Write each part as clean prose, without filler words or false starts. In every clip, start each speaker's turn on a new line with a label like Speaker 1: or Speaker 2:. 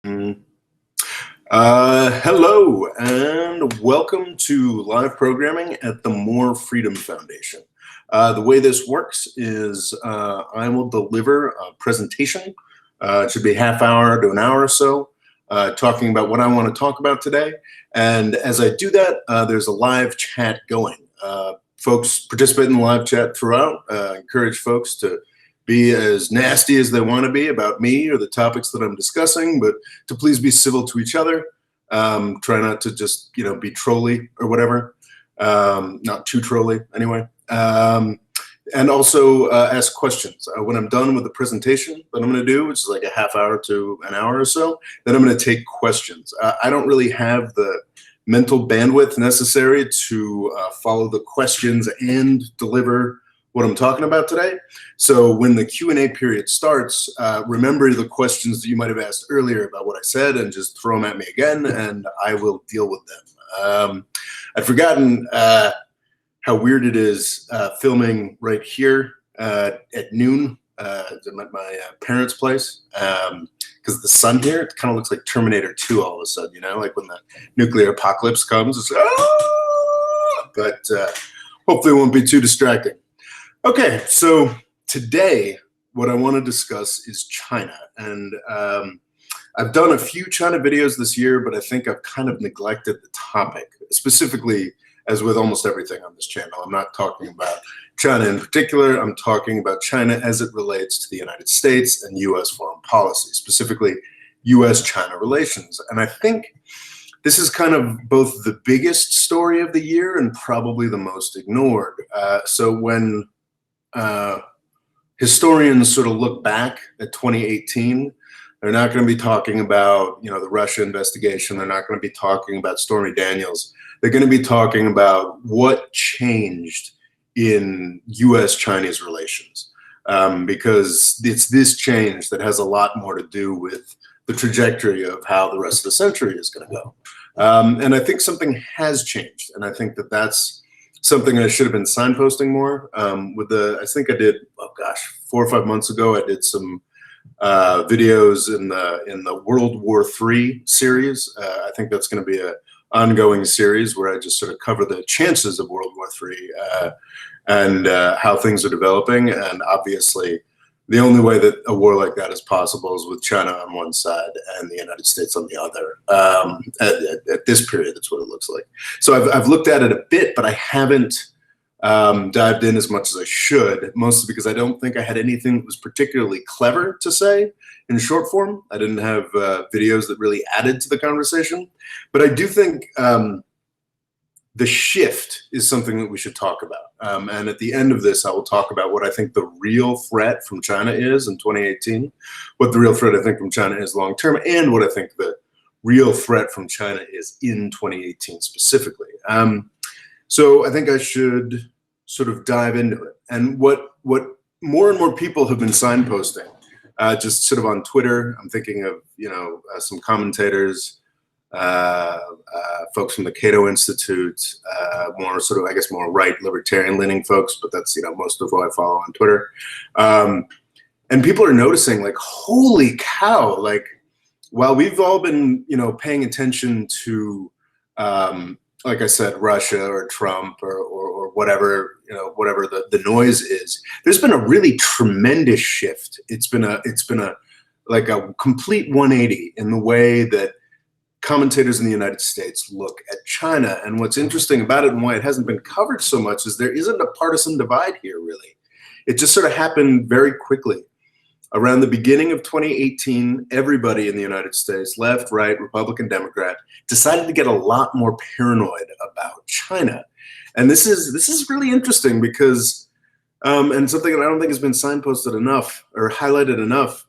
Speaker 1: Mm. Hello and welcome to live programming at the More Freedom Foundation. The way this works is I will deliver a presentation. It should be half hour to an hour or so, talking about what I want to talk about today. And as I do that, there's a live chat going. Folks participate in the live chat throughout. Encourage folks to be as nasty as they want to be about me or the topics that I'm discussing, but to please be civil to each other. Try not to just, be trolly or whatever. Not too trolly anyway. And also ask questions. When I'm done with the presentation that I'm going to do, which is like a half hour to an hour or so, then I'm going to take questions. I don't really have the mental bandwidth necessary to follow the questions and deliver what I'm talking about today. So when the Q&A period starts, remember the questions that you might have asked earlier about what I said and just throw them at me again and I will deal with them. I'd forgotten how weird it is filming right here at noon at my parents' place. Because the sun here, it kind of looks like Terminator 2 all of a sudden, like when the nuclear apocalypse comes. It's, but hopefully it won't be too distracting. Okay, so today what I want to discuss is China. And I've done a few China videos this year, but I think I've kind of neglected the topic, specifically as with almost everything on this channel. I'm not talking about China in particular. I'm talking about China as it relates to the United States and U.S. foreign policy, specifically U.S.-China relations. And I think this is kind of both the biggest story of the year and probably the most ignored. So when historians sort of look back at 2018, they're not going to be talking about, the Russia investigation. They're not going to be talking about Stormy Daniels. They're going to be talking about what changed in U.S.-Chinese relations, because it's this change that has a lot more to do with the trajectory of how the rest of the century is going to go. And I think something has changed, and I think that that's something I should have been signposting more. I think I did, 4 or 5 months ago, I did some videos in the World War III series. I think that's going to be an ongoing series where I just sort of cover the chances of World War III and how things are developing. And obviously, the only way that a war like that is possible is with China on one side and the United States on the other. At this period, that's what it looks like. So I've looked at it a bit, but I haven't dived in as much as I should, mostly because I don't think I had anything that was particularly clever to say in short form. I didn't have videos that really added to the conversation. But I do think the shift is something that we should talk about. And at the end of this, I will talk about what I think the real threat from China is in 2018, what the real threat I think from China is long term, and what I think the real threat from China is in 2018 specifically. So I think I should sort of dive into it. And what more and more people have been signposting, just sort of on Twitter. I'm thinking of, some commentators, folks from the Cato Institute, more sort of, I guess, more right libertarian leaning folks, but that's, most of what I follow on Twitter. And people are noticing, like, holy cow, like, while we've all been, paying attention to, like I said, Russia or Trump or whatever, whatever the noise is, there's been a really tremendous shift. It's been a like a complete 180 in the way that commentators in the United States look at China. And what's interesting about it and why it hasn't been covered so much is there isn't a partisan divide here, really. It just sort of happened very quickly. Around the beginning of 2018, everybody in the United States, left, right, Republican, Democrat, decided to get a lot more paranoid about China. And this is really interesting because, and something that I don't think has been signposted enough or highlighted enough,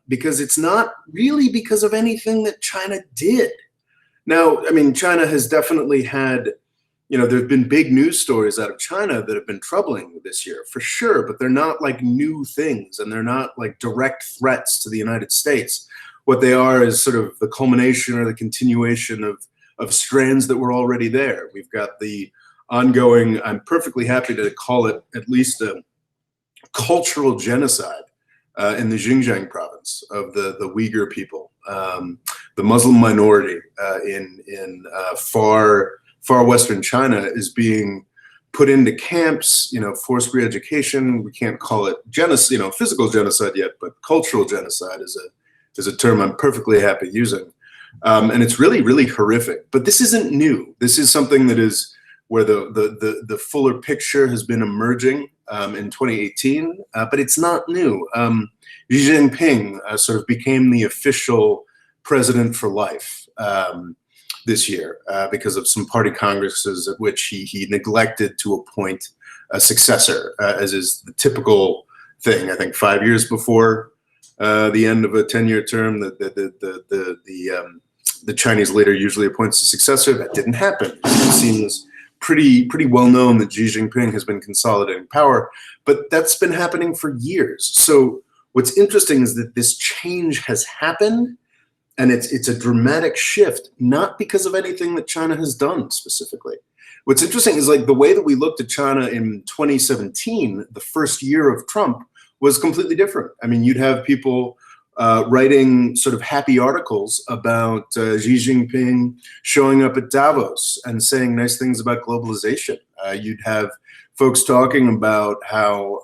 Speaker 1: because it's not really because of anything that China did. Now, I mean, China has definitely had, there have been big news stories out of China that have been troubling this year, for sure, but they're not like new things and they're not like direct threats to the United States. What they are is sort of the culmination or the continuation of strands that were already there. We've got the ongoing, I'm perfectly happy to call it at least a cultural genocide in the Xinjiang province of the Uyghur people, the Muslim minority in far Western China is being put into camps, forced re-education. We can't call it genocide, physical genocide yet, but cultural genocide is a term I'm perfectly happy using. And it's really, really horrific. But this isn't new. This is something that is where the fuller picture has been emerging in 2018, but it's not new. Xi Jinping sort of became the official president for life this year because of some party congresses at which he neglected to appoint a successor, as is the typical thing. I think 5 years before the end of a 10-year term, the Chinese leader usually appoints a successor. That didn't happen. It seems pretty well known that Xi Jinping has been consolidating power, but that's been happening for years. So what's interesting is that this change has happened, and it's a dramatic shift, not because of anything that China has done specifically. What's interesting is like the way that we looked at China in 2017, the first year of Trump, was completely different. I mean, you'd have people writing sort of happy articles about Xi Jinping showing up at Davos and saying nice things about globalization. You'd have folks talking about how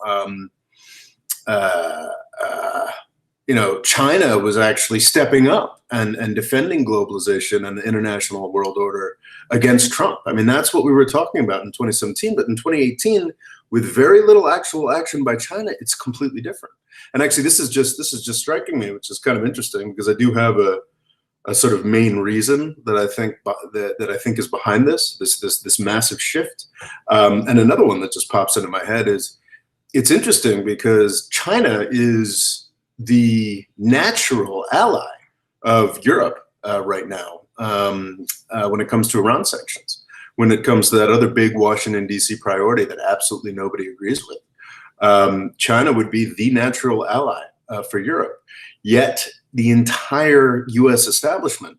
Speaker 1: China was actually stepping up and defending globalization and the international world order against Trump. I mean, that's what we were talking about in 2017, but in 2018, with very little actual action by China, it's completely different. And actually, this is just striking me, which is kind of interesting because I do have a sort of main reason that I think is behind this massive shift. And another one that just pops into my head is it's interesting because China is the natural ally of Europe right now when it comes to Iran sanctions, when it comes to that other big Washington, D.C. priority that absolutely nobody agrees with. China would be the natural ally for Europe. Yet the entire U.S. establishment,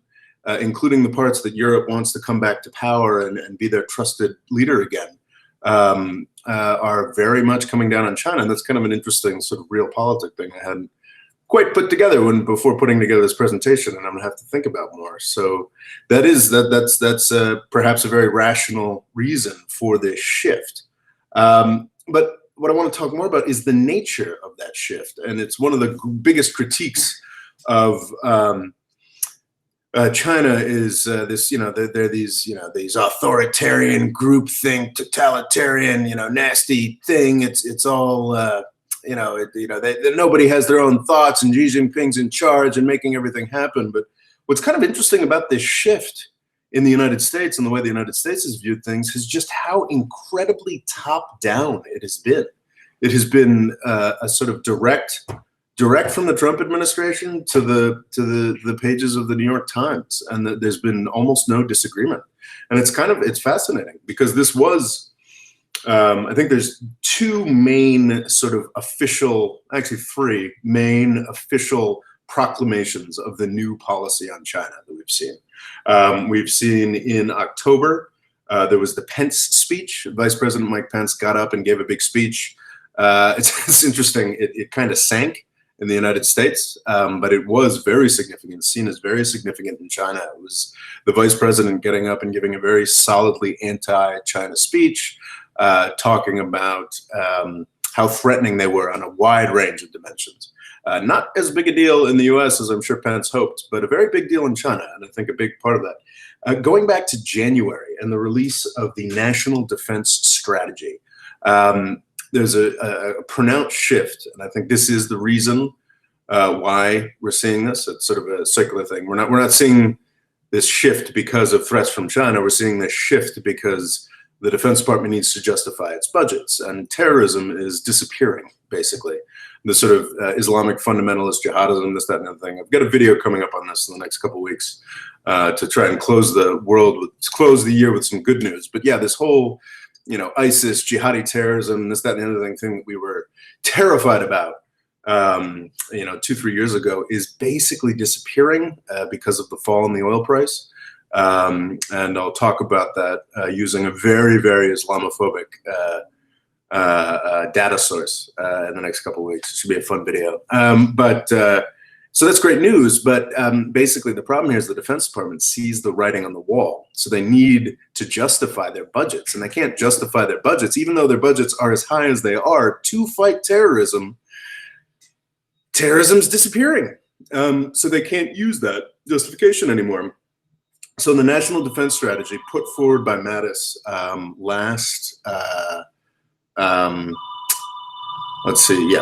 Speaker 1: including the parts that Europe wants to come back to power and be their trusted leader again, are very much coming down on China. And that's kind of an interesting sort of realpolitik thing I hadn't quite put together before putting together this presentation, and I'm gonna have to think about more. So that's perhaps a very rational reason for this shift. But what I want to talk more about is the nature of that shift, and it's one of the biggest critiques of China is this. They're these authoritarian groupthink, totalitarian, nasty thing. It's all nobody has their own thoughts, and Xi Jinping's in charge and making everything happen. But what's kind of interesting about this shift in the United States and the way the United States has viewed things is just how incredibly top down it has been. It has been a sort of direct from the Trump administration to the pages of the New York Times, and there's been almost no disagreement. And it's fascinating because this was, I think there's two main sort of three main official proclamations of the new policy on China that we've seen. We've seen in October, there was the Pence speech. Vice President Mike Pence got up and gave a big speech. It's interesting. It kind of sank in the United States, but it was very significant, seen as very significant in China. It was the vice president getting up and giving a very solidly anti-China speech, talking about how threatening they were on a wide range of dimensions. Not as big a deal in the US as I'm sure Pence hoped, but a very big deal in China, and I think a big part of that. Going back to January and the release of the National Defense Strategy, there's a pronounced shift, and I think this is the reason why we're seeing this. It's sort of a circular thing. We're not seeing this shift because of threats from China. We're seeing this shift because the Defense Department needs to justify its budgets, and terrorism is disappearing, basically. The sort of Islamic fundamentalist jihadism, this, that, and the other thing. I've got a video coming up on this in the next couple of weeks to try and close the year with some good news. But yeah, this whole ISIS, jihadi terrorism, this, that, and the other thing that we were terrified about, 2-3 years ago, is basically disappearing because of the fall in the oil price. And I'll talk about that using a very, very Islamophobic data source in the next couple of weeks. It should be a fun video. But So that's great news, but basically the problem here is the Defense Department sees the writing on the wall. So they need to justify their budgets, and they can't justify their budgets, even though their budgets are as high as they are, to fight terrorism. Terrorism's disappearing. So they can't use that justification anymore. So the National Defense Strategy put forward by Mattis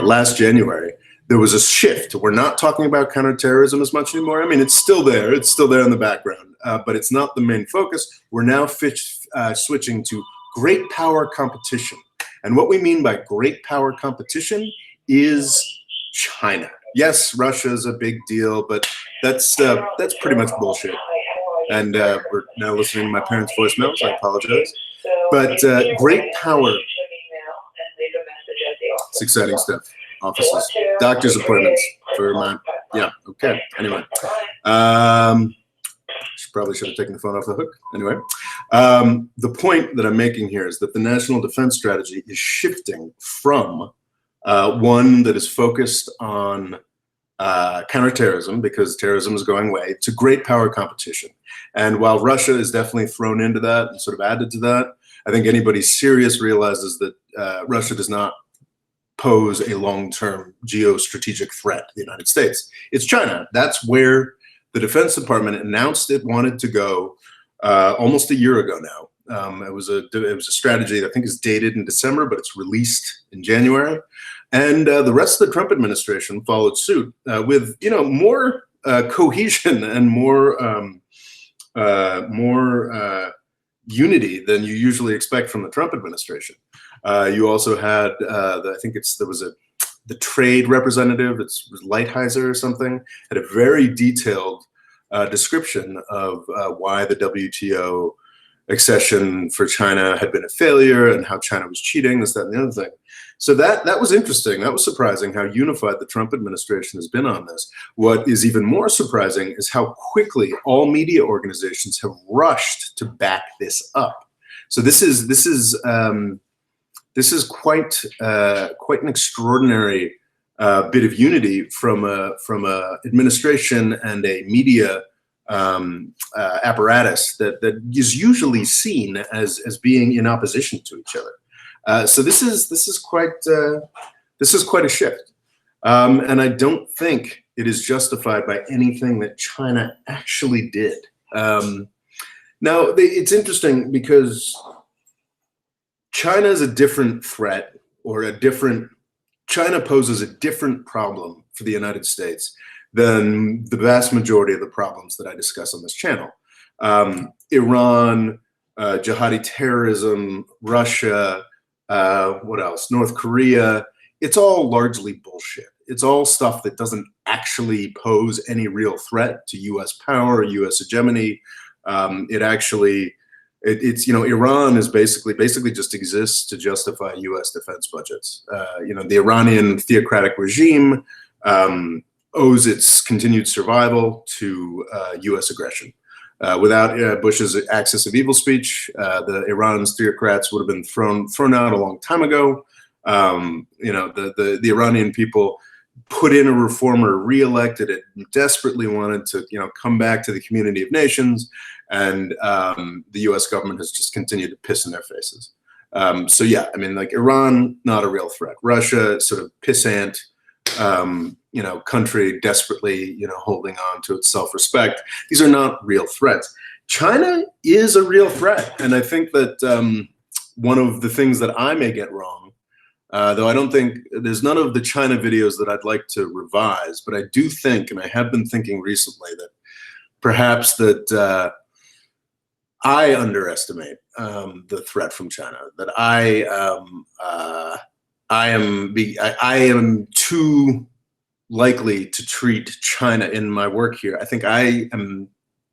Speaker 1: last January, there was a shift. We're not talking about counterterrorism as much anymore. I mean, it's still there. It's still there in the background, but it's not the main focus. We're now switching to great power competition. And what we mean by great power competition is China. Yes, Russia is a big deal, but that's pretty much bullshit. And we're now listening to my parents' voicemails. I apologize. But great power. It's exciting stuff. Offices, doctor's appointments for my, yeah, okay. Anyway, probably should have taken the phone off the hook. Anyway, the point that I'm making here is that the National Defense Strategy is shifting from one that is focused on counterterrorism, because terrorism is going away, to great power competition. And while Russia is definitely thrown into that and sort of added to that, I think anybody serious realizes that Russia does not pose a long-term geostrategigic threat to the United States. It's China. That's where the Defense Department announced it wanted to go almost a year ago now. It was a strategy that I think is dated in December, but it's released in January. And the rest of the Trump administration followed suit with, more cohesion and more unity than you usually expect from the Trump administration. You also had, the trade representative, it's Lighthizer or something, had a very detailed description of why the WTO accession for China had been a failure and how China was cheating, this, that, and the other thing. So that was interesting. That was surprising how unified the Trump administration has been on this. What is even more surprising is how quickly all media organizations have rushed to back this up. So this is quite an extraordinary bit of unity from a administration and a media apparatus that is usually seen as being in opposition to each other. So this is quite a shift, and I don't think it is justified by anything that China actually did. Now it's interesting because China is a different threat, or China poses a different problem for the United States than the vast majority of the problems that I discuss on this channel. Iran, jihadi terrorism, Russia, what else? North Korea. It's all largely bullshit. It's all stuff that doesn't actually pose any real threat to U.S. power or U.S. hegemony. Iran is basically just exists to justify U.S. defense budgets. The Iranian theocratic regime owes its continued survival to U.S. aggression. Without Bush's axis of evil speech, the Iran's theocrats would have been thrown out a long time ago. The Iranian people put in a reformer, re-elected it, desperately wanted to come back to the community of nations, and the U.S. government has just continued to piss in their faces. Iran, not a real threat. Russia, sort of pissant, country desperately, holding on to its self-respect. These are not real threats. China is a real threat, and I think that one of the things that I may get wrong, though I don't think there's none of the China videos that I'd like to revise, but I do think, and I have been thinking recently, that perhaps that I underestimate the threat from China. That I am too likely to treat China in my work here. I think I am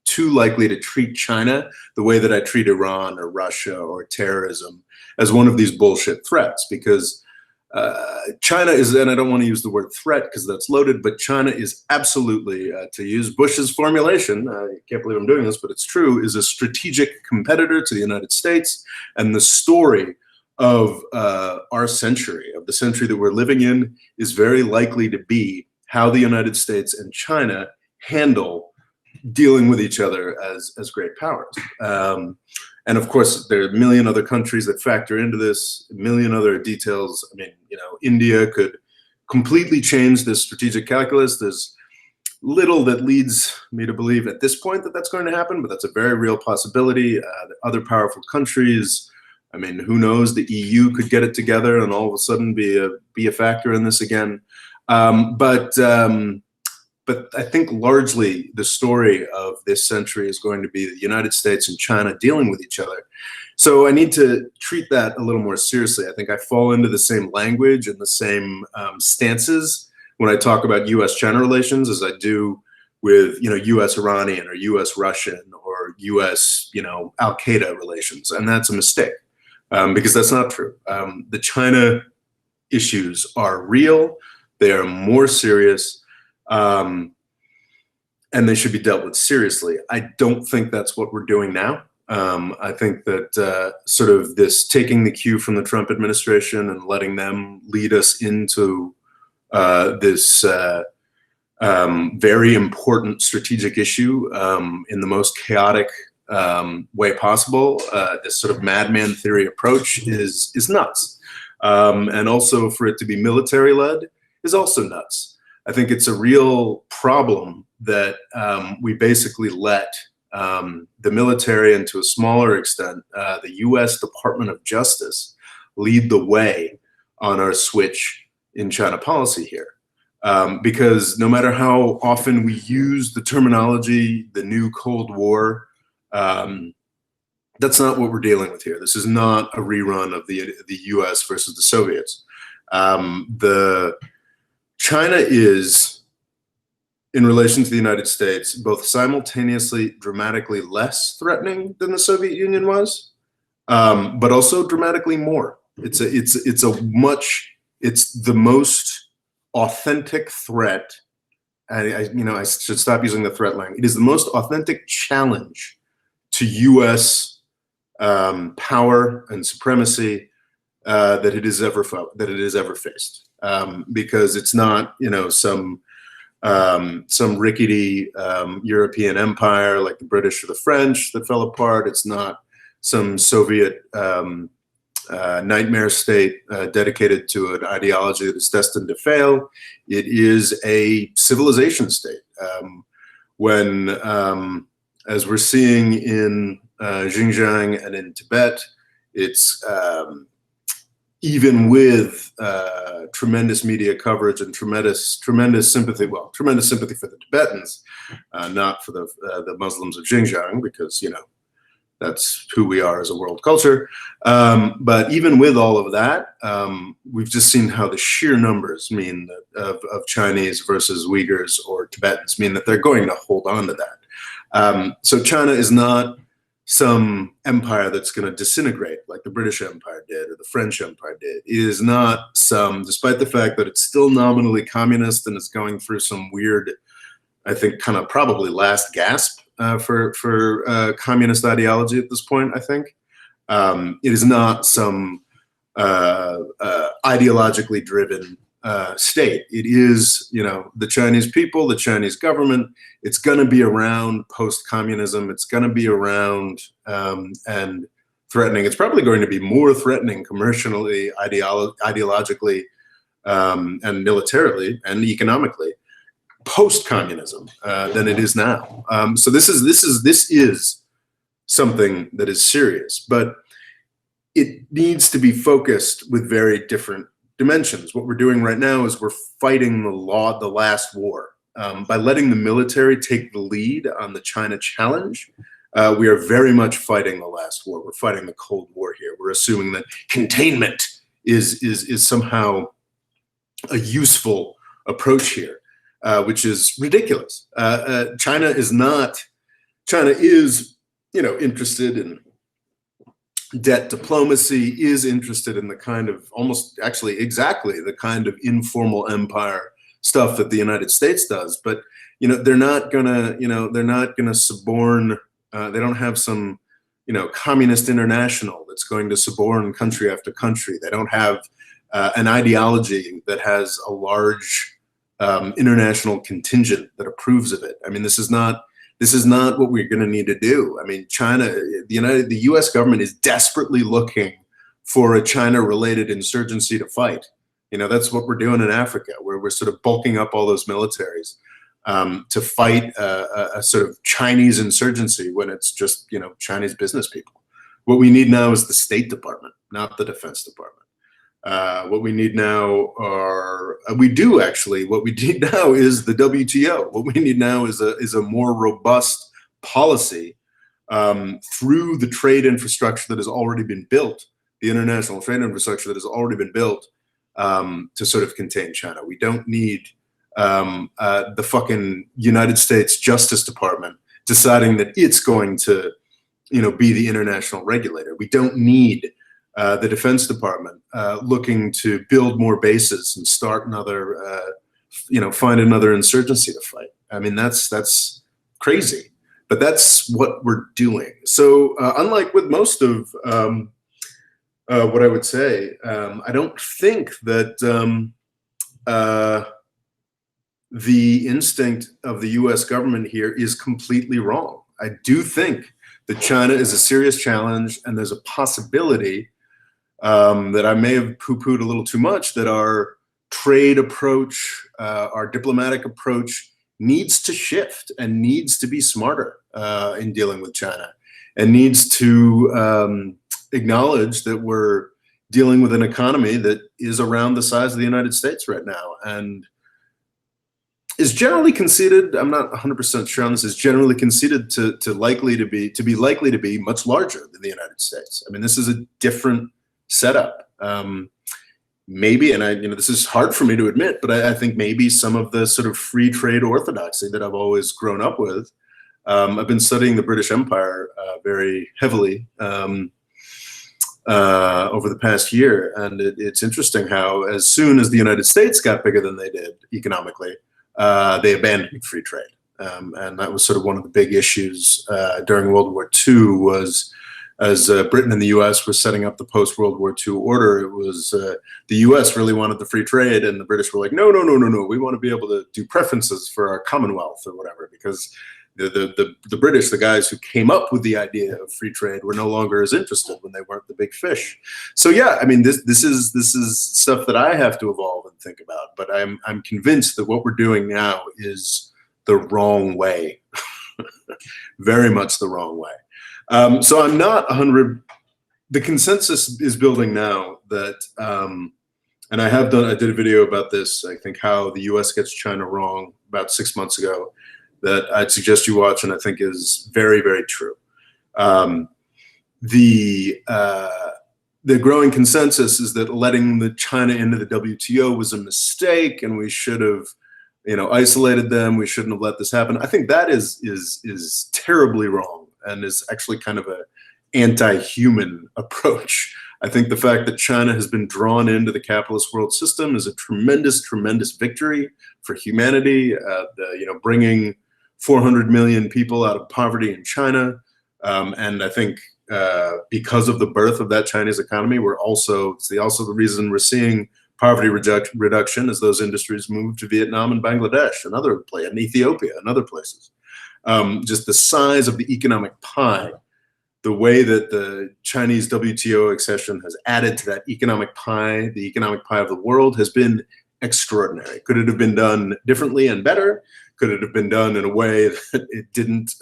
Speaker 1: too likely to treat China the way that I treat Iran or Russia or terrorism, as one of these bullshit threats, because China is, and I don't want to use the word threat because that's loaded, but China is absolutely, to use Bush's formulation, I can't believe I'm doing this, but it's true, is a strategic competitor to the United States. And the story of our century, of the century that we're living in, is very likely to be how the United States and China handle dealing with each other as great powers. And of course, there are a million other countries that factor into this, a million other details. I mean, India could completely change this strategic calculus. There's little that leads me to believe at this point that that's going to happen, but that's a very real possibility. Other powerful countries, I mean, who knows? The EU could get it together and all of a sudden be a factor in this again. But I think largely the story of this century is going to be the United States and China dealing with each other. So I need to treat that a little more seriously. I think I fall into the same language and the same stances when I talk about U.S.-China relations as I do with U.S.-Iranian or U.S.-Russian or U.S. Al-Qaeda relations, and that's a mistake because that's not true. The China issues are real. They are more serious. And they should be dealt with seriously. I don't think that's what we're doing now. I think that sort of this taking the cue from the Trump administration and letting them lead us into this very important strategic issue in the most chaotic way possible, this sort of madman theory approach is nuts. And also for it to be military-led is also nuts. I think it's a real problem that we basically let the military and to a smaller extent, the US Department of Justice lead the way on our switch in China policy here. Because no matter how often we use the terminology, the new Cold War, that's not what we're dealing with here. This is not a rerun of the US versus the Soviets. China is, in relation to the United States, both simultaneously dramatically less threatening than the Soviet Union was, but also dramatically more. It's the most authentic threat. I should stop using the threat language. It is the most authentic challenge to U.S. power and supremacy that it has ever faced. Because it's not, some rickety European empire like the British or the French that fell apart. It's not some Soviet nightmare state dedicated to an ideology that is destined to fail. It is a civilization state. When, as we're seeing in Xinjiang and in Tibet, it's even with tremendous media coverage and tremendous sympathy, tremendous sympathy for the Tibetans, not for the Muslims of Xinjiang, because that's who we are as a world culture. But even with all of that, we've just seen how the sheer numbers mean that of Chinese versus Uyghurs or Tibetans mean that they're going to hold on to that. So China is not some empire that's going to disintegrate like the British Empire did or the French Empire did. It is not some, despite the fact that it's still nominally communist and it's going through some weird, I think, kind of probably last gasp for communist ideology at this point, I think. It is not some ideologically driven state. It is, the Chinese people, the Chinese government. It's going to be around post-communism. It's going to be around and threatening. It's probably going to be more threatening commercially, ideologically, and militarily and economically post-communism than it is now. So this is something that is serious, but it needs to be focused with very different dimensions. What we're doing right now is we're fighting the last war. By letting the military take the lead on the China challenge, we are very much fighting the last war. We're fighting the Cold War here. We're assuming that containment is somehow a useful approach here, which is ridiculous. China is interested in debt diplomacy, is interested in the kind of exactly the kind of informal empire stuff that the United States does. But they're not gonna suborn. They don't have some communist international that's going to suborn country after country. They don't have an ideology that has a large international contingent that approves of it. I mean, this is not what we're going to need to do. I mean, China, the U.S. government is desperately looking for a China-related insurgency to fight. You know, that's what we're doing in Africa, where we're sort of bulking up all those militaries to fight a sort of Chinese insurgency when it's just, you know, Chinese business people. What we need now is the State Department, not the Defense Department. What we need now what we need now is the WTO. What we need now is a more robust policy through the trade infrastructure that has already been built, the international trade infrastructure that has already been built to sort of contain China. We don't need the fucking United States Justice Department deciding that it's going to, you know, be the international regulator. We don't need the Defense Department looking to build more bases and start another, you know, find another insurgency to fight. I mean, that's crazy, but that's what we're doing. So unlike with most of what I would say, I don't think that the instinct of the US government here is completely wrong. I do think that China is a serious challenge, and there's a possibility that I may have poo-pooed a little too much, that our trade approach, our diplomatic approach needs to shift and needs to be smarter in dealing with China, and needs to acknowledge that we're dealing with an economy that is around the size of the United States right now, and is generally conceded, I'm not 100% sure on this, is generally conceded to be likely to be much larger than the United States. I mean, this is a different setup. Maybe, and this is hard for me to admit, but I think maybe some of the sort of free trade orthodoxy that I've always grown up with. I've been studying the British Empire very heavily over the past year, and it's interesting how as soon as the United States got bigger than they did economically, they abandoned free trade. And that was sort of one of the big issues during World War II, was as Britain and the US were setting up the post-World War II order, it was the US really wanted the free trade, and the British were like, no, we want to be able to do preferences for our Commonwealth or whatever, because the British, the guys who came up with the idea of free trade, were no longer as interested when they weren't the big fish. So yeah, I mean, this is stuff that I have to evolve and think about. But I'm convinced that what we're doing now is the wrong way, very much the wrong way. So I'm not 100. The consensus is building now that, and I did a video about this. I think how the U.S. gets China wrong about 6 months ago, that I'd suggest you watch, and I think is very, very true. The growing consensus is that letting the China into the WTO was a mistake, and we should have, isolated them. We shouldn't have let this happen. I think that is terribly wrong, and is actually kind of an anti-human approach. I think the fact that China has been drawn into the capitalist world system is a tremendous, tremendous victory for humanity. Bringing 400 million people out of poverty in China. And I think because of the birth of that Chinese economy, it's also the reason we're seeing poverty reduction as those industries move to Vietnam and Bangladesh and Ethiopia and other places. Just the size of the economic pie, the way that the Chinese WTO accession has added to that economic pie, the economic pie of the world, has been extraordinary. Could it have been done differently and better? Could it have been done in a way that it didn't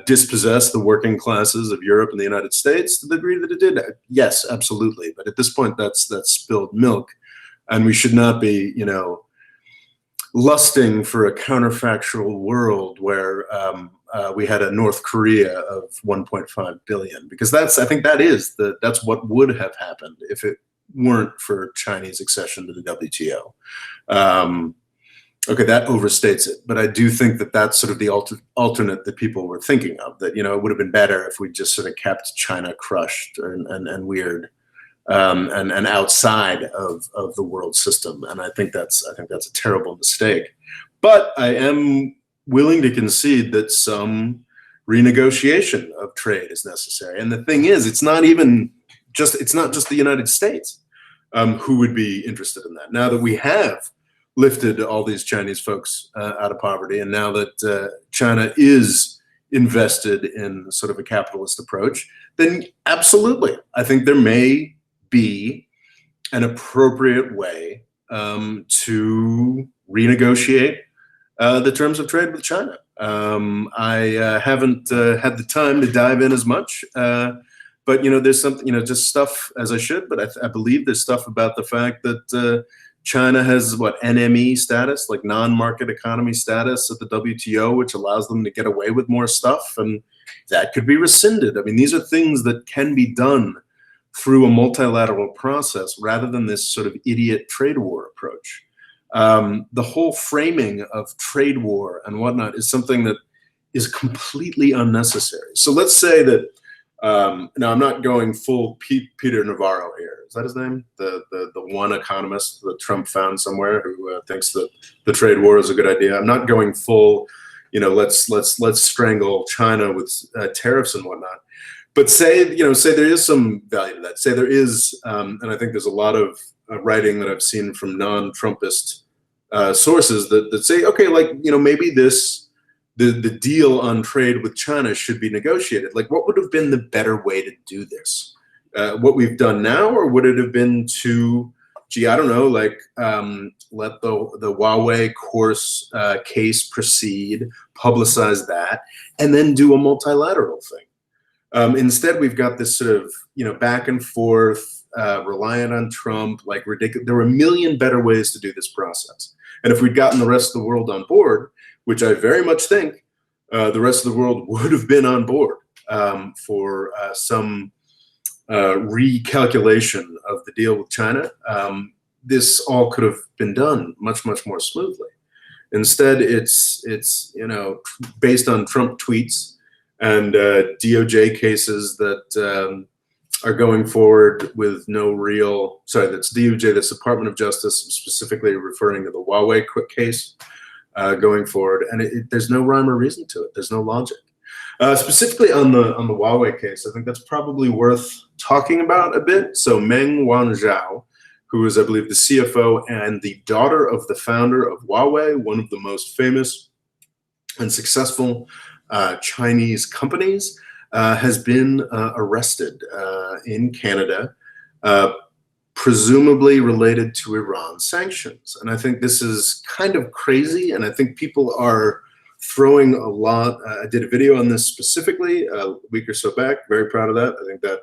Speaker 1: dispossess the working classes of Europe and the United States to the degree that it did? Yes, absolutely. But at this point, that's spilled milk, and we should not be, lusting for a counterfactual world where we had a North Korea of 1.5 billion, because I think that's what would have happened if it weren't for Chinese accession to the WTO. Okay, that overstates it, but I do think that that's sort of the alternate that people were thinking of, that, it would have been better if we just sort of kept China crushed and weird and outside of the world system. And I think that's a terrible mistake. But I am willing to concede that some renegotiation of trade is necessary. And the thing is, it's not just the United States who would be interested in that. Now that we have lifted all these Chinese folks out of poverty. And now that China is invested in sort of a capitalist approach, then absolutely, I think there may be an appropriate way to renegotiate the terms of trade with China. I haven't had the time to dive in as much, but there's something, just stuff as I should, but I believe there's stuff about the fact that China has NME status, like non-market economy status at the WTO, which allows them to get away with more stuff, and that could be rescinded. I mean, these are things that can be done through a multilateral process rather than this sort of idiot trade war approach. The whole framing of trade war and whatnot is something that is completely unnecessary. So let's say that, now I'm not going full Peter Navarro here. Is that his name? The one economist that Trump found somewhere who thinks that the trade war is a good idea. I'm not going full, let's strangle China with tariffs and whatnot. But say there is some value to that. Say there is, and I think there's a lot of writing that I've seen from non-Trumpist sources that say, okay, maybe the deal on trade with China should be negotiated. Like, what would have been the better way to do this? What we've done now, or would it have been to, I don't know, let the Huawei course case proceed, publicize that, and then do a multilateral thing? Instead, we've got this sort of, back and forth, reliant on Trump, ridiculous. There were a million better ways to do this process. And if we'd gotten the rest of the world on board, which I very much think the rest of the world would have been on board for some recalculation of the deal with China, this all could have been done much, much more smoothly. Instead, it's based on Trump tweets and DOJ cases that are going forward with no real, that's DOJ, that's Department of Justice, specifically referring to the Huawei case going forward. And there's no rhyme or reason to it. There's no logic. Specifically on the Huawei case, I think that's probably worth talking about a bit. So Meng Wanzhou, who is, I believe, the CFO and the daughter of the founder of Huawei, one of the most famous and successful Chinese companies, has been arrested in Canada, presumably related to Iran sanctions. And I think this is kind of crazy, and I think people are throwing a lot. I did a video on this specifically a week or so back, very proud of that. I think that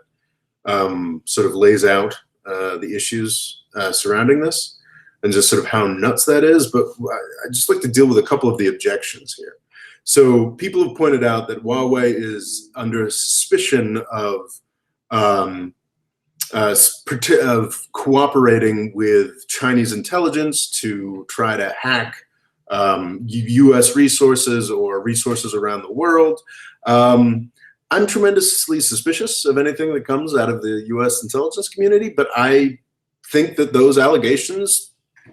Speaker 1: sort of lays out the issues surrounding this and just sort of how nuts that is. But I just like to deal with a couple of the objections here. So people have pointed out that Huawei is under suspicion of cooperating with Chinese intelligence to try to hack U.S. resources or resources around the world. I'm tremendously suspicious of anything that comes out of the U.S. intelligence community, but I think that those allegations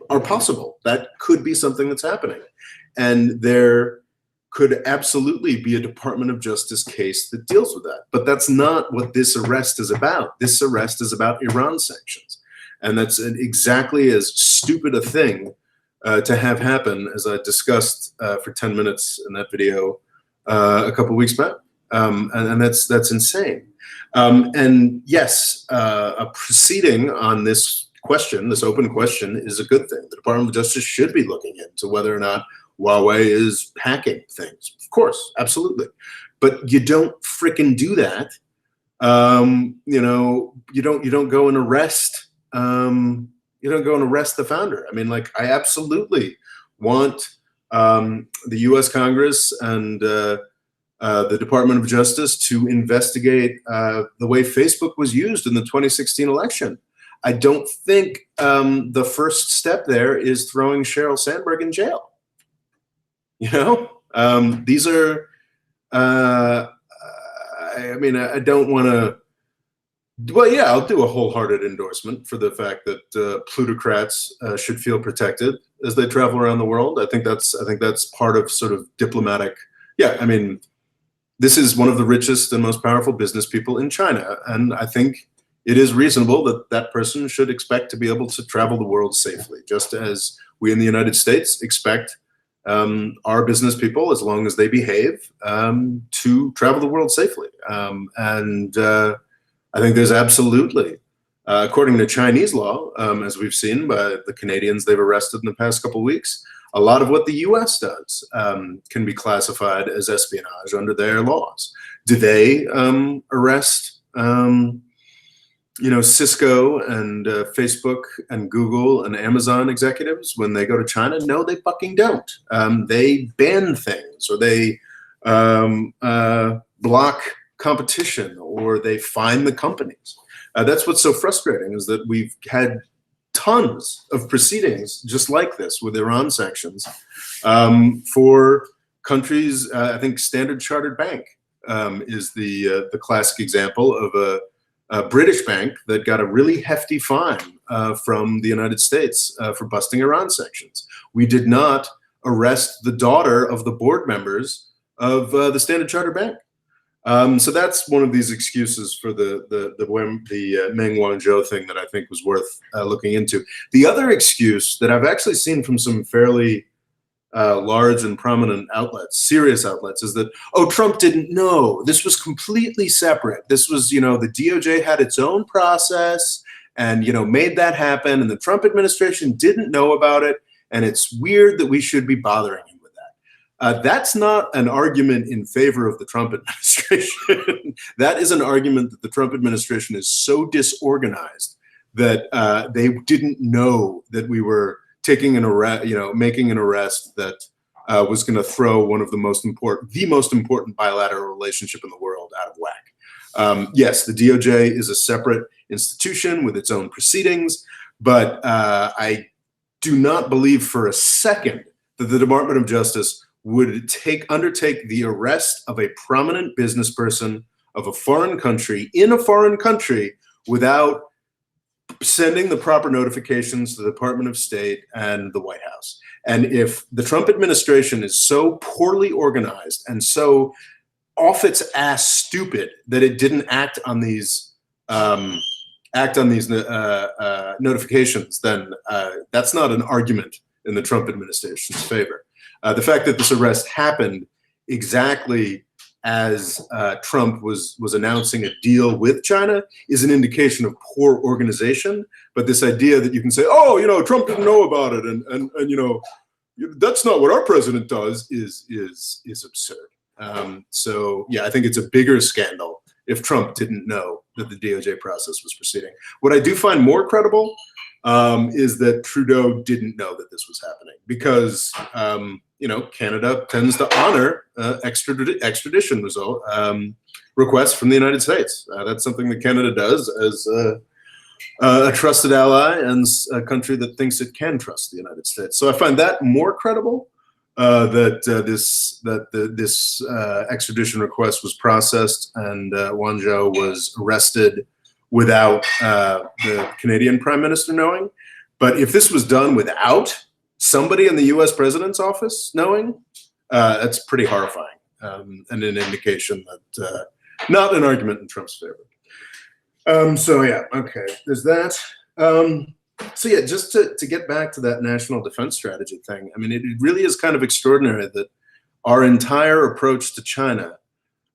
Speaker 1: are possible. That could be something that's happening. And there could absolutely be a Department of Justice case that deals with that. But that's not what this arrest is about. This arrest is about Iran sanctions. And that's exactly as stupid a thing to have happen as I discussed for 10 minutes in that video a couple of weeks back. And that's insane. And yes, a proceeding on this question, this open question, is a good thing. The Department of Justice should be looking into whether or not Huawei is hacking things. Of course, absolutely. But you don't frickin' do that. You don't go and arrest. You don't go and arrest the founder. I mean, like, I absolutely want the U.S. Congress and the Department of Justice to investigate the way Facebook was used in the 2016 election. I don't think the first step there is throwing Sheryl Sandberg in jail. These are, I don't want to, well, yeah, I'll do a wholehearted endorsement for the fact that plutocrats should feel protected as they travel around the world. I think that's part of sort of diplomatic. Yeah, I mean, this is one of the richest and most powerful business people in China, and I think it is reasonable that that person should expect to be able to travel the world safely, just as we in the United States expect our business people, as long as they behave, to travel the world safely. I think there's absolutely, according to Chinese law, as we've seen by the Canadians they've arrested in the past couple of weeks, a lot of what the US does can be classified as espionage under their laws. Do they arrest Cisco and Facebook and Google and Amazon executives when they go to China? No, they fucking don't. They ban things, or they block competition, or they fine the companies. That's what's so frustrating, is that we've had tons of proceedings just like this with Iran sanctions for countries. I think Standard Chartered Bank is the classic example of a British bank that got a really hefty fine from the United States for busting Iran sanctions. We did not arrest the daughter of the board members of the Standard Chartered Bank. So that's one of these excuses for the Meng Wanzhou thing that I think was worth looking into. The other excuse that I've actually seen from some fairly large and prominent outlets, serious outlets, is that, oh, Trump didn't know. This was completely separate. This was, the DOJ had its own process and, made that happen, and the Trump administration didn't know about it, and it's weird that we should be bothering him with that. That's not an argument in favor of the Trump administration. That is an argument that the Trump administration is so disorganized that they didn't know that we were taking an arrest, making an arrest that was going to throw one of the most important bilateral relationship in the world out of whack. Yes, the DOJ is a separate institution with its own proceedings, but I do not believe for a second that the Department of Justice would undertake the arrest of a prominent business person of a foreign country in a foreign country without sending the proper notifications to the Department of State and the White House. And if the Trump administration is so poorly organized and so off its ass stupid that it didn't act on these notifications, then that's not an argument in the Trump administration's favor. The fact that this arrest happened exactly as Trump was announcing a deal with China is an indication of poor organization. But this idea that you can say, oh, Trump didn't know about it, and that's not what our president does is absurd. So yeah, I think it's a bigger scandal if Trump didn't know that the DOJ process was proceeding. What I do find more credible is that Trudeau didn't know that this was happening, because Canada tends to honor extradition requests from the United States. That's something that Canada does as a trusted ally and a country that thinks it can trust the United States. So I find that more credible, that this extradition request was processed and Wanzhou was arrested without the Canadian Prime Minister knowing. But if this was done without somebody in the US president's office knowing, that's pretty horrifying, and an indication that not an argument in Trump's favor. So yeah, okay, there's that. So yeah, just to get back to that national defense strategy thing, I mean, it really is kind of extraordinary that our entire approach to China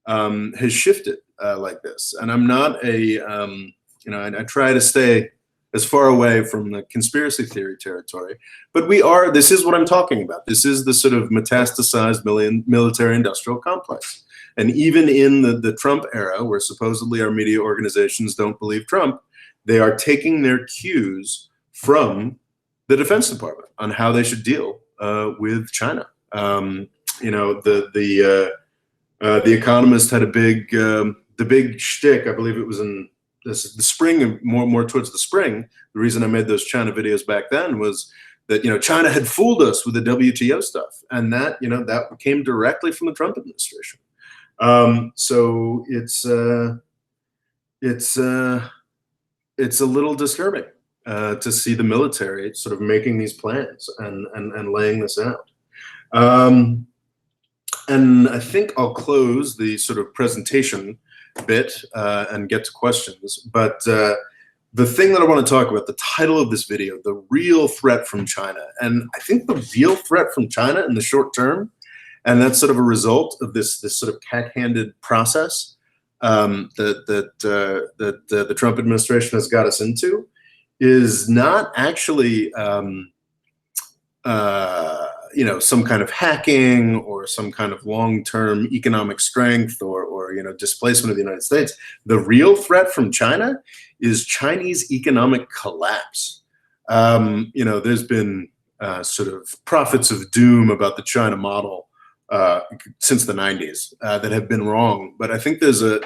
Speaker 1: has shifted like this. And I'm not I try to stay as far away from the conspiracy theory territory, but this is what I'm talking about. This is the sort of metastasized military industrial complex. And even in the Trump era, where supposedly our media organizations don't believe Trump, they are taking their cues from the Defense Department on how they should deal with China. The Economist had the big shtick, I believe it was in the spring, and more towards the spring. The reason I made those China videos back then was that China had fooled us with the WTO stuff, and that came directly from the Trump administration. So it's a little disturbing to see the military sort of making these plans and laying this out. And I think I'll close the sort of presentation bit and get to questions. But the thing that I want to talk about, the title of this video, the real threat from China. And I think the real threat from China in the short term, and that's sort of a result of this sort of cat-handed process that the Trump administration has got us into, is not actually some kind of hacking or some kind of long-term economic strength or displacement of the United States. The real threat from China is Chinese economic collapse. There's been sort of prophets of doom about the China model since the 90s that have been wrong, but I think there's a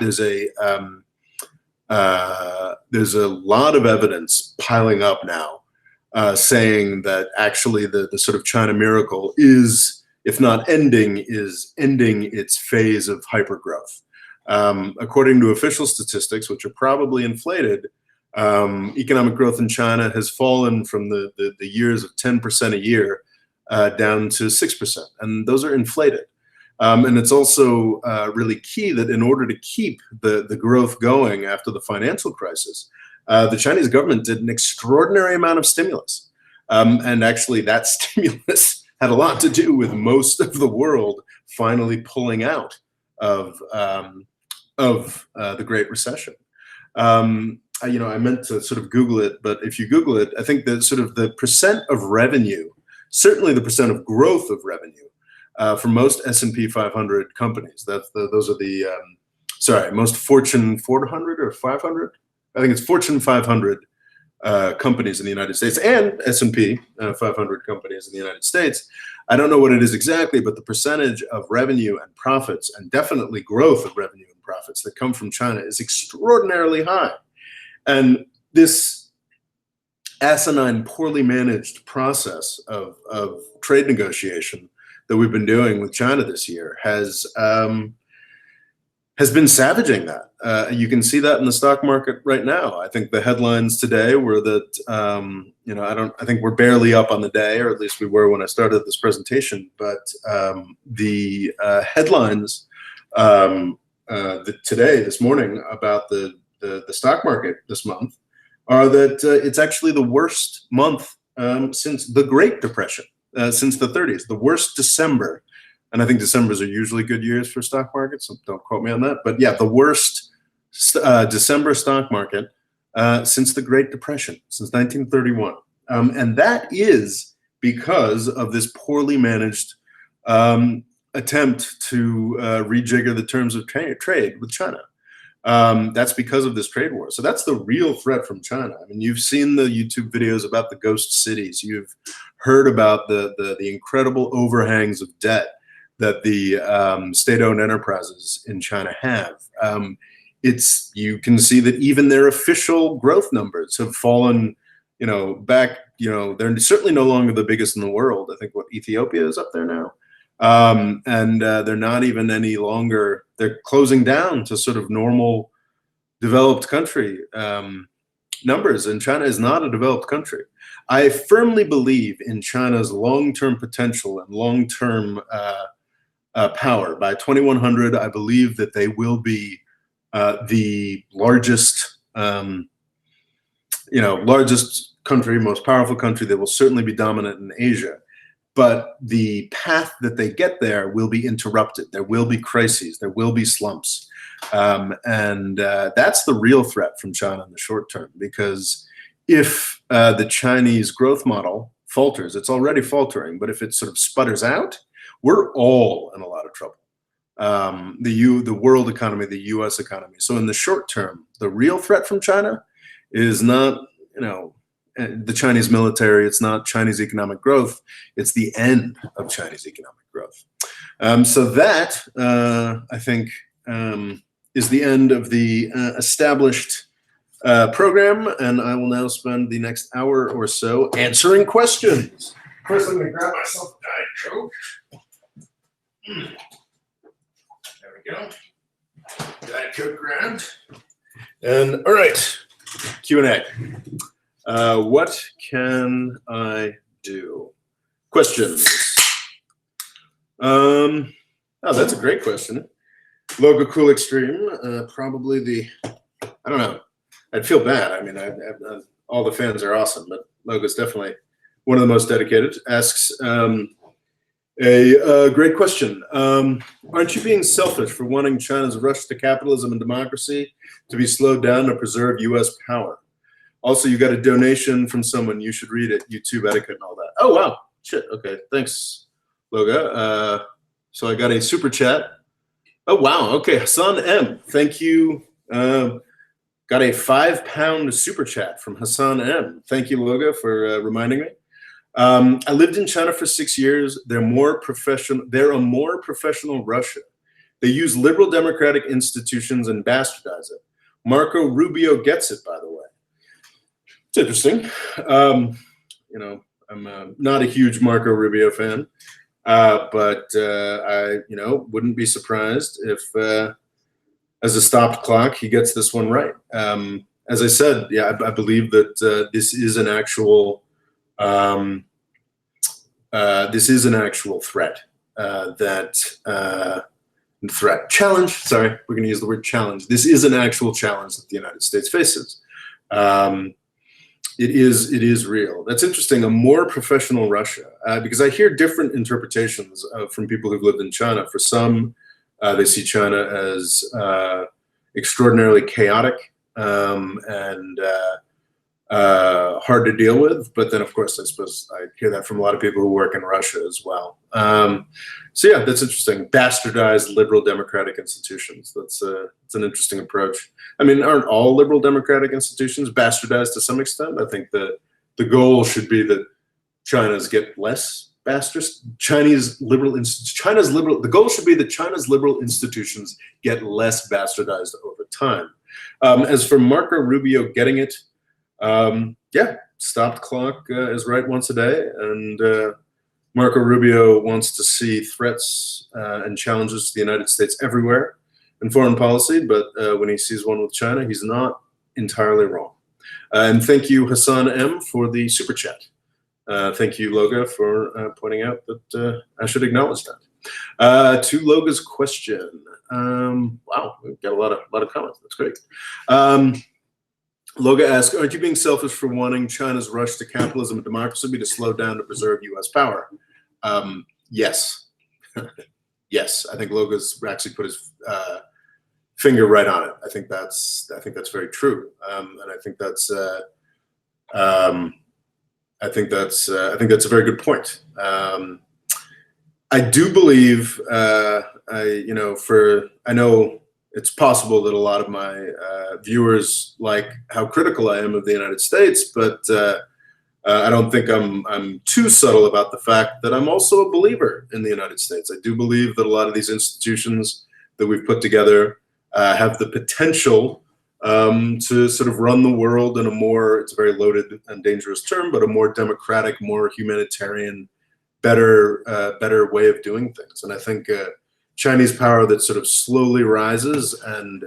Speaker 1: lot of evidence piling up now saying that actually the sort of China miracle is, if not ending, is ending its phase of hypergrowth. According to official statistics, which are probably inflated, economic growth in China has fallen from the years of 10% a year down to 6%, and those are inflated. And it's also really key that in order to keep the growth going after the financial crisis, the Chinese government did an extraordinary amount of stimulus. And actually that stimulus had a lot to do with most of the world finally pulling out of the Great Recession. I meant to sort of Google it, but if you Google it, I think that sort of the percent of revenue, certainly the percent of growth of revenue for most S&P 500 companies, those are the, most Fortune 400 or 500? I think it's Fortune 500 companies in the United States and S&P 500 companies in the United States. I don't know what it is exactly, but the percentage of revenue and profits, and definitely growth of revenue and profits that come from China, is extraordinarily high. And this asinine, poorly managed process of trade negotiation that we've been doing with China this year has been savaging that. You can see that in the stock market right now. I think the headlines today were that, I think we're barely up on the day, or at least we were when I started this presentation, but the headlines this morning about the stock market this month are that it's actually the worst month since the Great Depression, since the 30s, the worst December. And I think Decembers are usually good years for stock markets, so don't quote me on that. But yeah, the worst December stock market since the Great Depression, since 1931. And that is because of this poorly managed attempt to rejigger the terms of trade with China. That's because of this trade war. So that's the real threat from China. I mean, you've seen the YouTube videos about the ghost cities. You've heard about the incredible overhangs of debt that the state-owned enterprises in China have. You can see that even their official growth numbers have fallen, back. They're certainly no longer the biggest in the world. I think Ethiopia is up there now. And they're not even any longer, they're closing down to sort of normal developed country numbers, and China is not a developed country. I firmly believe in China's long-term potential and long-term power. By 2100, I believe that they will be the largest, largest country, most powerful country. They will certainly be dominant in Asia. But the path that they get there will be interrupted. There will be crises. There will be slumps. And that's the real threat from China in the short term, because if the Chinese growth model falters, it's already faltering, but if it sort of sputters out, we're all in a lot of trouble. The world economy, the US economy. So in the short term, the real threat from China is not, the Chinese military, it's not Chinese economic growth, it's the end of Chinese economic growth. So that, I think, is the end of the established program, and I will now spend the next hour or so answering questions. First, I'm going to grab myself a Diet Coke. There we go. Diet Coke grabbed. And all right, Q&A. What can I do? Questions. Oh, that's a great question. Logo Cool Extreme, probably I don't know. I'd feel bad. I mean, all the fans are awesome, but Logo's definitely one of the most dedicated. Asks a great question. Aren't you being selfish for wanting China's rush to capitalism and democracy to be slowed down to preserve U.S. power? Also, you got a donation from someone. You should read it. YouTube etiquette and all that. Oh, wow. Shit. Okay. Thanks, Loga. So I got a super chat. Oh, wow. Okay. Hassan M. Thank you. Got a £5 super chat from Hassan M. Thank you, Loga, for reminding me. I lived in China for 6 years. They're a more professional Russia. They use liberal democratic institutions and bastardize it. Marco Rubio gets it, by the way. It's interesting. You know, I'm not a huge Marco Rubio fan, but I, wouldn't be surprised if, as a stopped clock, he gets this one right. As I said, yeah, I believe that this is an actual threat. Challenge. Sorry, we're going to use the word challenge. This is an actual challenge that the United States faces. It is real. That's interesting. A more professional Russia, because I hear different interpretations from people who've lived in China. For some, they see China as extraordinarily chaotic and hard to deal with. But then, of course, I suppose I hear that from a lot of people who work in Russia as well. So yeah, that's interesting. Bastardized liberal democratic institutions. It's an interesting approach. I mean, aren't all liberal democratic institutions bastardized to some extent? I think the goal should be that China's get less bastards. The goal should be that China's liberal institutions get less bastardized over time. As for Marco Rubio getting it, yeah, stopped clock is right once a day, and Marco Rubio wants to see threats and challenges to the United States everywhere in foreign policy, but when he sees one with China, he's not entirely wrong. And thank you, Hassan M., for the super chat. Thank you, Loga, for pointing out that I should acknowledge that. To Loga's question, wow, we've got a lot of comments. That's great. Loga asks, aren't you being selfish for wanting China's rush to capitalism and democracy to slow down to preserve U.S. power? Yes. Yes, I think Loga's actually put his finger right on it. I think that's very true, and I think that's a very good point. I do believe, I know it's possible that a lot of my viewers like how critical I am of the United States, but I don't think I'm too subtle about the fact that I'm also a believer in the United States. I do believe that a lot of these institutions that we've put together have the potential to sort of run the world in a more, it's a very loaded and dangerous term, but a more democratic, more humanitarian, better way of doing things. And I think Chinese power that sort of slowly rises and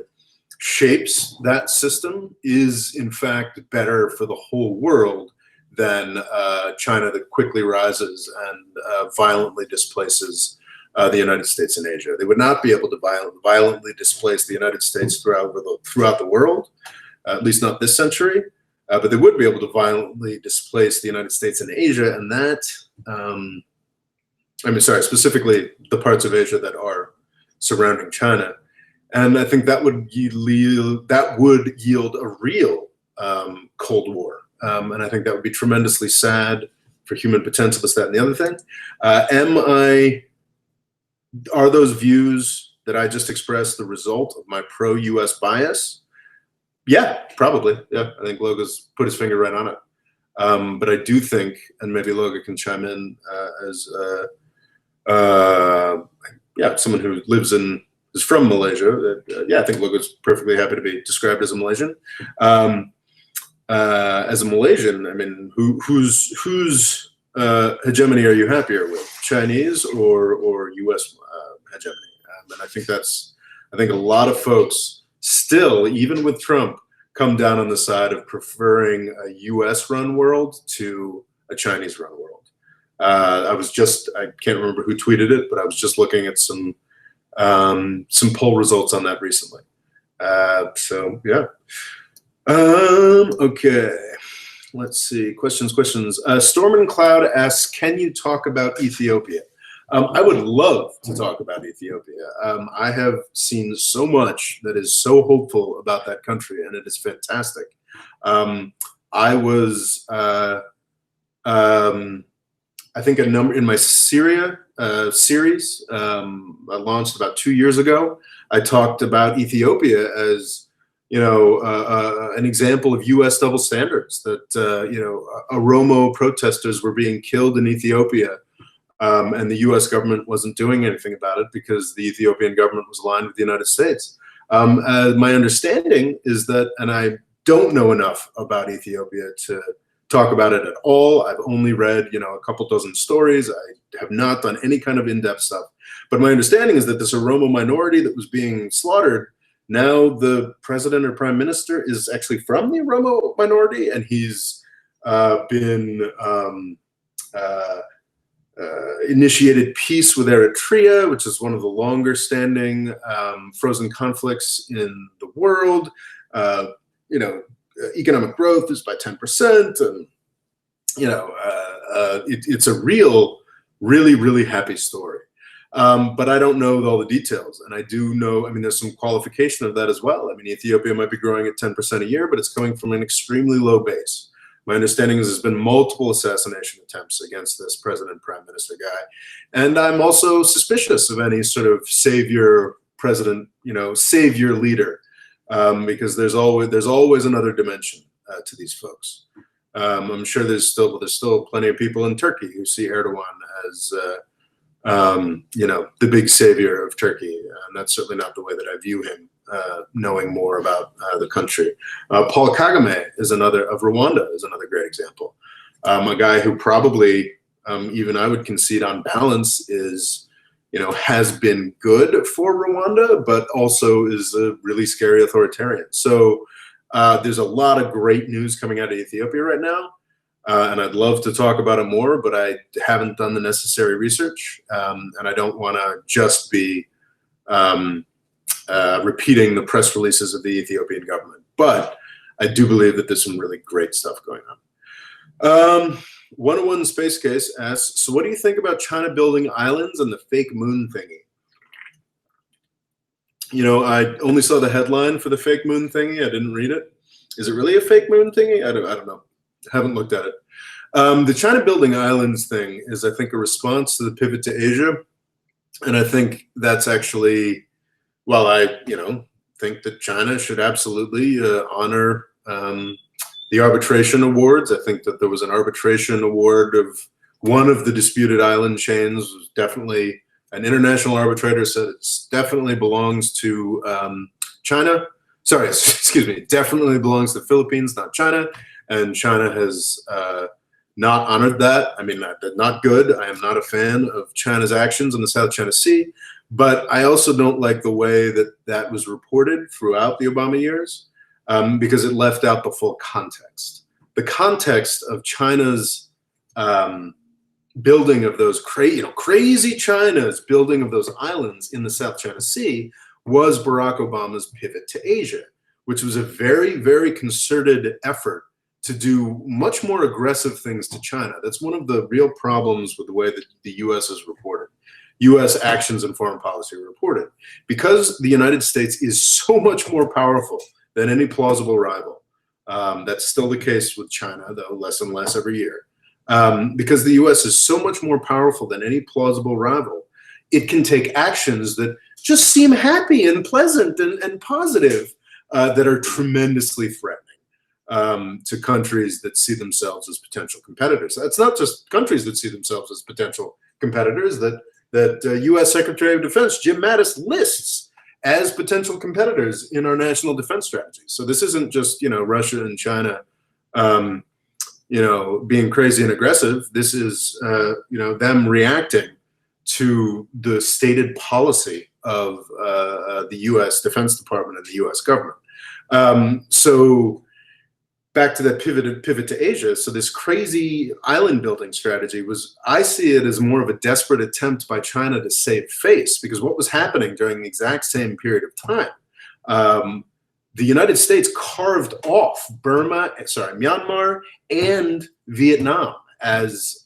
Speaker 1: shapes that system is in fact better for the whole world than China that quickly rises and violently displaces the United States and Asia. They would not be able to violently displace the United States throughout the world, at least not this century, but they would be able to violently displace the United States and Asia, and that, specifically the parts of Asia that are surrounding China. And I think that would yield a real Cold War. And I think that would be tremendously sad for human potential, this, that, and the other thing. Are those views that I just expressed the result of my pro-US bias? Yeah, probably. Yeah, I think Loga's put his finger right on it. But I do think, and maybe Loga can chime in as someone who is from Malaysia. I think Loga's perfectly happy to be described as a Malaysian. As a Malaysian, I mean, whose hegemony are you happier with, Chinese or U.S. hegemony? And I think a lot of folks still, even with Trump, come down on the side of preferring a U.S.-run world to a Chinese-run world. I can't remember who tweeted it, but I was just looking at some some poll results on that recently. So yeah. Okay. Let's see. Questions. Storm and Cloud asks, can you talk about Ethiopia? I would love to talk about Ethiopia. I have seen so much that is so hopeful about that country, and it is fantastic. I was, I think in my Syria series, I launched about 2 years ago. I talked about Ethiopia as, an example of U.S. double standards, that, Oromo protesters were being killed in Ethiopia, and the U.S. government wasn't doing anything about it because the Ethiopian government was aligned with the United States. My understanding is that, and I don't know enough about Ethiopia to talk about it at all. I've only read, a couple dozen stories. I have not done any kind of in-depth stuff. But my understanding is that this Oromo minority that was being slaughtered, now the president or prime minister is actually from the Oromo minority, and he's been initiated peace with Eritrea, which is one of the longer standing frozen conflicts in the world. Economic growth is by 10%, and it's a really happy story. But I don't know all the details, and I do know, there's some qualification of that as well. Ethiopia might be growing at 10% a year, but it's coming from an extremely low base. My understanding is there's been multiple assassination attempts against this president prime minister guy, and I'm also suspicious of any sort of savior president, savior leader, because there's always another dimension to these folks. I'm sure there's still plenty of people in Turkey who see Erdogan as the big savior of Turkey, and that's certainly not the way that I view him. Knowing more about the country, Paul Kagame of Rwanda is another great example. A guy who probably even I would concede on balance is, has been good for Rwanda, but also is a really scary authoritarian. So there's a lot of great news coming out of Ethiopia right now. And I'd love to talk about it more, but I haven't done the necessary research, and I don't want to just be repeating the press releases of the Ethiopian government. But I do believe that there's some really great stuff going on. 101 Space Case asks, so what do you think about China building islands and the fake moon thingy? I only saw the headline for the fake moon thingy. I didn't read it. Is it really a fake moon thingy? I don't know. I haven't looked at it. The China building islands thing is, I think, a response to the pivot to Asia. And I think that's actually, well, I think that China should absolutely honor the arbitration awards. I think that there was an arbitration award of one of the disputed island chains, was definitely an international arbitrator said it definitely belongs to China. Sorry, excuse me, definitely belongs to the Philippines, not China. And China has not honored that. Not good. I am not a fan of China's actions in the South China Sea. But I also don't like the way that was reported throughout the Obama years, because it left out the full context. The context of China's building of those crazy China's building of those islands in the South China Sea was Barack Obama's pivot to Asia, which was a very, very concerted effort to do much more aggressive things to China. That's one of the real problems with the way that the U.S. is reported. U.S. actions in foreign policy are reported. Because the United States is so much more powerful than any plausible rival. That's still the case with China, though less and less every year. Because the U.S. is so much more powerful than any plausible rival, it can take actions that just seem happy and pleasant and positive, that are tremendously threatening to countries that see themselves as potential competitors. It's not just countries that see themselves as potential competitors that U.S. Secretary of Defense Jim Mattis lists as potential competitors in our national defense strategy. So this isn't just Russia and China, being crazy and aggressive. This is them reacting to the stated policy of the U.S. Defense Department and the U.S. government. So back to that pivot to Asia. So this crazy island building strategy was, I see it as more of a desperate attempt by China to save face, because what was happening during the exact same period of time, the United States carved off Myanmar and Vietnam as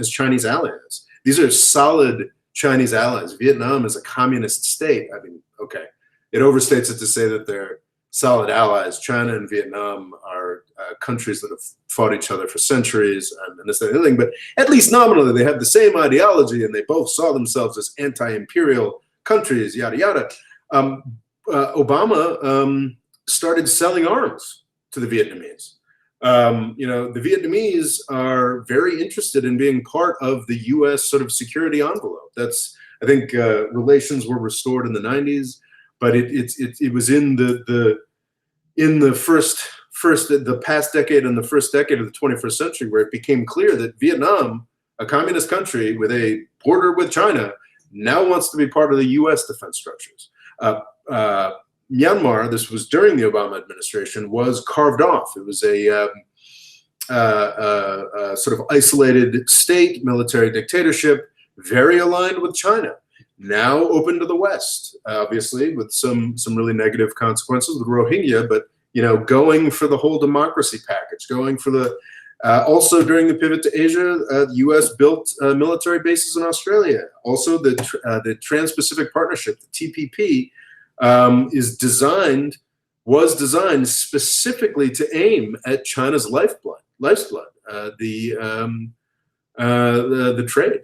Speaker 1: Chinese allies. These are solid Chinese allies. Vietnam is a communist state. I mean, okay, it overstates it to say that they're solid allies. China and Vietnam are countries that have fought each other for centuries and this and everything, but at least nominally they have the same ideology and they both saw themselves as anti-imperial countries, yada, yada. Obama started selling arms to the Vietnamese. The Vietnamese are very interested in being part of the U.S. sort of security envelope. That's, I think, relations were restored in the 90s, but it was in the past decade and the first decade of the 21st century where it became clear that Vietnam, a communist country with a border with China, now wants to be part of the U.S. defense structures. Myanmar, this was during the Obama administration, was carved off. It was a sort of isolated state, military dictatorship, very aligned with China, now open to the West, obviously, with some really negative consequences with Rohingya, but going for the whole democracy package, going for the also during the pivot to Asia, the U.S. built military bases in Australia. Also, the Trans-Pacific Partnership, the TPP, was designed specifically to aim at China's lifeblood, the trade.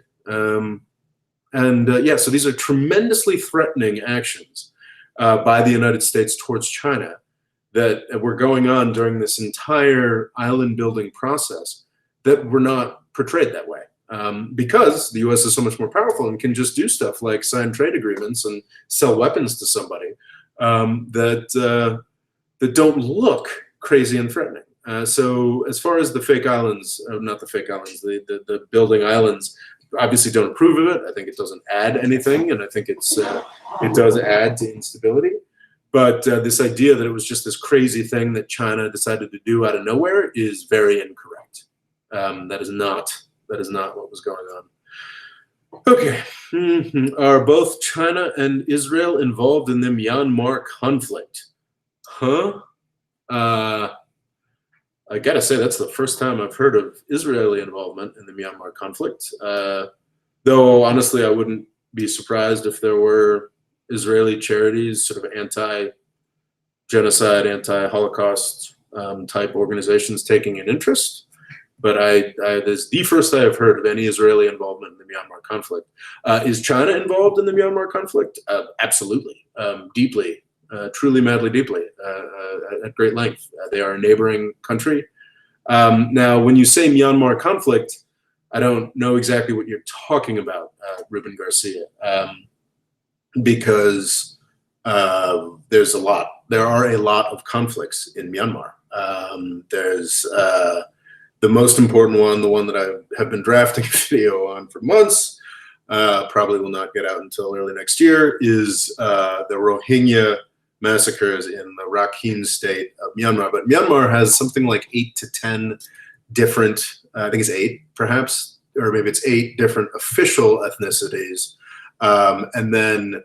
Speaker 1: So these are tremendously threatening actions by the United States towards China that were going on during this entire island building process that were not portrayed that way. Because the U.S. is so much more powerful and can just do stuff like sign trade agreements and sell weapons to somebody that don't look crazy and threatening. So as far as the fake islands, not the fake islands, the building islands, obviously don't approve of it. I think it doesn't add anything, and I think it does add to instability. But this idea that it was just this crazy thing that China decided to do out of nowhere is very incorrect. That is not what was going on. Okay. Are both China and Israel involved in the Myanmar conflict? Huh? I gotta say, that's the first time I've heard of Israeli involvement in the Myanmar conflict. Though, honestly, I wouldn't be surprised if there were Israeli charities, sort of anti-genocide, anti-Holocaust type organizations taking an interest. But this is the first I have heard of any Israeli involvement in the Myanmar conflict. Is China involved in the Myanmar conflict? Absolutely, deeply, truly, madly, deeply, at great length. They are a neighboring country. Now, when you say Myanmar conflict, I don't know exactly what you're talking about, Ruben Garcia, because there are a lot of conflicts in Myanmar. There's the most important one, the one that I have been drafting a video on for months, probably will not get out until early next year, is the Rohingya massacres in the Rakhine state of Myanmar. But Myanmar has something like 8 to 10 different, I think it's 8 perhaps, or maybe it's 8 different official ethnicities. And then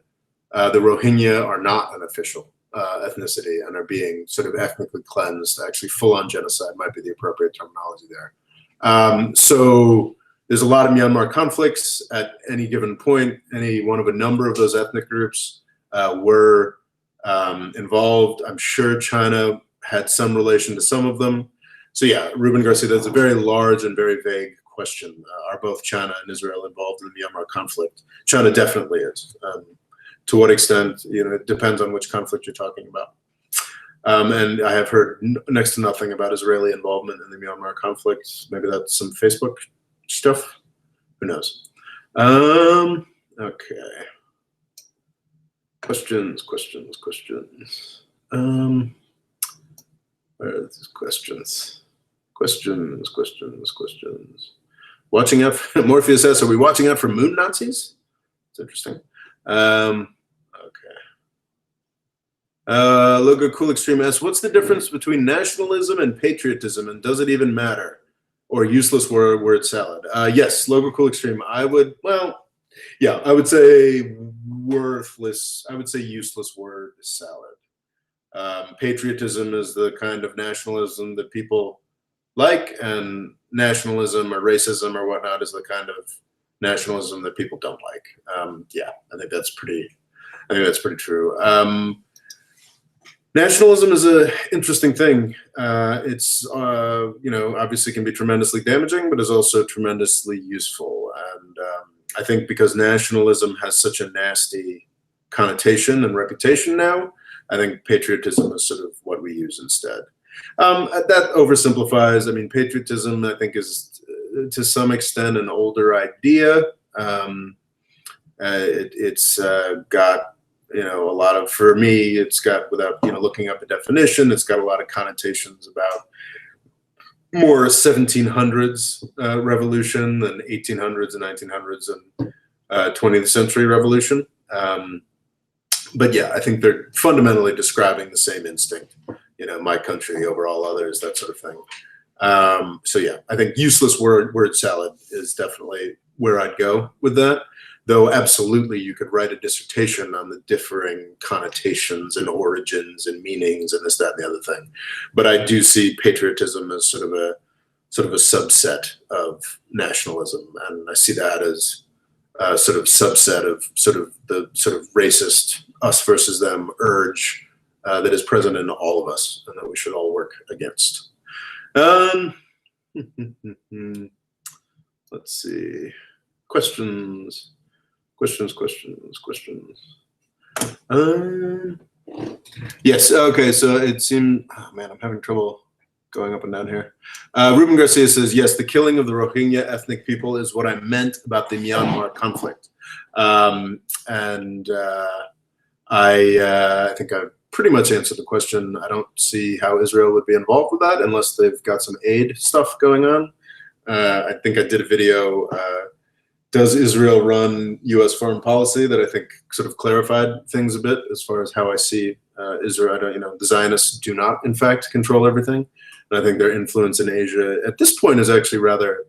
Speaker 1: the Rohingya are not an official ethnicity and are being sort of ethnically cleansed. Actually, full-on genocide might be the appropriate terminology there. So there's a lot of Myanmar conflicts at any given point. Any one of a number of those ethnic groups were involved. I'm sure China had some relation to some of them. So yeah, Ruben Garcia, that's a very large and very vague question. Are both China and Israel involved in the Myanmar conflict? China definitely is. To what extent, it depends on which conflict you're talking about. And I have heard next to nothing about Israeli involvement in the Myanmar conflict. Maybe that's some Facebook stuff. Who knows? Okay. Questions. Where are these questions? Questions. Watching out for Morpheus S. Are we watching out for moon Nazis? It's interesting. Okay. Logo Cool Extreme asks, what's the difference between nationalism and patriotism, and does it even matter? Or useless word salad? Yes, Logo Cool Extreme. I would say worthless. I would say useless word salad. Patriotism is the kind of nationalism that people like, and nationalism or racism or whatnot is the kind of nationalism that people don't like. Yeah, I think that's pretty true. Nationalism is an interesting thing. It's obviously can be tremendously damaging, but is also tremendously useful. And I think because nationalism has such a nasty connotation and reputation now, I think patriotism is sort of what we use instead. That oversimplifies. I mean, patriotism, I think, is to some extent an older idea. It's got a lot of, for me, it's got, without looking up a definition, it's got a lot of connotations about more 1700s revolution than 1800s and 1900s and 20th century revolution. But yeah, I think they're fundamentally describing the same instinct, my country over all others, that sort of thing. So yeah, I think useless word salad is definitely where I'd go with that. Though absolutely you could write a dissertation on the differing connotations and origins and meanings and this, that, and the other thing. But I do see patriotism as sort of a subset of nationalism, and I see that as a sort of subset of the racist us versus them urge that is present in all of us and that we should all work against. Let's see. Questions. Yes. Okay. So it seemed. Oh man, I'm having trouble going up and down here. Ruben Garcia says, yes, the killing of the Rohingya ethnic people is what I meant about the Myanmar conflict, and I think I've pretty much answered the question. I don't see how Israel would be involved with that unless they've got some aid stuff going on. I think I did a video. Does Israel run U.S. foreign policy, that I think sort of clarified things a bit as far as how I see Israel. The Zionists do not, in fact, control everything. And I think their influence in Asia at this point is actually rather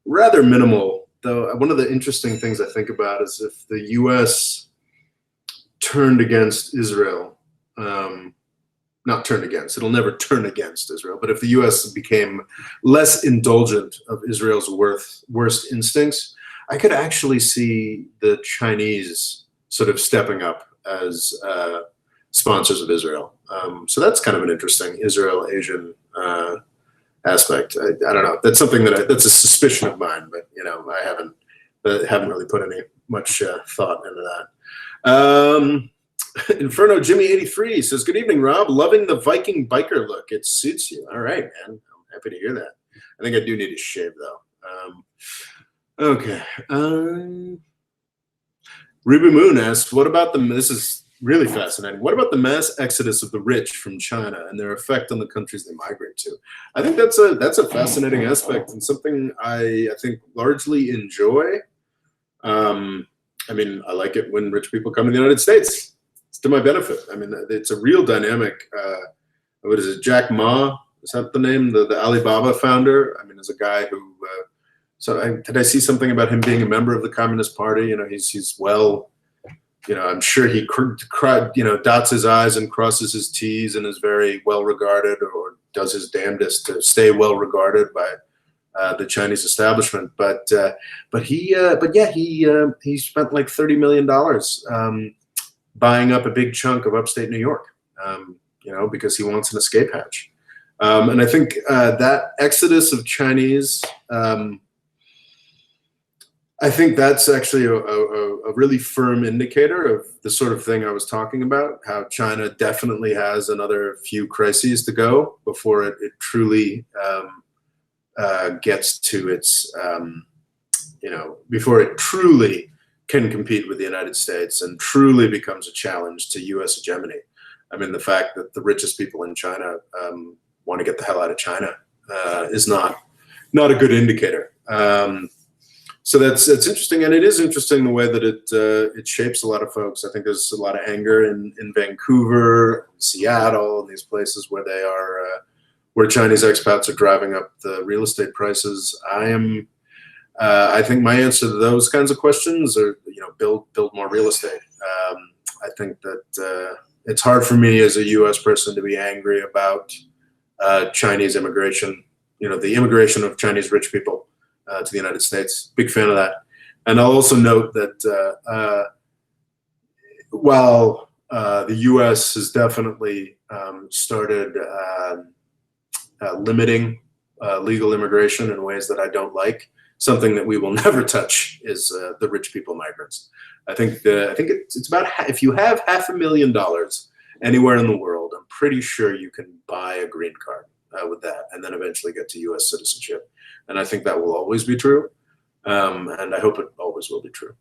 Speaker 1: minimal. Though one of the interesting things I think about is if the U.S. turned against Israel, not turned against, it'll never turn against Israel, but if the U.S. became less indulgent of Israel's worst instincts, I could actually see the Chinese sort of stepping up as sponsors of Israel. So that's kind of an interesting Israel-Asian aspect. I don't know. That's something that's a suspicion of mine, but I haven't really put any much thought into that. Inferno Jimmy 83 says, good evening, Rob. Loving the Viking biker look. It suits you. All right, man. I'm happy to hear that. I think I do need to shave though. Okay. Ruby Moon asks, what about this is really fascinating. What about the mass exodus of the rich from China and their effect on the countries they migrate to? I think that's a fascinating aspect and something I think largely enjoy. I mean, I like it when rich people come to the United States. It's to my benefit. I mean, it's a real dynamic. What is it? Jack Ma, is that the name? The Alibaba founder. I mean, is a guy who. Did I see something about him being a member of the Communist Party? He's well. I'm sure he dots his I's and crosses his T's and is very well regarded, or does his damnedest to stay well regarded by the Chinese establishment. But he spent like $30 million buying up a big chunk of upstate New York, because he wants an escape hatch. And I think that exodus of Chinese. I think that's actually a really firm indicator of the sort of thing I was talking about, how China definitely has another few crises to go before it truly gets to its, before it truly can compete with the United States and truly becomes a challenge to U.S. hegemony. I mean, the fact that the richest people in China want to get the hell out of China is not a good indicator. So that's interesting, and it is interesting the way that it shapes a lot of folks. I think there's a lot of anger in Vancouver, Seattle, and these places where they are where Chinese expats are driving up the real estate prices. I think my answer to those kinds of questions are, build more real estate. I think that it's hard for me as a U.S. person to be angry about Chinese immigration. The immigration of Chinese rich people to the United States. Big fan of that. And I'll also note that while the U.S. has definitely started limiting legal immigration in ways that I don't like, something that we will never touch is the rich people migrants. I think it's about if you have $500,000 anywhere in the world, I'm pretty sure you can buy a green card with that, and then eventually get to U.S. citizenship. And I think that will always be true, and I hope it always will be true.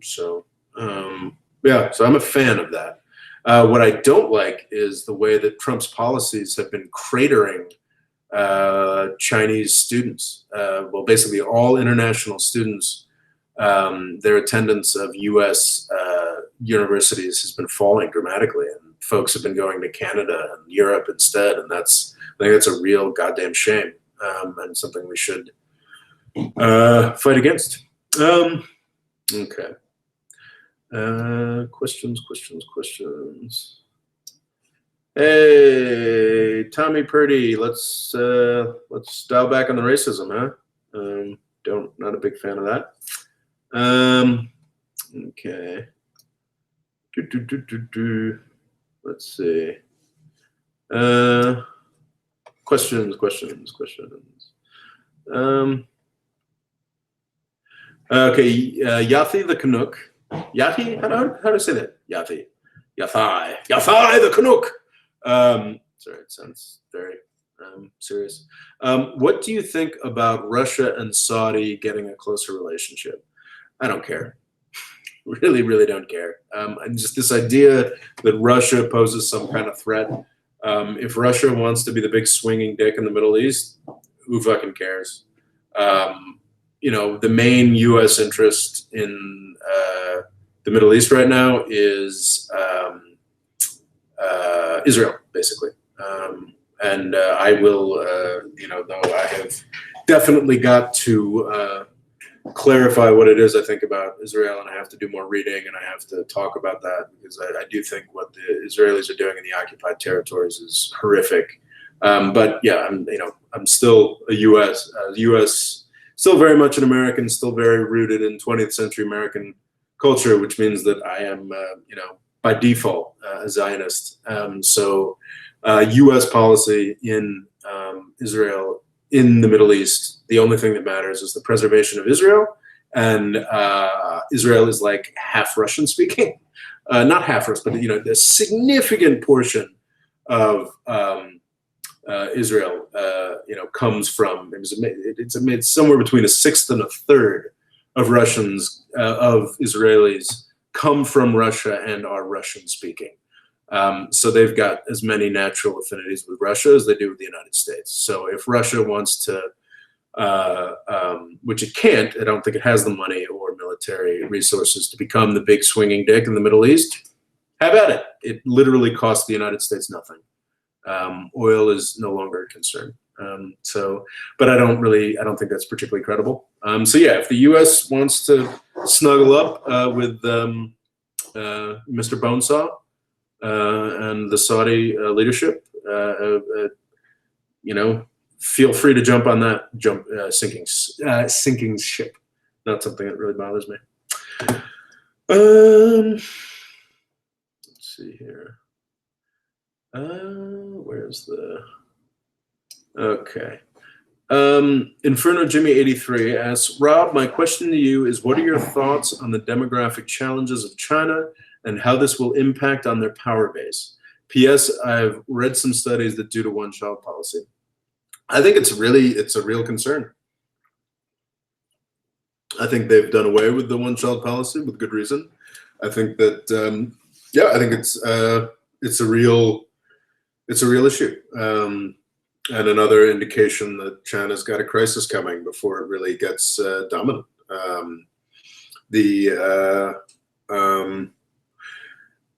Speaker 1: So I'm a fan of that. What I don't like is the way that Trump's policies have been cratering Chinese students. Well, basically all international students, their attendance of U.S. Universities has been falling dramatically, and folks have been going to Canada and Europe instead, and I think that's a real goddamn shame, and something we should fight against. Okay. Questions. Hey, Tommy Purdy, let's dial back on the racism, huh? Not a big fan of that. Okay. Let's see. Questions. Okay, Yathi the Canuck. Yathi? How do I say that? Yathi the Canuck. Sorry, it sounds very serious. What do you think about Russia and Saudi getting a closer relationship? I don't care. Really, really don't care. And just this idea that Russia poses some kind of threat. If Russia wants to be the big swinging dick in the Middle East, who fucking cares? The main U.S. interest in the Middle East right now is Israel, basically. And I will, though I have definitely got to clarify what it is I think about Israel, and I have to do more reading, and I have to talk about that, because I do think what the Israelis are doing in the occupied territories is horrific. But yeah, I'm still a U.S. Still very much an American, still very rooted in 20th century American culture, which means that I am, by default, a Zionist. So U.S. policy in Israel, in the Middle East, the only thing that matters is the preservation of Israel. And Israel is like half Russian speaking, not half Russian, but, a significant portion of Israel, comes from, it's somewhere between a sixth and a third of Russians, of Israelis come from Russia and are Russian speaking. So they've got as many natural affinities with Russia as they do with the United States. So if Russia wants to, which it can't, I don't think it has the money or military resources to become the big swinging dick in the Middle East, have at it. It literally costs the United States nothing. Oil is no longer a concern. But I don't think that's particularly credible. So yeah, if the U.S. wants to snuggle up with Mr. Bonesaw and the Saudi leadership, feel free to jump on that sinking ship. Not something that really bothers me. Let's see here. Where's the... Okay. Inferno Jimmy 83 asks, Rob, my question to you is, what are your thoughts on the demographic challenges of China and how this will impact on their power base? P.S. I've read some studies that due to one-child policy. I think it's a real concern. I think they've done away with the one-child policy with good reason. I think that, I think it's a real issue. And another indication that China's got a crisis coming before it really gets dominant.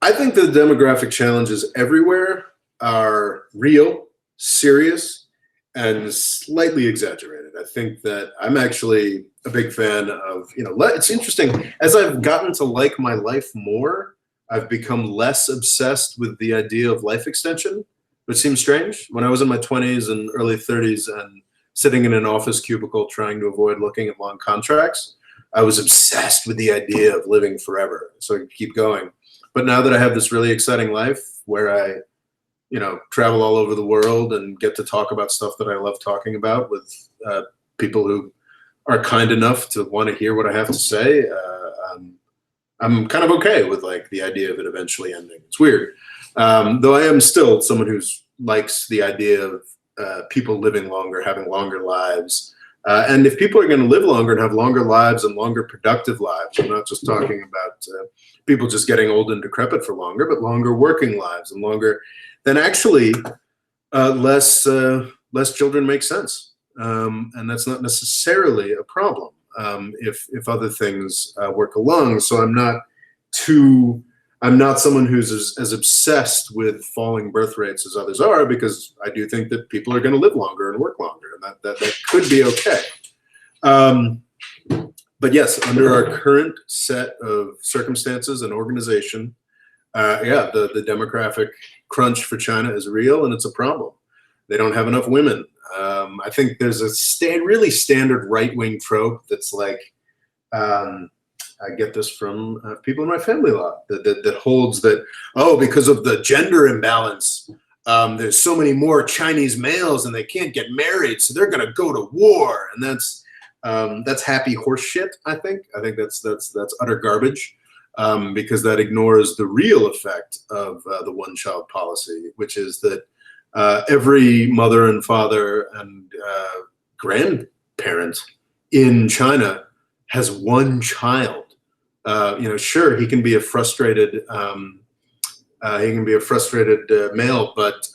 Speaker 1: I think the demographic challenges everywhere are real, serious, and slightly exaggerated. I think that I'm actually a big fan of, it's interesting. As I've gotten to like my life more, I've become less obsessed with the idea of life extension, which seems strange. When I was in my 20s and early 30s and sitting in an office cubicle trying to avoid looking at long contracts, I was obsessed with the idea of living forever, so I could keep going. But now that I have this really exciting life where I, travel all over the world and get to talk about stuff that I love talking about with people who are kind enough to want to hear what I have to say, I'm kind of okay with like the idea of it eventually ending. It's weird, though I am still someone who likes the idea of people living longer, having longer lives. And if people are going to live longer and have longer lives and longer productive lives, I'm not just talking about people just getting old and decrepit for longer, but longer working lives and longer, then actually less children make sense. And that's not necessarily a problem if other things work along. So I'm not someone who's as obsessed with falling birth rates as others are, because I do think that people are going to live longer and work longer, and that could be okay. But yes, under our current set of circumstances and organization, the demographic crunch for China is real, and it's a problem. They don't have enough women. I think there's a really standard right-wing trope that's like, I get this from people in my family a lot, that holds that, because of the gender imbalance, there's so many more Chinese males and they can't get married, so they're going to go to war. And that's happy horse shit, I think. I think that's utter garbage, because that ignores the real effect of the one-child policy, which is that every mother and father and grandparent in China has one child. Sure, he can be a frustrated male, but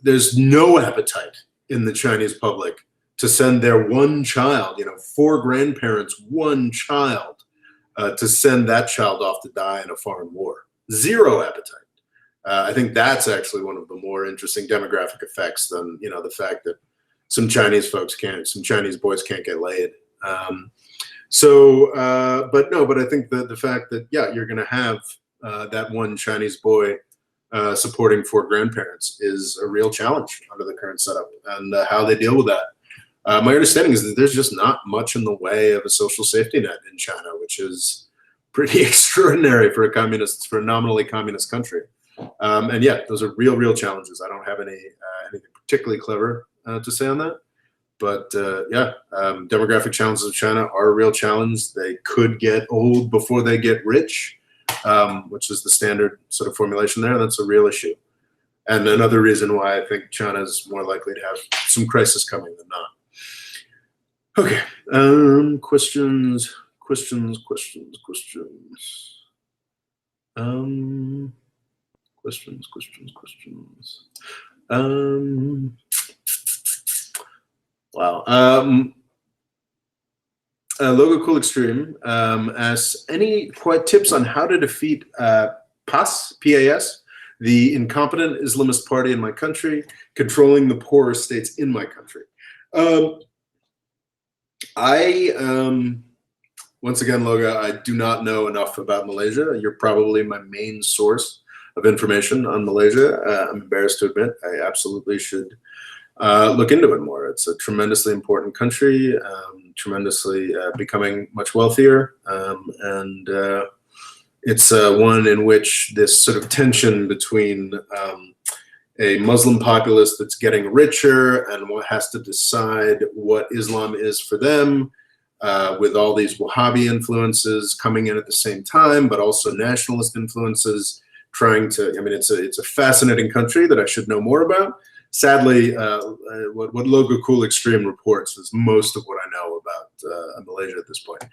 Speaker 1: there's no appetite in the Chinese public to send their one child, 4 grandparents, one child, to send that child off to die in a foreign war. Zero appetite. I think that's actually one of the more interesting demographic effects than, the fact that some Chinese boys can't get laid. But I think the fact that, you're going to have that one Chinese boy supporting 4 grandparents is a real challenge under the current setup, and how they deal with that. My understanding is that there's just not much in the way of a social safety net in China, which is pretty extraordinary for a nominally communist country. And those are real challenges. I don't have anything particularly clever to say on that. But demographic challenges of China are a real challenge. They could get old before they get rich, which is the standard sort of formulation there. That's a real issue. And another reason why I think China is more likely to have some crisis coming than not. Okay, questions. Wow. Logo Cool Extreme asks, any tips on how to defeat PAS, P-A-S, the incompetent Islamist party in my country, controlling the poorer states in my country? Once again, Loga, I do not know enough about Malaysia. You're probably my main source of information on Malaysia. I'm embarrassed to admit. I absolutely should look into it more. It's a tremendously important country, tremendously becoming much wealthier, and it's one in which this sort of tension between a Muslim populace that's getting richer and has to decide what Islam is for them, with all these Wahhabi influences coming in at the same time, but also nationalist influences trying to, it's a fascinating country that I should know more about. Sadly, what Logo Cool Extreme reports is most of what I know about Malaysia at this point.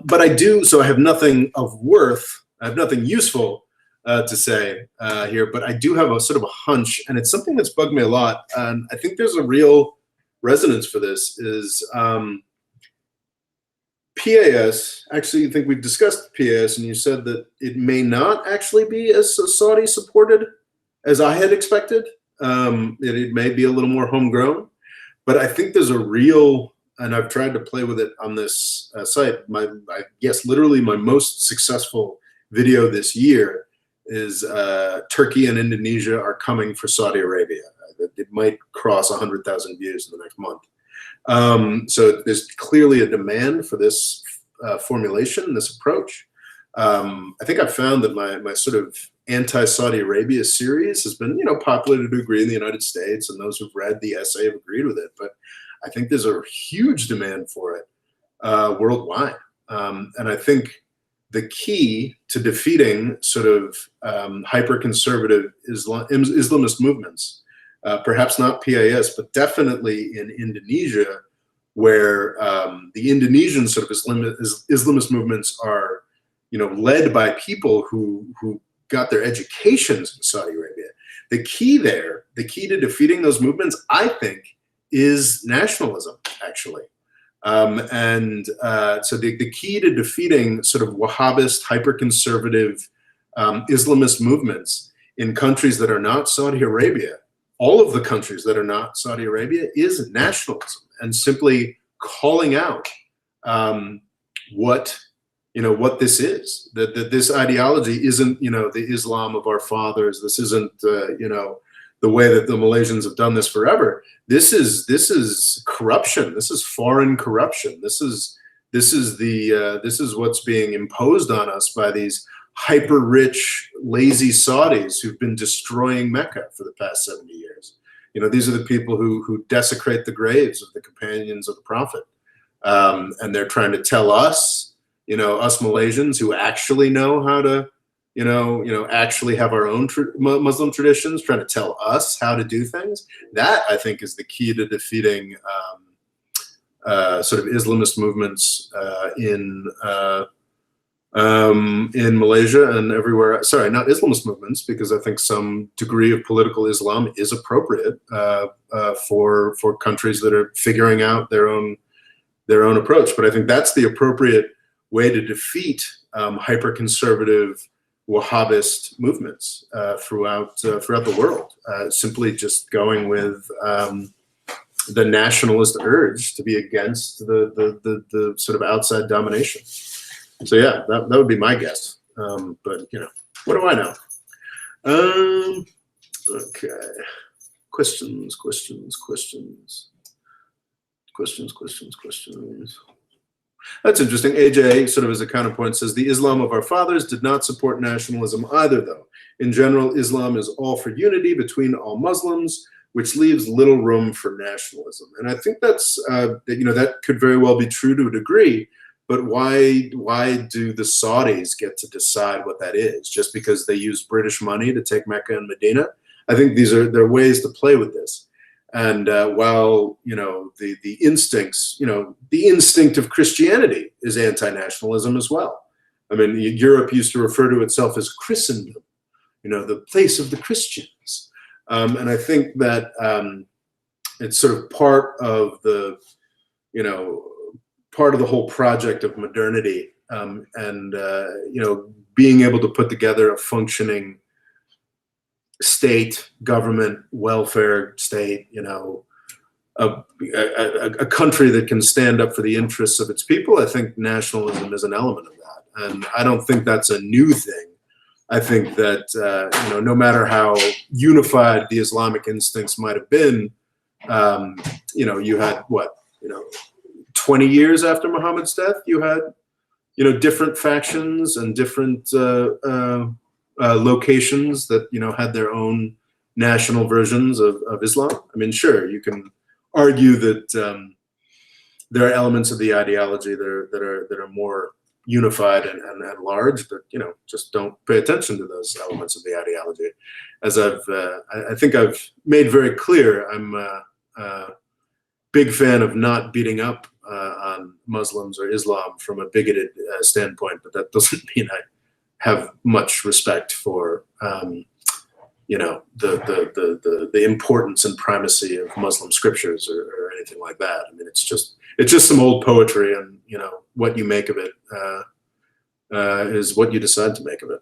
Speaker 1: But I have nothing of worth, I have nothing useful to say here, but I do have a sort of a hunch, and it's something that's bugged me a lot, and I think there's a real resonance for this, is PAS, actually, you think we've discussed PAS, and you said that it may not actually be as Saudi supported as I had expected. It may be a little more homegrown, but I think there's a real, and I've tried to play with it on this site. I guess literally my most successful video this year is Turkey and Indonesia are coming for Saudi Arabia. It might cross 100,000 views in the next month. So there's clearly a demand for this formulation, this approach. I think I've found that my sort of anti-Saudi Arabia series has been, popular to a degree in the United States, and those who've read the essay have agreed with it. But I think there's a huge demand for it worldwide. And I think the key to defeating sort of hyper-conservative Islamist movements, perhaps not PAS, but definitely in Indonesia, where the Indonesian sort of Islamist movements are, led by people who got their educations in Saudi Arabia. The key to defeating those movements, I think, is nationalism, actually. So the key to defeating sort of Wahhabist, hyper-conservative Islamist movements in countries that are not Saudi Arabia, all of the countries that are not Saudi Arabia, is nationalism, and simply calling out what this is. That this ideology isn't, the Islam of our fathers. This isn't, the way that the Malaysians have done this forever. This is corruption. This is foreign corruption. This is what's being imposed on us by these hyper-rich, lazy Saudis who've been destroying Mecca for the past 70 years. These are the people who desecrate the graves of the companions of the Prophet. And they're trying to tell us, us Malaysians who actually know how to, actually have our own Muslim traditions, trying to tell us how to do things. That, I think, is the key to defeating sort of Islamist movements in Malaysia and everywhere. Sorry, not Islamist movements, because I think some degree of political Islam is appropriate for countries that are figuring out their own approach. But I think that's the appropriate way to defeat hyper-conservative Wahhabist movements throughout the world. Simply just going with the nationalist urge to be against the sort of outside domination. So yeah, that would be my guess. But what do I know? Okay. Questions. That's interesting. AJ, sort of as a counterpoint, says the Islam of our fathers did not support nationalism either, though. In general, Islam is all for unity between all Muslims, which leaves little room for nationalism. And I think that's that could very well be true to a degree. But why do the Saudis get to decide what that is? Just because they use British money to take Mecca and Medina? I think there are ways to play with this. And while the instincts, the instinct of Christianity is anti-nationalism as well. I mean, Europe used to refer to itself as Christendom, the place of the Christians. And I think that it's sort of part of the whole project of modernity, and being able to put together a functioning state, government, welfare state, a country that can stand up for the interests of its people. I think nationalism is an element of that. And I don't think that's a new thing. I think that, no matter how unified the Islamic instincts might have been, you had 20 years after Muhammad's death, you had, different factions and different locations that had their own national versions of Islam. I mean, sure, you can argue that there are elements of the ideology that are more unified and large, but just don't pay attention to those elements of the ideology. As I think I've made very clear, I'm a big fan of not beating up on Muslims or Islam from a bigoted standpoint, but that doesn't mean I have much respect for the importance and primacy of Muslim scriptures or anything like that. I mean, it's just some old poetry, and what you make of it is what you decide to make of it.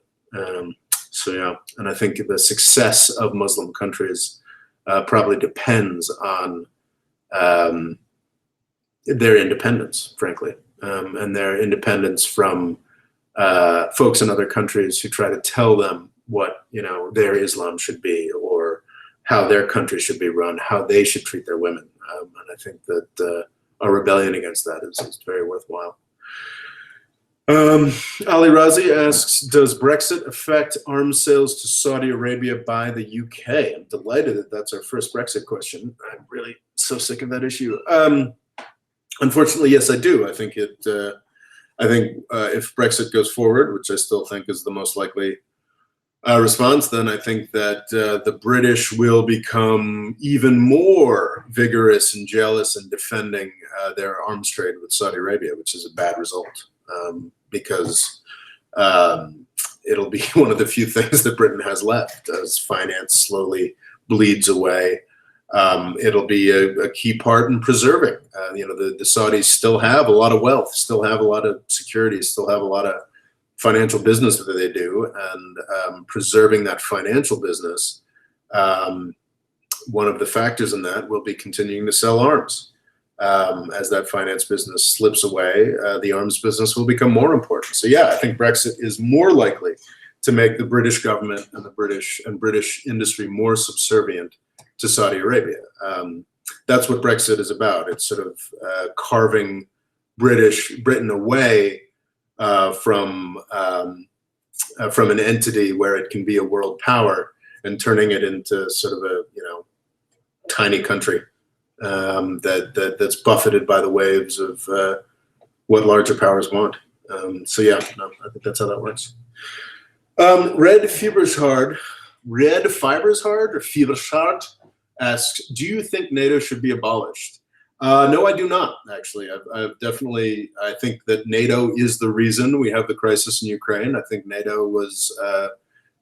Speaker 1: So yeah, and I think the success of Muslim countries probably depends on their independence, frankly, and their independence from folks in other countries who try to tell them what their Islam should be, or how their country should be run, how they should treat their women. And I think that a rebellion against that is very worthwhile. Ali Razi asks, does Brexit affect arms sales to Saudi Arabia by the UK? I'm delighted that that's our first Brexit question. I'm really so sick of that issue. Unfortunately, yes, I do. I think if Brexit goes forward, which I still think is the most likely response, then I think that the British will become even more vigorous and jealous in defending their arms trade with Saudi Arabia, which is a bad result, because it'll be one of the few things that Britain has left as finance slowly bleeds away. It'll be a key part in preserving. The Saudis still have a lot of wealth, still have a lot of security, still have a lot of financial business that they do, and preserving that financial business, one of the factors in that will be continuing to sell arms. As that finance business slips away, the arms business will become more important. So yeah, I think Brexit is more likely to make the British government and the British industry more subservient to Saudi Arabia. That's what Brexit is about. It's sort of carving Britain away from an entity where it can be a world power, and turning it into sort of a tiny country that's buffeted by the waves of what larger powers want. So yeah, no, I think that's how that works. Red Fibershard or Fibershard asks, do you think NATO should be abolished? No, I do not, actually. I think that NATO is the reason we have the crisis in Ukraine. I think NATO was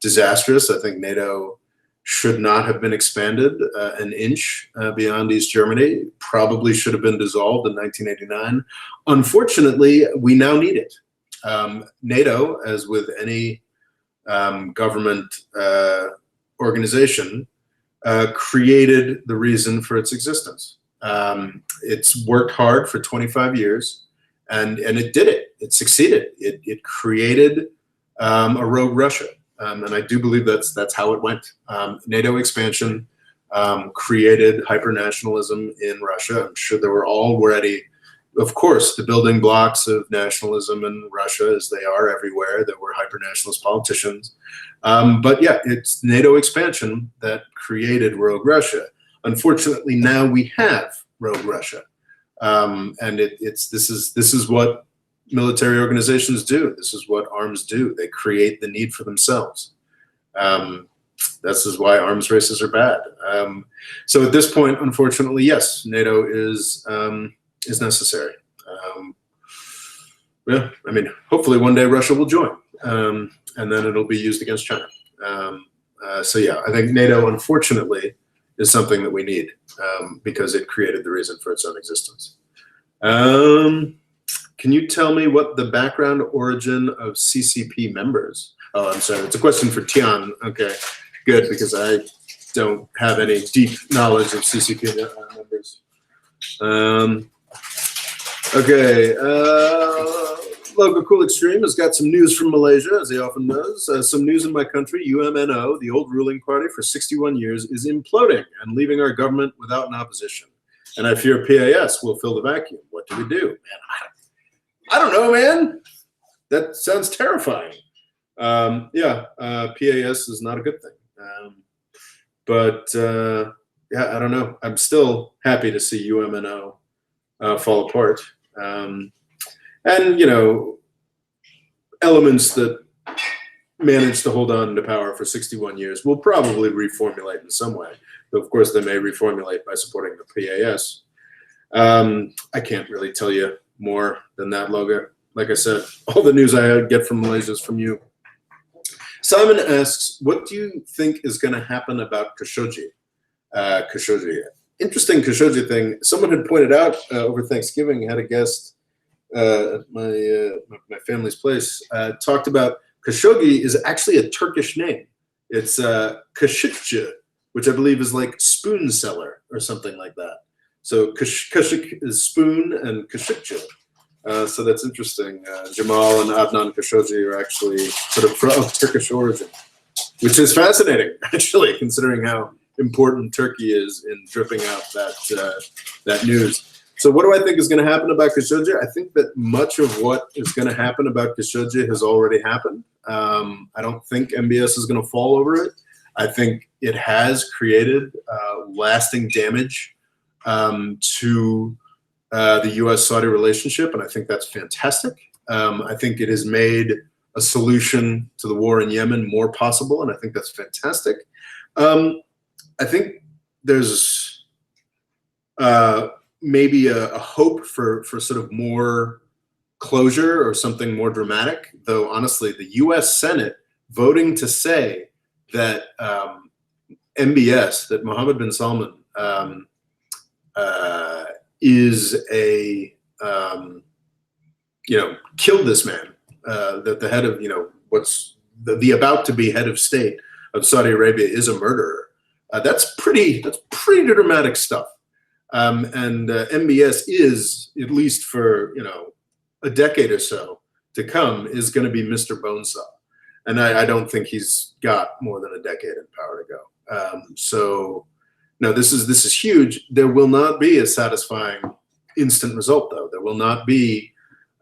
Speaker 1: disastrous. I think NATO should not have been expanded an inch beyond East Germany. Probably should have been dissolved in 1989. Unfortunately, we now need it. NATO, as with any government organization, created the reason for its existence. It's worked hard for 25 years, and it did it. It succeeded. It created a rogue Russia, and I do believe that's how it went. NATO expansion created hyper-nationalism in Russia. I'm sure there were already, of course, the building blocks of nationalism in Russia, as they are everywhere. There were hyper-nationalist politicians. But yeah, it's NATO expansion that created rogue Russia. Unfortunately, now we have rogue Russia, and this is what military organizations do. This is what arms do. They create the need for themselves. This is why arms races are bad. So at this point, unfortunately, yes, NATO is necessary. Yeah, I mean, hopefully one day Russia will join, and then it'll be used against China. So yeah, I think NATO, unfortunately, is something that we need because it created the reason for its own existence. Can you tell me what the background origin of CCP members? Oh, I'm sorry, it's a question for Tian. Okay, good, because I don't have any deep knowledge of CCP members. Okay, Logo Cool Extreme has got some news from Malaysia, as he often does. Some news in my country, UMNO, the old ruling party for 61 years, is imploding and leaving our government without an opposition. And I fear PAS will fill the vacuum. What do we do? Man, I don't know, man. That sounds terrifying. Yeah, PAS is not a good thing. But yeah, I don't know. I'm still happy to see UMNO fall apart. And, elements that managed to hold on to power for 61 years will probably reformulate in some way. Though, of course, they may reformulate by supporting the PAS. I can't really tell you more than that, Logo. Like I said, all the news I get from Malaysia is from you. Simon asks, what do you think is going to happen about Khashoggi? Khashoggi. Interesting Khashoggi thing. Someone had pointed out over Thanksgiving, had a guest at my family's place, talked about Khashoggi is actually a Turkish name. It's Kaşıkçı, which I believe is like spoon seller or something like that. So Kaşık is spoon and Kaşıkçı. So that's interesting. Jamal and Adnan Khashoggi are actually sort of Turkish origin, which is fascinating, actually, considering how important Turkey is in dripping out that news. So what do I think is going to happen about Khashoggi? I think that much of what is going to happen about Khashoggi has already happened. I don't think MBS is going to fall over it. I think it has created lasting damage to the U.S.-Saudi relationship, and I think that's fantastic. I think it has made a solution to the war in Yemen more possible, and I think that's fantastic. I think there's maybe a hope for sort of more closure or something more dramatic, though honestly, the U.S. Senate voting to say that MBS, that Mohammed bin Salman, is a killed this man, that the head of what's the about to be head of state of Saudi Arabia is a murderer. That's pretty dramatic stuff. And MBS is, at least for a decade or so to come, is going to be Mr. Bonesaw, and I don't think he's got more than a decade in power to go. So. No, this is huge. There will not be a satisfying instant result, though. There will not be,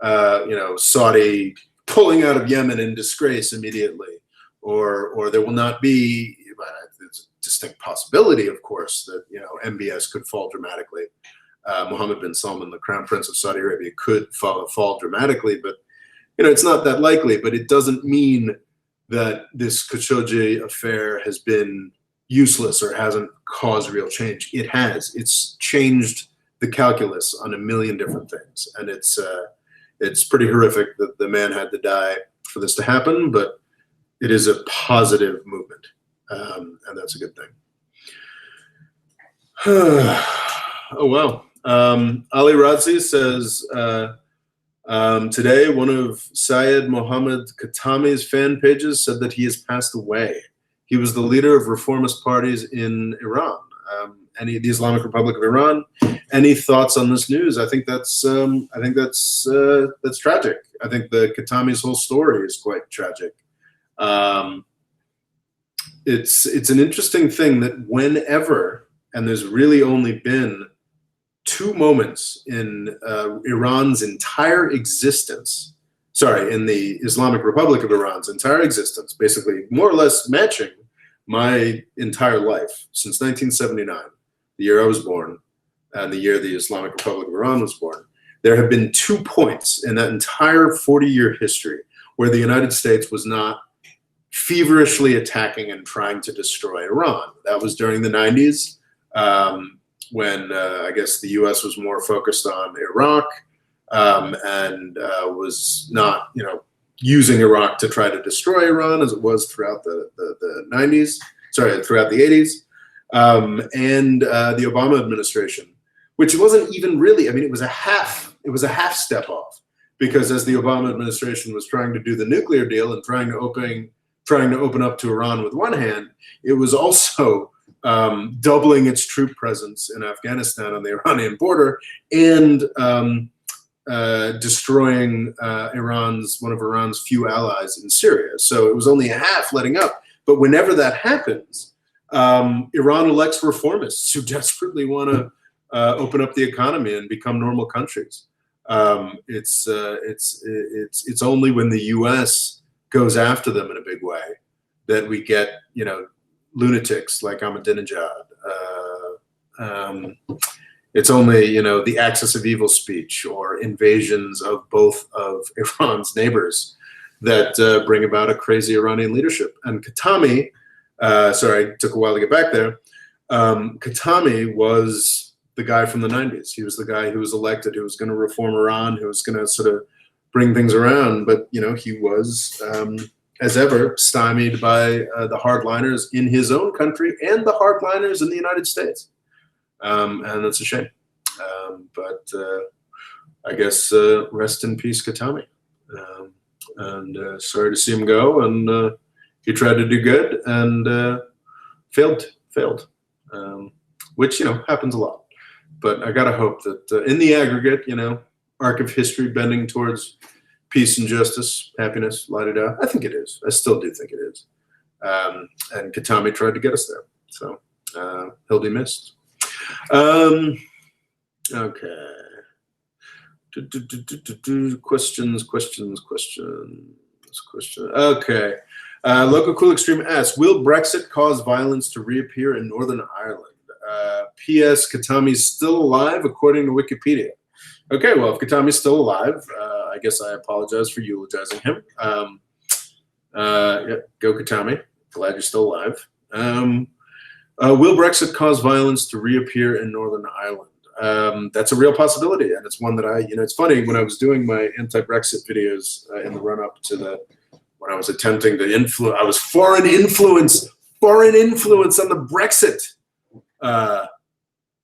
Speaker 1: Saudi pulling out of Yemen in disgrace immediately, or there will not be. There's a distinct possibility, of course, that MBS could fall dramatically. Mohammed bin Salman, the Crown Prince of Saudi Arabia, could fall dramatically, but it's not that likely. But it doesn't mean that this Khashoggi affair has been useless or hasn't caused real change. It has. It's changed the calculus on a million different things, and it's pretty horrific that the man had to die for this to happen, but it is a positive movement, and that's a good thing. Oh wow. Ali Razi says today one of Syed Mohammed Khatami's fan pages said that he has passed away. He was the leader of reformist parties in Iran, the Islamic Republic of Iran. Any thoughts on this news? I think that's tragic. I think the Khatami's whole story is quite tragic. It's an interesting thing that whenever, and there's really only been two moments in Iran's entire existence. In the Islamic Republic of Iran's entire existence, basically more or less matching my entire life since 1979, the year I was born, and the year the Islamic Republic of Iran was born. There have been 2 points in that entire 40-year history where the United States was not feverishly attacking and trying to destroy Iran. That was during the 90s, when I guess the U.S. was more focused on Iraq, and was not, using Iraq to try to destroy Iran as it was throughout the 90s, throughout the 80s, and the Obama administration, which wasn't even really, it was a half step off, because as the Obama administration was trying to do the nuclear deal and trying to open up to Iran with one hand, it was also doubling its troop presence in Afghanistan on the Iranian border, and destroying one of Iran's few allies in Syria. So it was only a half letting up. But whenever that happens, Iran elects reformists who desperately want to open up the economy and become normal countries. It's only when the U.S. goes after them in a big way that we get lunatics like Ahmadinejad. It's only, the axis of evil speech or invasions of both of Iran's neighbors that bring about a crazy Iranian leadership. And Khatami, sorry, it took a while to get back there. Khatami was the guy from the 90s. He was the guy who was elected, who was going to reform Iran, who was going to sort of bring things around. But, he was as ever, stymied by the hardliners in his own country and the hardliners in the United States. And that's a shame. But I guess rest in peace, Khatami. And sorry to see him go. And he tried to do good and failed, which, happens a lot. But I gotta hope that in the aggregate, arc of history bending towards peace and justice, happiness, la-di-da. I think it is. I still do think it is. And Khatami tried to get us there. So he'll be missed. Okay. Questions. Okay. Local Cool Extreme asks, will Brexit cause violence to reappear in Northern Ireland? P.S. Khatami's still alive, according to Wikipedia. Okay, well, if Khatami's still alive, I guess I apologize for eulogizing him. Yeah, go Khatami. Glad you're still alive. Will Brexit cause violence to reappear in Northern Ireland? That's a real possibility, and it's one that it's funny, when I was doing my anti-Brexit videos in the run-up to when I was attempting to influence, I was foreign influence on the Brexit.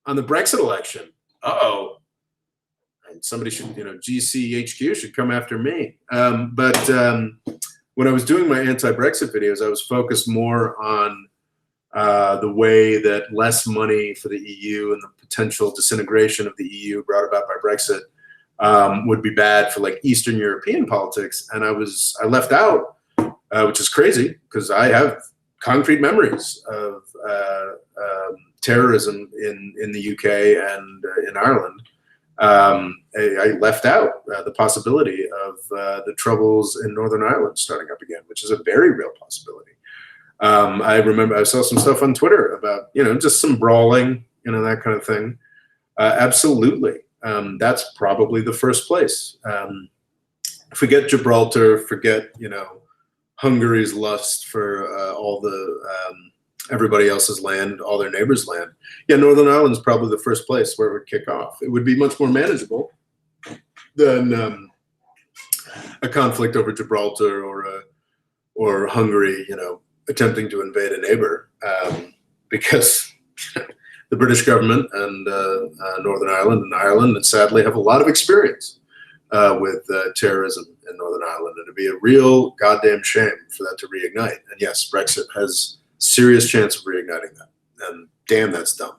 Speaker 1: On the Brexit election. Uh-oh. And somebody should, GCHQ should come after me. But when I was doing my anti-Brexit videos, I was focused more on the way that less money for the EU and the potential disintegration of the EU brought about by Brexit would be bad for like Eastern European politics. And I left out, which is crazy because I have concrete memories of terrorism in the UK and in Ireland. I left out the possibility of the troubles in Northern Ireland starting up again, which is a very real possibility. I remember I saw some stuff on Twitter about, just some brawling, that kind of thing. Absolutely. That's probably the first place. Forget Gibraltar, forget, Hungary's lust for all the everybody else's land, all their neighbors' land. Yeah, Northern Ireland is probably the first place where it would kick off. It would be much more manageable than a conflict over Gibraltar or Hungary, attempting to invade a neighbor, because the British government and Northern Ireland and Ireland, and sadly, have a lot of experience with terrorism in Northern Ireland, and it'd be a real goddamn shame for that to reignite. And yes, Brexit has serious chance of reigniting that, and damn, that's dumb.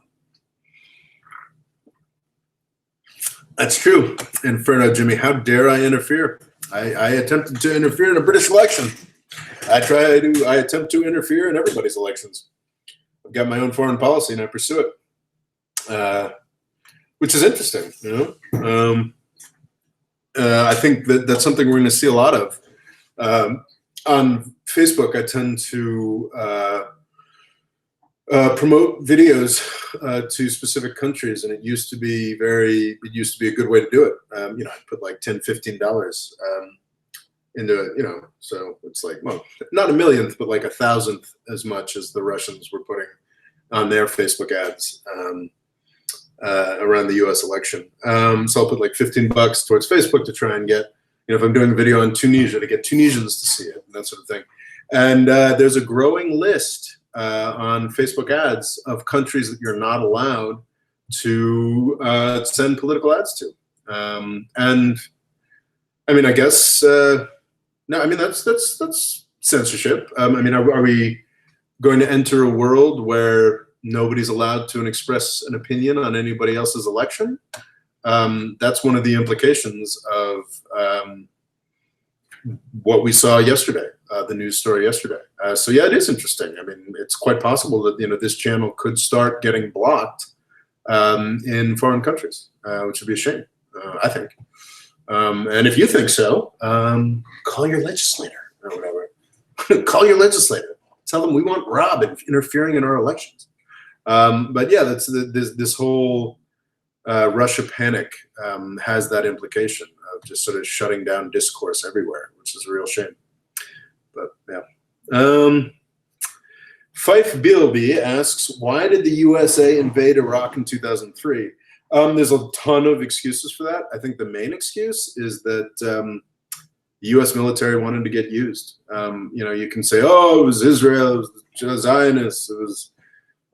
Speaker 1: That's true. Inferno Jimmy, how dare I interfere? I attempted to interfere in a British election. I attempt to interfere in everybody's elections. I've got my own foreign policy and I pursue it, which is interesting. I think that's something we're going to see a lot of. On Facebook, I tend to promote videos to specific countries, and it used to be a good way to do it. I'd put like $10, $15 into it, so it's like, well, not a millionth, but like 1,000th as much as the Russians were putting on their Facebook ads around the US election. So I'll put like $15 towards Facebook to try and get, if I'm doing a video on Tunisia, to get Tunisians to see it and that sort of thing. And there's a growing list on Facebook ads of countries that you're not allowed to send political ads to. And I mean, I guess, no, I mean, that's censorship. I mean, are we going to enter a world where nobody's allowed to express an opinion on anybody else's election? That's one of the implications of what we saw yesterday, the news story yesterday. So yeah, it is interesting. I mean, it's quite possible that this channel could start getting blocked in foreign countries, which would be a shame, I think. And if you think so, call your legislator or whatever. Call your legislator. Tell them we want Rob interfering in our elections. But yeah, that's this whole Russia panic has that implication of just sort of shutting down discourse everywhere, which is a real shame. But yeah. Fife Bilby asks, why did the USA invade Iraq in 2003? There's a ton of excuses for that. I think the main excuse is that the U.S. military wanted to get used. You can say, oh, it was Israel, it was the Zionists, it was,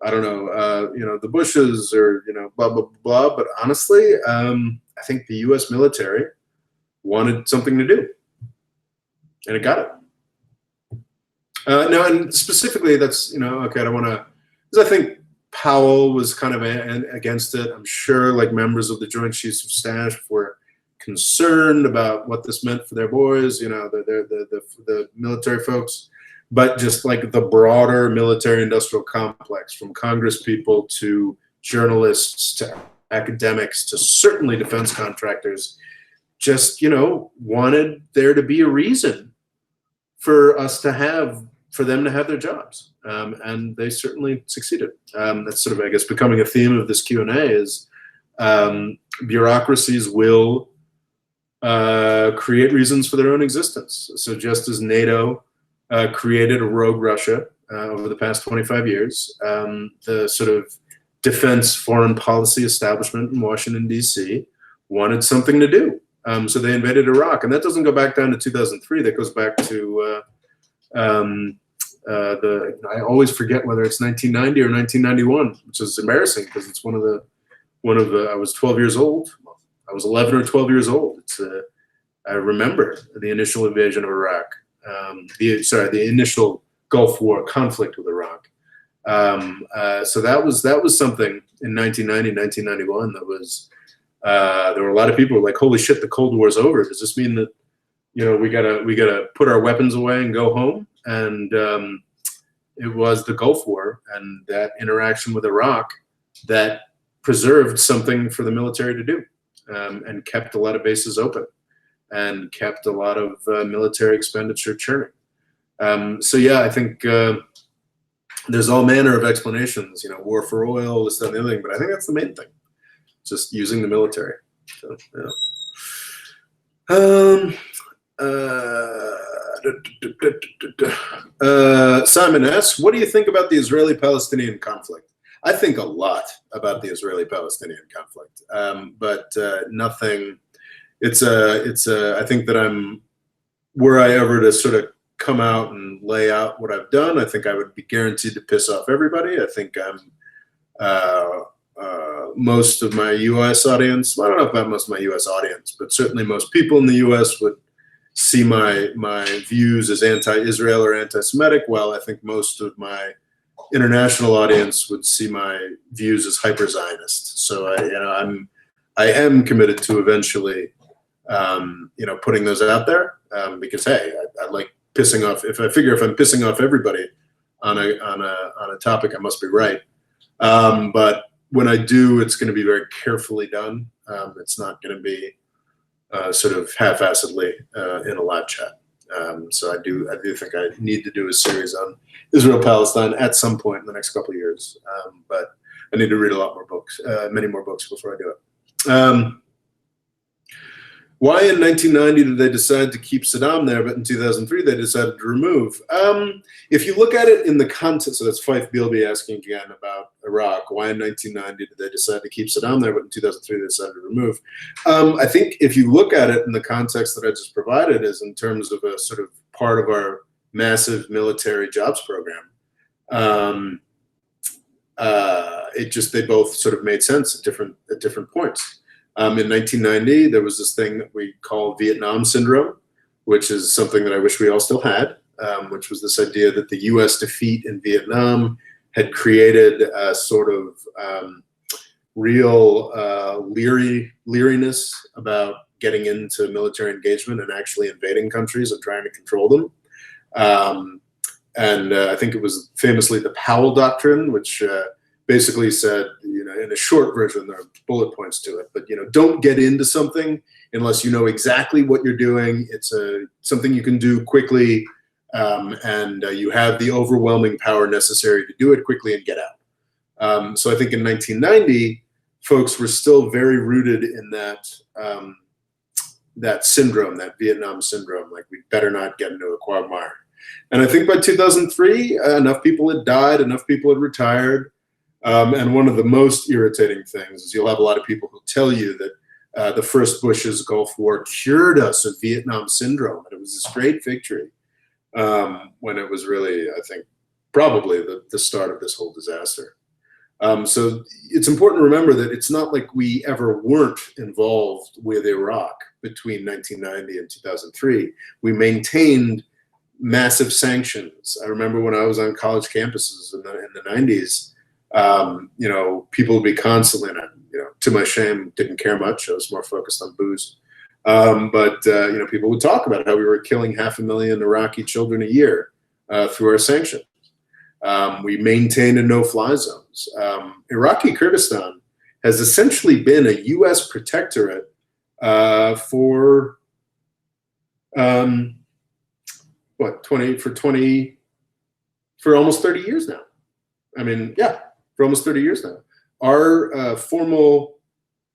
Speaker 1: I don't know, the Bushes, or, blah, blah, blah. But honestly, I think the U.S. military wanted something to do, and it got it. Now, and specifically, that's, okay, I don't want to, because I think Powell was kind of against it. I'm sure, like, members of the Joint Chiefs of Staff were concerned about what this meant for their boys, the military folks. But just like the broader military-industrial complex, from Congress people to journalists to academics to certainly defense contractors, just, wanted there to be a reason for them to have their jobs. And they certainly succeeded. That's sort of, I guess, becoming a theme of this Q&A is bureaucracies will create reasons for their own existence. So just as NATO created a rogue Russia over the past 25 years, the sort of defense foreign policy establishment in Washington, D.C. wanted something to do. So they invaded Iraq. And that doesn't go back down to 2003. That goes back to I always forget whether it's 1990 or 1991, which is embarrassing because it's one of the I was 12 years old. I was 11 or 12 years old. I remember the initial invasion of Iraq. The initial Gulf War conflict with Iraq. So that was something in 1990, 1991 that was, there were a lot of people who were like, holy shit, the Cold War's over. Does this mean that, we gotta put our weapons away and go home? And it was the Gulf War and that interaction with Iraq that preserved something for the military to do, and kept a lot of bases open and kept a lot of military expenditure churning. So yeah, I think there's all manner of explanations, war for oil, this, that, and the other thing, but I think that's the main thing, just using the military. So, yeah. Simon S., what do you think about the Israeli-Palestinian conflict? I think a lot about the Israeli-Palestinian conflict, but nothing. I think that were I ever to sort of come out and lay out what I've done, I think I would be guaranteed to piss off everybody. I think most of my U.S. audience, well, I don't know about most of my U.S. audience, but certainly most people in the U.S. would see my views as anti-Israel or anti-Semitic. Well, I think most of my international audience would see my views as hyper-Zionist. So I am committed to eventually, putting those out there, because hey, I like pissing off. If I'm pissing off everybody on a topic, I must be right. But when I do, it's going to be very carefully done. It's not going to be sort of half-assedly in a live chat. So I do think I need to do a series on Israel-Palestine at some point in the next couple of years. But I need to read a lot more books, many more books before I do it. Why in 1990 did they decide to keep Saddam there, but in 2003 they decided to remove? If you look at it in the context, so that's Fife Bilby asking again about Iraq. Why in 1990 did they decide to keep Saddam there, but in 2003 they decided to remove? I think if you look at it in the context that I just provided, is in terms of a sort of part of our massive military jobs program, they both sort of made sense at different points. In 1990, there was this thing that we call Vietnam syndrome, which is something that I wish we all still had, which was this idea that the U.S. defeat in Vietnam had created a sort of real leeriness about getting into military engagement and actually invading countries and trying to control them. And I think it was famously the Powell Doctrine, which basically said, in a short version, there are bullet points to it, but don't get into something unless you know exactly what you're doing. It's something you can do quickly, and you have the overwhelming power necessary to do it quickly and get out. So I think in 1990, folks were still very rooted in that syndrome, that Vietnam syndrome, like we better not get into a quagmire. And I think by 2003, enough people had died, enough people had retired. And one of the most irritating things is you'll have a lot of people who tell you that The first Bush's Gulf War cured us of Vietnam syndrome, and it was this great victory when it was really, I think, probably the start of this whole disaster. So it's important to remember that it's not like we ever weren't involved with Iraq between 1990 and 2003. We maintained massive sanctions. I remember when I was on college campuses in the 90s, you know, people would be constantly, and I, you know, to my shame, didn't care much. I was more focused on booze. But you know, people would talk about how we were killing 500,000 Iraqi children a year through our sanctions. We maintained a no-fly zones. Iraqi Kurdistan has essentially been a U.S. protectorate for for almost 30 years now. I mean, yeah, for almost 30 years now. Our formal,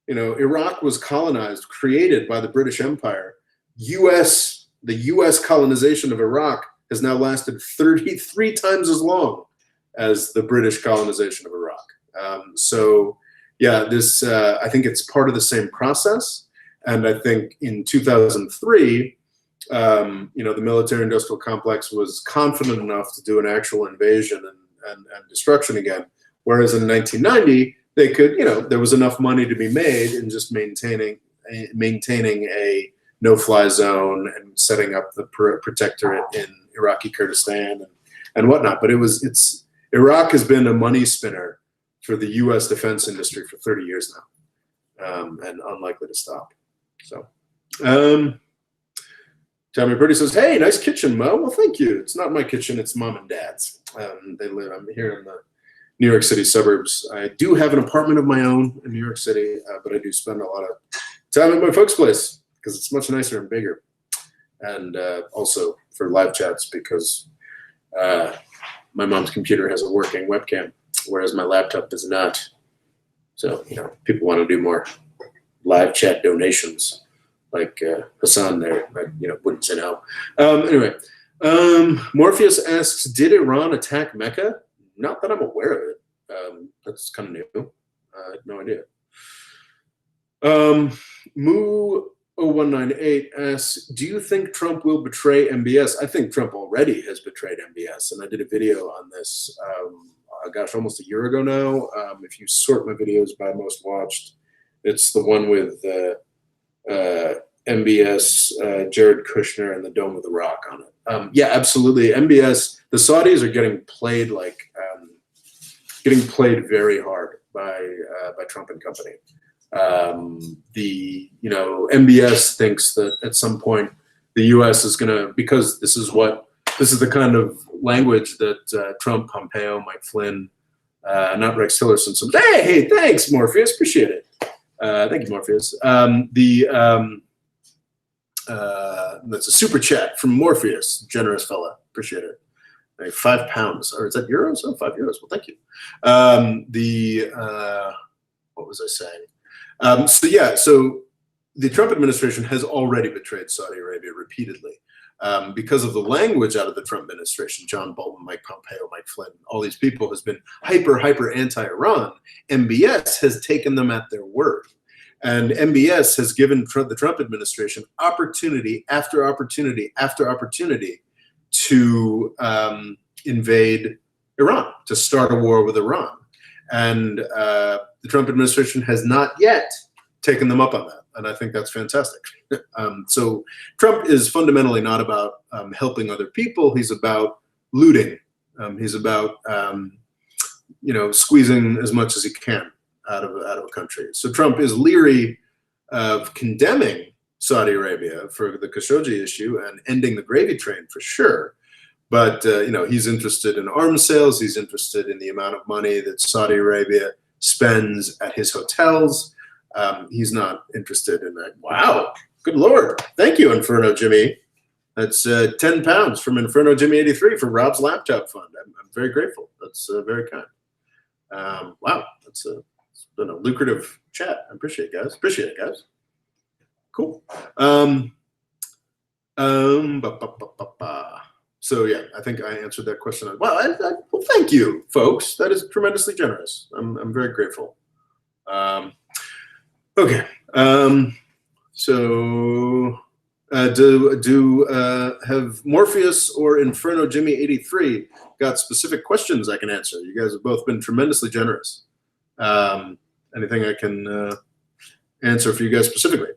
Speaker 1: you know, Iraq was colonized, created by the British Empire. The U.S. colonization of Iraq has now lasted 33 times as long as the British colonization of Iraq. So yeah, this, I think it's part of the same process. And I think in 2003, you know, the military-industrial complex was confident enough to do an actual invasion and destruction again. Whereas in 1990, they could, you know, there was enough money to be made in just maintaining a no-fly zone and setting up the protectorate in Iraqi Kurdistan and whatnot. But Iraq has been a money spinner for the U.S. defense industry for 30 years now, and unlikely to stop. So, Tommy Purdy says, "Hey, nice kitchen, Mo." Well, thank you. It's not my kitchen; it's mom and dad's. I'm here in the New York City suburbs. I do have an apartment of my own in New York City, but I do spend a lot of time at my folks' place because it's much nicer and bigger, and also for live chats because my mom's computer has a working webcam, whereas my laptop does not. So, you know, people want to do more live chat donations, like Hassan there, I, you know, wouldn't say no. Anyway, Morpheus asks, did Iran attack Mecca? Not that I'm aware of it. That's kind of new. I had no idea. Moo0198 asks, do you think Trump will betray MBS? I think Trump already has betrayed MBS, and I did a video on this, gosh, almost a year ago now. If you sort my videos by most watched, it's the one with MBS, Jared Kushner, and the Dome of the Rock on it. Yeah, absolutely. MBS, the Saudis are getting played very hard by Trump and company. You know, MBS thinks that at some point the U.S. is going to, because this is the kind of language that Trump, Pompeo, Mike Flynn, not Rex Tillerson. So, hey, thanks, Morpheus. Appreciate it. Thank you, Morpheus. That's a super chat from Morpheus. Generous fella. Appreciate it. Like £5, or is that euros? Oh, €5. Well, thank you. What was I saying? So the Trump administration has already betrayed Saudi Arabia repeatedly because of the language out of the Trump administration. John Bolton, Mike Pompeo, Mike Flynn, all these people has been hyper anti-Iran. MBS has taken them at their word. And MBS has given the Trump administration opportunity after opportunity after opportunity to invade Iran, to start a war with Iran. And the Trump administration has not yet taken them up on that. And I think that's fantastic. So Trump is fundamentally not about helping other people. He's about looting. He's about you know, squeezing as much as he can out of a country. So Trump is leery of condemning Saudi Arabia for the Khashoggi issue and ending the gravy train for sure. But you know, he's interested in arms sales. He's interested in the amount of money that Saudi Arabia spends at his hotels. He's not interested in that. Wow, good Lord. Thank you, Inferno Jimmy. That's £10 from Inferno Jimmy 83 for Rob's laptop fund. I'm very grateful. That's very kind. Wow, it's been a lucrative chat. I appreciate it, guys. Appreciate it, guys. Cool. So yeah, I think I answered that question. Well, well, thank you, folks. That is tremendously generous. I'm very grateful. Okay. So have Morpheus or Inferno Jimmy 83 got specific questions I can answer? You guys have both been tremendously generous. Anything I can answer for you guys specifically?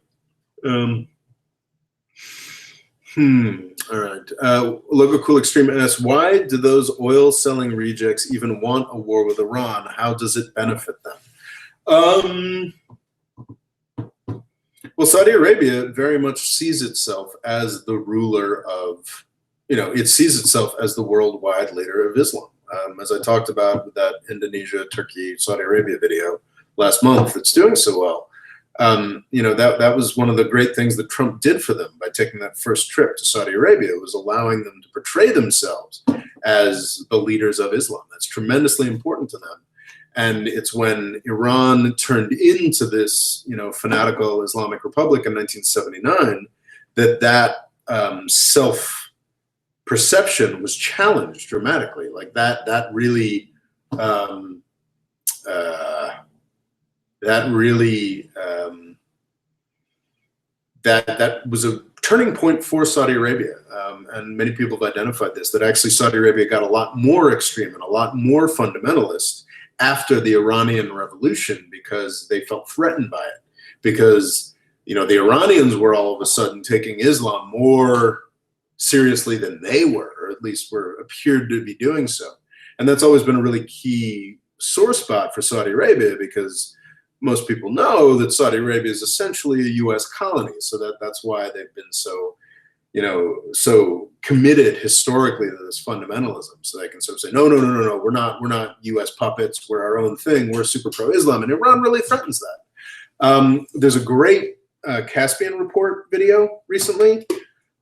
Speaker 1: All right. Logo Cool Extreme asks, why do those oil selling rejects even want a war with Iran? How does it benefit them? Well, Saudi Arabia very much sees itself as the ruler of, it sees itself as the worldwide leader of Islam. As I talked about with that Indonesia, Turkey, Saudi Arabia video last month, it's doing so well. That was one of the great things that Trump did for them by taking that first trip to Saudi Arabia, was allowing them to portray themselves as the leaders of Islam. That's tremendously important to them. And it's when Iran turned into this, fanatical Islamic Republic in 1979 that self-perception was challenged dramatically. Like that really was a turning point for Saudi Arabia. And many people have identified this, that actually Saudi Arabia got a lot more extreme and a lot more fundamentalist after the Iranian Revolution, because they felt threatened by it. Because, the Iranians were all of a sudden taking Islam more seriously than they were, or at least appeared to be doing so. And that's always been a really key sore spot for Saudi Arabia, because most people know that Saudi Arabia is essentially a U.S. colony. So that's why they've been so committed historically to this fundamentalism. So they can sort of say, no, we're not U.S. puppets. We're our own thing. We're super pro-Islam. And Iran really threatens that. There's a great Caspian Report video recently.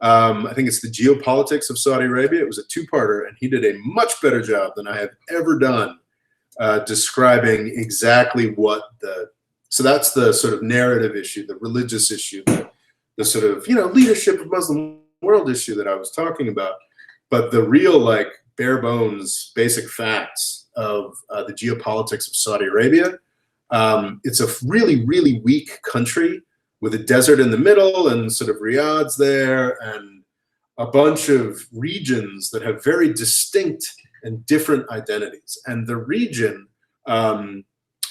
Speaker 1: I think it's the geopolitics of Saudi Arabia. It was a two-parter, and he did a much better job than I have ever done describing exactly so that's the sort of narrative issue, the religious issue, the sort of, leadership of Muslim world issue that I was talking about. But the real, bare bones, basic facts of the geopolitics of Saudi Arabia. It's a really, really weak country with a desert in the middle and sort of Riyadh's there and a bunch of regions that have very distinct and different identities. And the region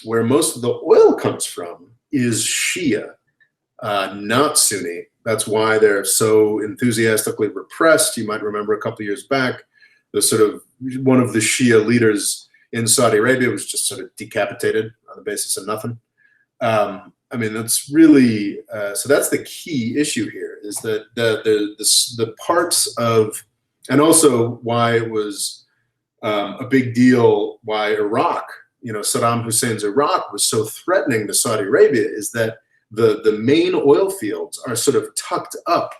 Speaker 1: where most of the oil comes from is Shia, not Sunni. That's why they're so enthusiastically repressed. You might remember a couple of years back, one of the Shia leaders in Saudi Arabia was just sort of decapitated on the basis of nothing. That's really, so that's the key issue here, is that the parts of, and also why it was a big deal, why Iraq, Saddam Hussein's Iraq was so threatening to Saudi Arabia, is that the main oil fields are sort of tucked up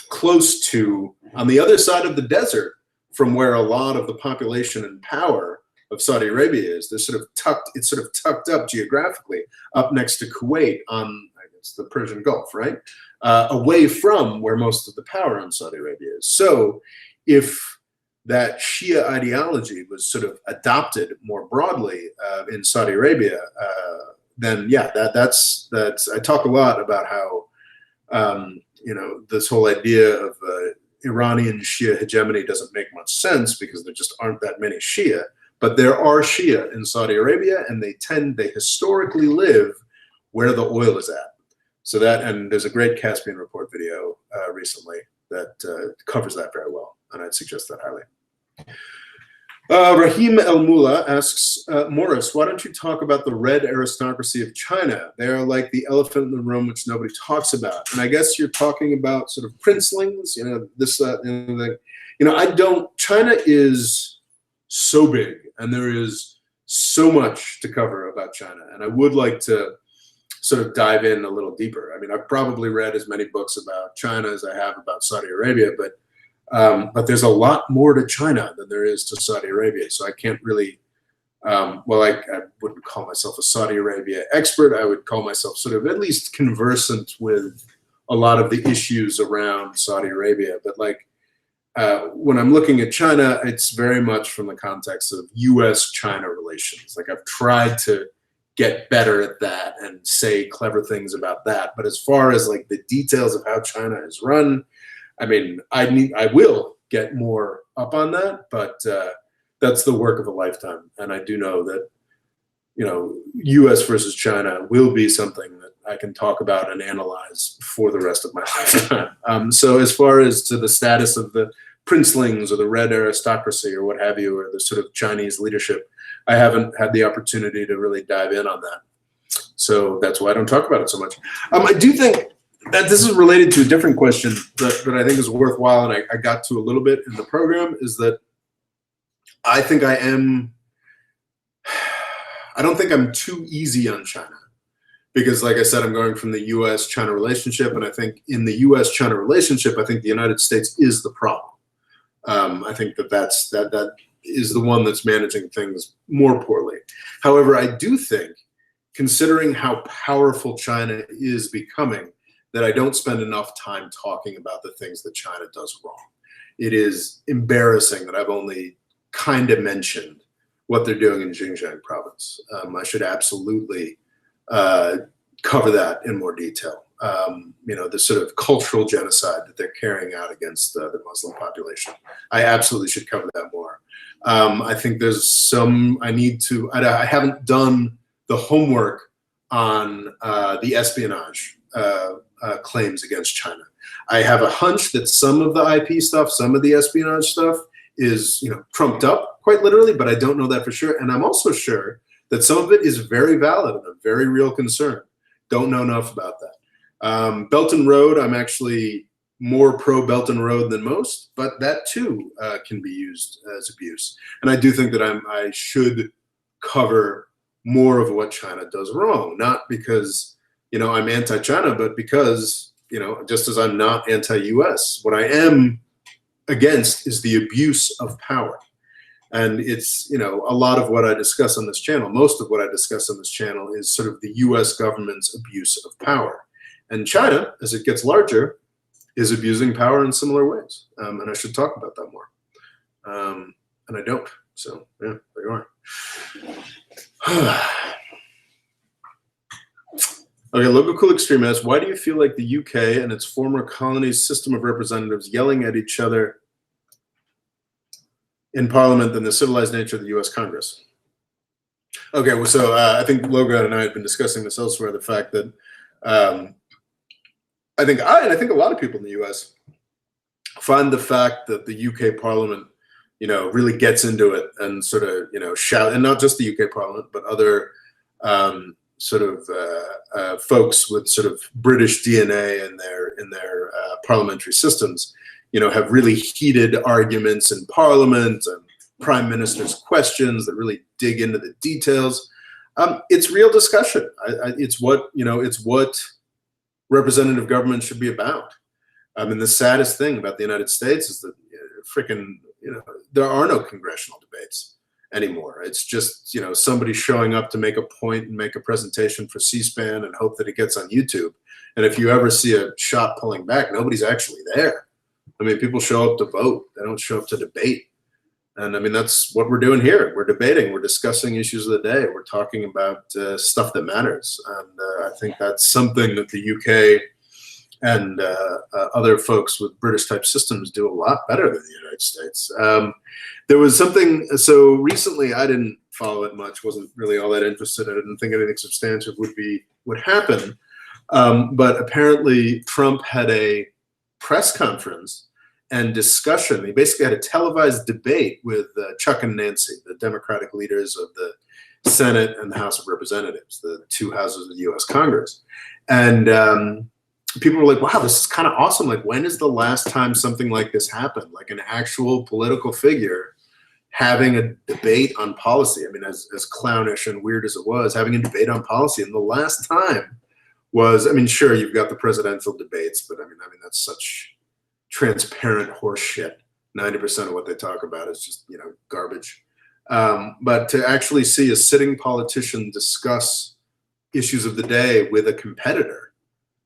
Speaker 1: close to, on the other side of the desert from where a lot of the population and power of Saudi Arabia is. It's sort of tucked up geographically, up next to Kuwait on, I guess, the Persian Gulf, right? Away from where most of the power in Saudi Arabia is. So if that Shia ideology was sort of adopted more broadly in Saudi Arabia, then yeah, that's I talk a lot about how this whole idea of Iranian Shia hegemony doesn't make much sense, because there just aren't that many Shia. But there are Shia in Saudi Arabia, and they historically live where the oil is at. So and there's a great Caspian Report video recently that covers that very well, and I'd suggest that highly. Rahim El Mula asks, Morris, why don't you talk about the red aristocracy of China? They are like the elephant in the room, which nobody talks about. And I guess you're talking about sort of princelings, China is so big, and there is so much to cover about China. And I would like to sort of dive in a little deeper. I've probably read as many books about China as I have about Saudi Arabia, but there's a lot more to China than there is to Saudi Arabia. So I can't really, I wouldn't call myself a Saudi Arabia expert. I would call myself sort of at least conversant with a lot of the issues around Saudi Arabia. But when I'm looking at China, it's very much from the context of U.S.-China relations. I've tried to get better at that and say clever things about that. But as far as like the details of how China is run, I mean, I will get more up on that, but that's the work of a lifetime. And I do know that, you know, U.S. versus China will be something that I can talk about and analyze for the rest of my lifetime. So as far as to the status of the princelings or the red aristocracy or what have you, or the sort of Chinese leadership, I haven't had the opportunity to really dive in on that. So that's why I don't talk about it so much. I do think that this is related to a different question that I think is worthwhile, and I got to a little bit in the program, is that I think I don't think I'm too easy on China, because like I said, I'm going from the U.S.-China relationship, and I think in the U.S.-China relationship, I think the United States is the problem. I think that is the one that's managing things more poorly. However, I do think, considering how powerful China is becoming, that I don't spend enough time talking about the things that China does wrong. It is embarrassing that I've only kind of mentioned what they're doing in Xinjiang province. I should absolutely cover that in more detail. You know, the sort of cultural genocide that they're carrying out against the Muslim population. I absolutely should cover that more. I think there's some, I haven't done the homework on the espionage claims against China. I have a hunch that some of the IP stuff, some of the espionage stuff is, you know, trumped up quite literally, but I don't know that for sure. And I'm also sure that some of it is very valid and a very real concern. Don't know enough about that. Belt and Road, I'm actually more pro Belt and Road than most, but that too can be used as abuse. And I do think that I should cover more of what China does wrong, not because, you know, I'm anti-China, but because, you know, just as I'm not anti-US, what I am against is the abuse of power. And it's, you know, a lot of what I discuss on this channel, most of what I discuss on this channel is sort of the US government's abuse of power. And China, as it gets larger, is abusing power in similar ways. And I should talk about that more. And I don't. So, yeah, there you are. Okay, Local Cool Extreme asks, why do you feel like the UK and its former colonies' system of representatives yelling at each other in Parliament than the civilized nature of the US Congress? Okay, well, so I think Logan and I had been discussing this elsewhere, the fact that I think a lot of people in the US find the fact that the UK Parliament, you know, really gets into it and sort of, you know, shout, and not just the UK Parliament, but other sort of folks with sort of British DNA in their parliamentary systems, you know, have really heated arguments in Parliament and Prime Minister's questions that really dig into the details. It's real discussion. It's what, you know, it's what representative government should be about. I mean, the saddest thing about the United States is that frickin', you know, there are no congressional debates anymore. It's just, you know, somebody showing up to make a point and make a presentation for C-SPAN and hope that it gets on YouTube. And if you ever see a shot pulling back, nobody's actually there. I mean, people show up to vote. They don't show up to debate. And I mean, that's what we're doing here. We're debating. We're discussing issues of the day. We're talking about stuff that matters. And I think that's something that the UK and other folks with British type systems do a lot better than the United States. There was something, so recently I didn't follow it much, wasn't really all that interested. I didn't think anything substantive would happen. But apparently Trump had a press conference and discussion. He basically had a televised debate with Chuck and Nancy, the Democratic leaders of the Senate and the House of Representatives, the two houses of the US Congress. And people were like, wow, this is kind of awesome. Like, when is the last time something like this happened? Like an actual political figure having a debate on policy. I mean, as clownish and weird as it was, having a debate on policy. And the last time was, I mean, sure, you've got the presidential debates, but I mean, that's such transparent horse shit. 90% of what they talk about is just, you know, garbage. But to actually see a sitting politician discuss issues of the day with a competitor,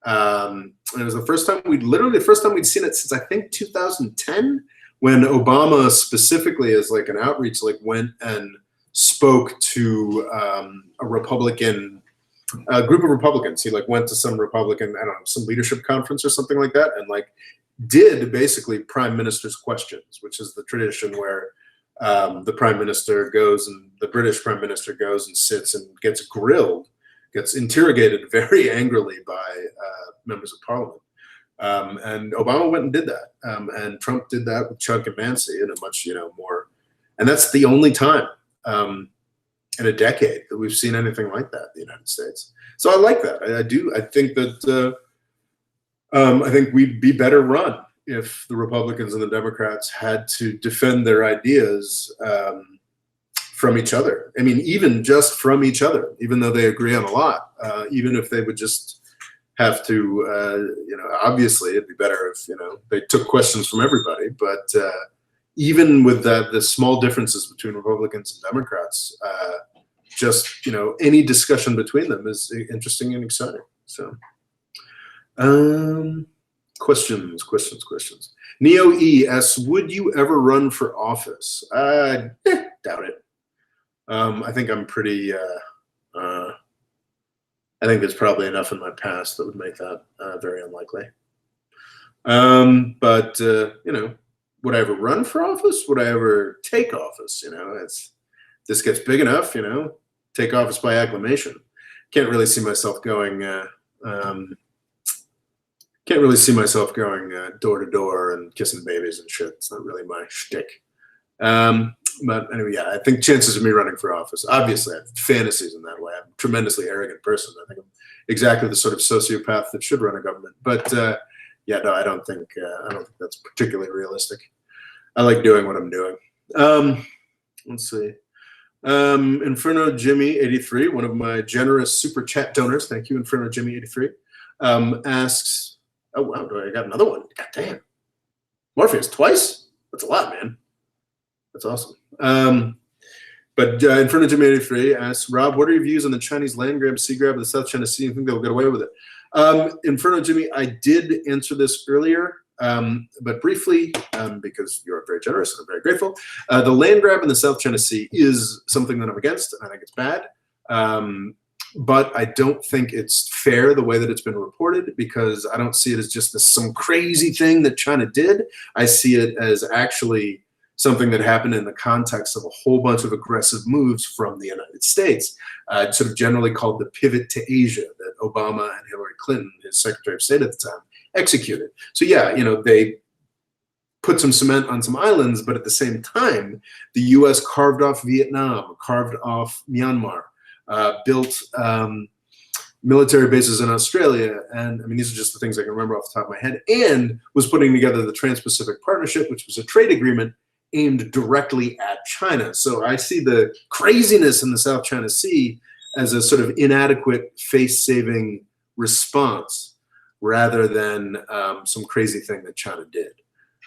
Speaker 1: and it was the first time we'd seen it since I think 2010, when Obama specifically as like an outreach, like went and spoke to a group of Republicans. He like went to some Republican, I don't know, some leadership conference or something like that, and like did basically prime minister's questions, which is the tradition where the prime minister goes and the British prime minister goes and sits and gets grilled, gets interrogated very angrily by members of parliament. And Obama went and did that. And Trump did that with Chuck and Nancy in a much, more, and that's the only time in a decade that we've seen anything like that in the United States. So I like that. I do. I think that I think we'd be better run if the Republicans and the Democrats had to defend their ideas from each other. I mean, even just from each other, even though they agree on a lot, even if they would just have to, obviously it'd be better if, they took questions from everybody. But even with the small differences between Republicans and Democrats, just, any discussion between them is interesting and exciting. So questions. Neo E asks, would you ever run for office? Doubt it. I think I'm pretty, I think there's probably enough in my past that would make that very unlikely. But would I ever run for office? Would I ever take office? This gets big enough, take office by acclamation. Can't really see myself going door to door and kissing babies and shit. It's not really my shtick. But anyway, yeah, I think chances of me running for office, obviously I have fantasies in that way. I'm a tremendously arrogant person. I think I'm exactly the sort of sociopath that should run a government. But yeah, no, I don't think that's particularly realistic. I like doing what I'm doing. Let's see. Inferno Jimmy 83, one of my generous super chat donors. Thank you, Inferno Jimmy 83. Asks, oh wow, I got another one. God damn. Morpheus twice? That's a lot, man. That's awesome. But Inferno Jimmy 83 asks, Rob, what are your views on the Chinese land grab, sea grab of the South China Sea? You think they'll get away with it? Inferno Jimmy, I did answer this earlier, but briefly, because you're very generous and I'm very grateful. The land grab in the South China Sea is something that I'm against, and I think it's bad. But I don't think it's fair the way that it's been reported, because I don't see it as just some crazy thing that China did. I see it as actually something that happened in the context of a whole bunch of aggressive moves from the United States, sort of generally called the pivot to Asia that Obama and Hillary Clinton, his Secretary of State at the time, executed. So yeah, they put some cement on some islands, but at the same time, the US carved off Vietnam, carved off Myanmar, built military bases in Australia. And I mean, these are just the things I can remember off the top of my head, and was putting together the Trans-Pacific Partnership, which was a trade agreement aimed directly at China. So I see the craziness in the South China Sea as a sort of inadequate face-saving response rather than some crazy thing that China did.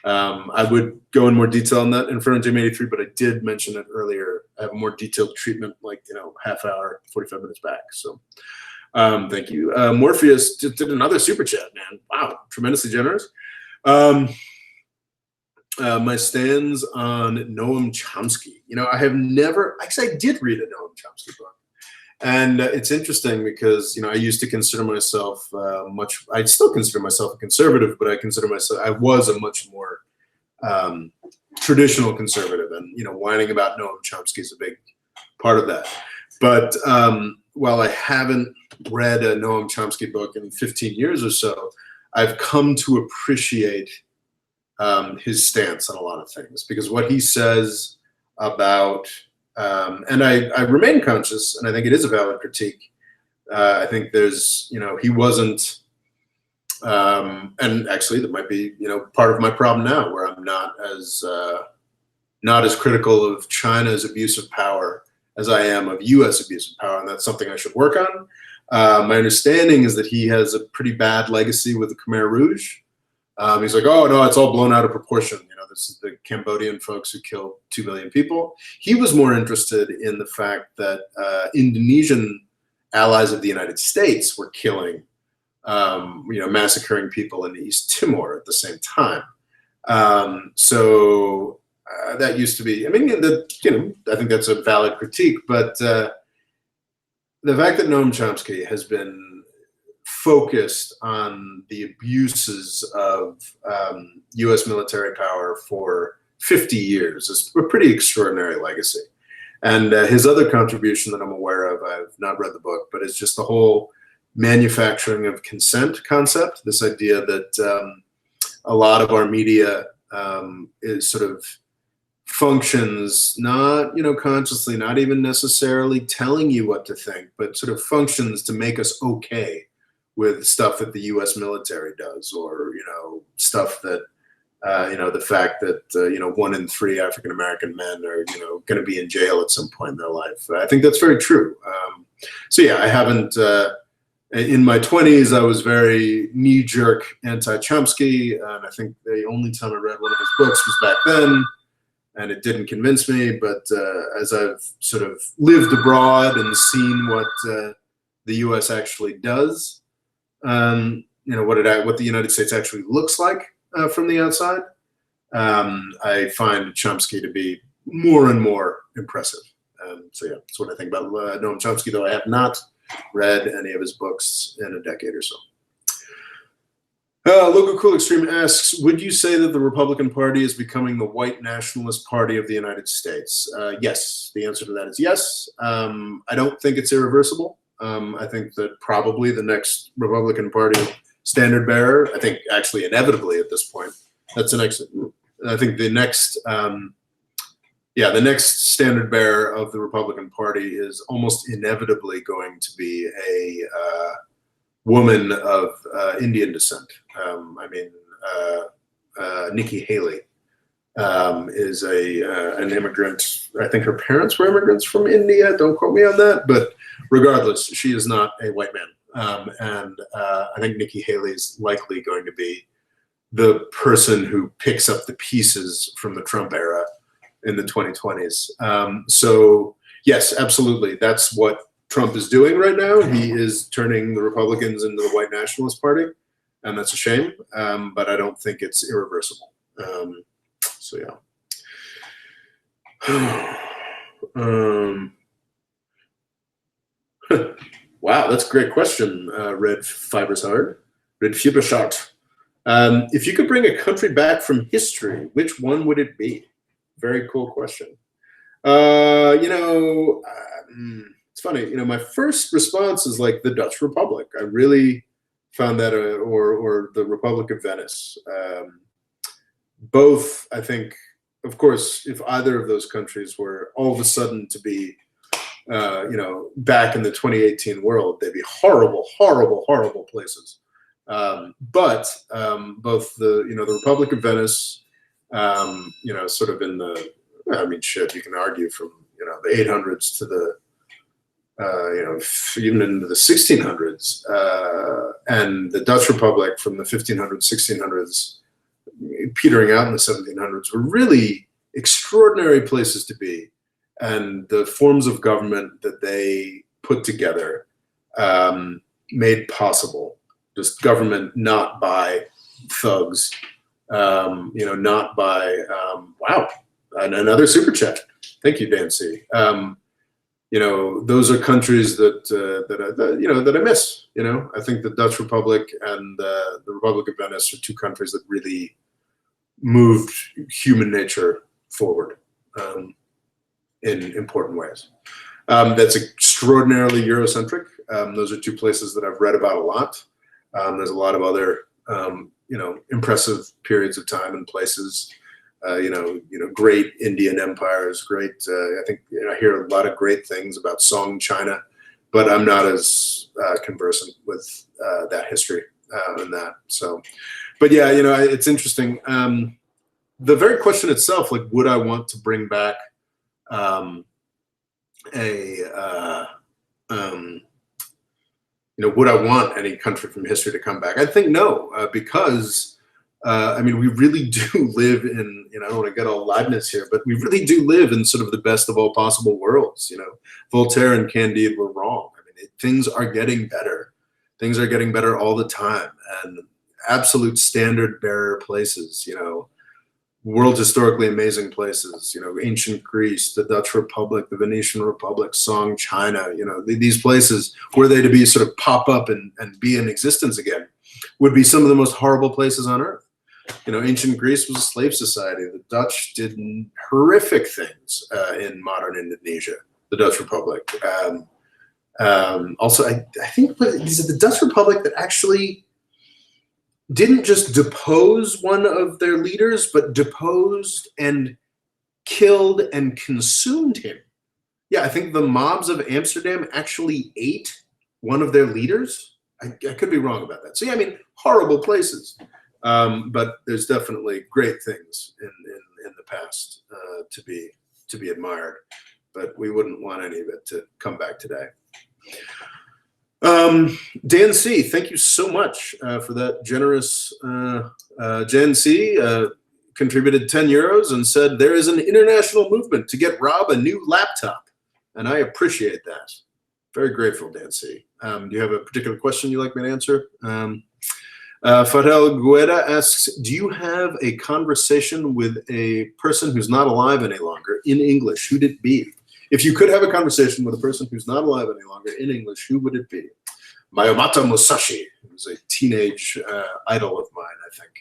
Speaker 1: I would go in more detail on that in front of JM83, but I did mention it earlier. I have a more detailed treatment, like, half hour, 45 minutes back. So thank you. Morpheus did another super chat, man. Wow, tremendously generous. My stands on Noam Chomsky. I have never, actually I did read a Noam Chomsky book. And it's interesting because, I used to consider myself I still consider myself a conservative, but I was a much more traditional conservative, and, whining about Noam Chomsky is a big part of that. But while I haven't read a Noam Chomsky book in 15 years or so, I've come to appreciate his stance on a lot of things, because what he says about, and I remain conscious, and I think it is a valid critique. I think there's, he wasn't, and actually that might be, part of my problem now, where I'm not as critical of China's abuse of power as I am of US abuse of power, and that's something I should work on. My understanding is that he has a pretty bad legacy with the Khmer Rouge. He's like, oh no, it's all blown out of proportion. This is the Cambodian folks who killed 2 million people. He was more interested in the fact that Indonesian allies of the United States were killing, massacring people in East Timor at the same time. So that used to be. I mean, I think that's a valid critique, but the fact that Noam Chomsky has been focused on the abuses of U.S. military power for 50 years is a pretty extraordinary legacy. And his other contribution that I'm aware of, I've not read the book, but it's just the whole manufacturing of consent concept, this idea that a lot of our media is sort of functions not, consciously, not even necessarily telling you what to think, but sort of functions to make us okay with stuff that the U.S. military does, or, stuff that, the fact that, 1 in 3 African-American men are, going to be in jail at some point in their life. I think that's very true. So yeah, I haven't, in my 20s, I was very knee-jerk anti-Chomsky, and I think the only time I read one of his books was back then, and it didn't convince me. But as I've sort of lived abroad and seen what the U.S. actually does, what the United States actually looks like from the outside, I find Chomsky to be more and more impressive. So yeah, that's what I think about Noam Chomsky, though I have not read any of his books in a decade or so. Logo Cool Extreme asks, would you say that the Republican Party is becoming the white nationalist party of the United States? Yes, the answer to that is yes. I don't think it's irreversible. I think that probably the next Republican Party standard bearer, I think actually inevitably at this point, that's the next, I think the next, the next standard bearer of the Republican Party is almost inevitably going to be a woman of Indian descent. Nikki Haley is an immigrant. I think her parents were immigrants from India. Don't quote me on that, but regardless, she is not a white man. I think Nikki Haley is likely going to be the person who picks up the pieces from the Trump era in the 2020s. So yes, absolutely. That's what Trump is doing right now. He is turning the Republicans into the white nationalist party, and that's a shame, but I don't think it's irreversible. So yeah. Wow, that's a great question, Red Fibershard. If you could bring a country back from history, which one would it be? Very cool question. It's funny, my first response is like the Dutch Republic. I really found that, or the Republic of Venice. Both, I think, of course, if either of those countries were all of a sudden to be, back in the 2018 world, they'd be horrible, horrible, horrible places. But both the Republic of Venice, sort of in the, you can argue from, the 800s to the, even into the 1600s, and the Dutch Republic from the 1500s, 1600s, petering out in the 1700s, were really extraordinary places to be. And the forms of government that they put together made possible just government not by thugs, not by, wow, another super chat. Thank you, Dan C. Those are countries that I miss. I think the Dutch Republic and the Republic of Venice are two countries that really moved human nature forward in important ways. That's extraordinarily Eurocentric. Those are two places that I've read about a lot. There's a lot of other, impressive periods of time and places. Great Indian empires, great. I think I hear a lot of great things about Song China, but I'm not as conversant with that history and that. So, but yeah, it's interesting. The very question itself, like, would I want to bring back would I want any country from history to come back? I think no, because we really do live in, I don't want to get all Leibniz here, but we really do live in sort of the best of all possible worlds. Voltaire and Candide were wrong. Things are getting better. Things are getting better all the time, and absolute standard bearer places, world historically amazing places, you know, ancient Greece, the Dutch Republic, the Venetian Republic, Song China, you know, these places, were they to be sort of pop up and be in existence again, would be some of the most horrible places on earth. You know, ancient Greece was a slave society. The Dutch did horrific things in modern Indonesia, the Dutch Republic. Also, I think is it the Dutch Republic that actually didn't just depose one of their leaders, but deposed and killed and consumed him. Yeah, I think the mobs of Amsterdam actually ate one of their leaders. I could be wrong about that. So yeah, I mean, horrible places. But there's definitely great things in the past to be admired. But we wouldn't want any of it to come back today. Dan C, thank you so much for that generous. Jan C contributed 10 euros and said there is an international movement to get Rob a new laptop, and I appreciate that. Very grateful, Dan C. Do you have a particular question you'd like me to answer? Fadel Gueda asks, do you have a conversation with a person who's not alive any longer in English? Who'd it be? If you could have a conversation with a person who's not alive any longer in English, who would it be? Mayomata Musashi, who's a teenage idol of mine, I think.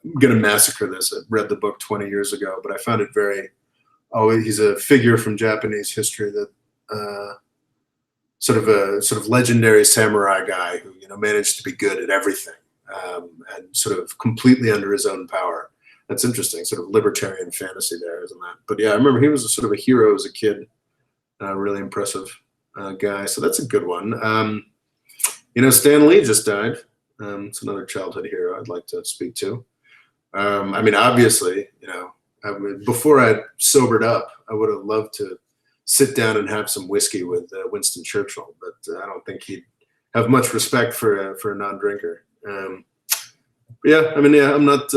Speaker 1: I'm going to massacre this. I read the book 20 years ago, but I found it very, he's a figure from Japanese history that sort of legendary samurai guy who, you know, managed to be good at everything and sort of completely under his own power. That's interesting, sort of libertarian fantasy there, isn't that? But yeah, I remember he was a sort of a hero as a kid, really impressive guy. So that's a good one. You know, Stan Lee just died. It's another childhood hero I'd like to speak to. I mean, obviously, you know, before I sobered up, I would have loved to sit down and have some whiskey with Winston Churchill, but I don't think he'd have much respect for a non-drinker. Yeah, I mean, yeah, I'm not.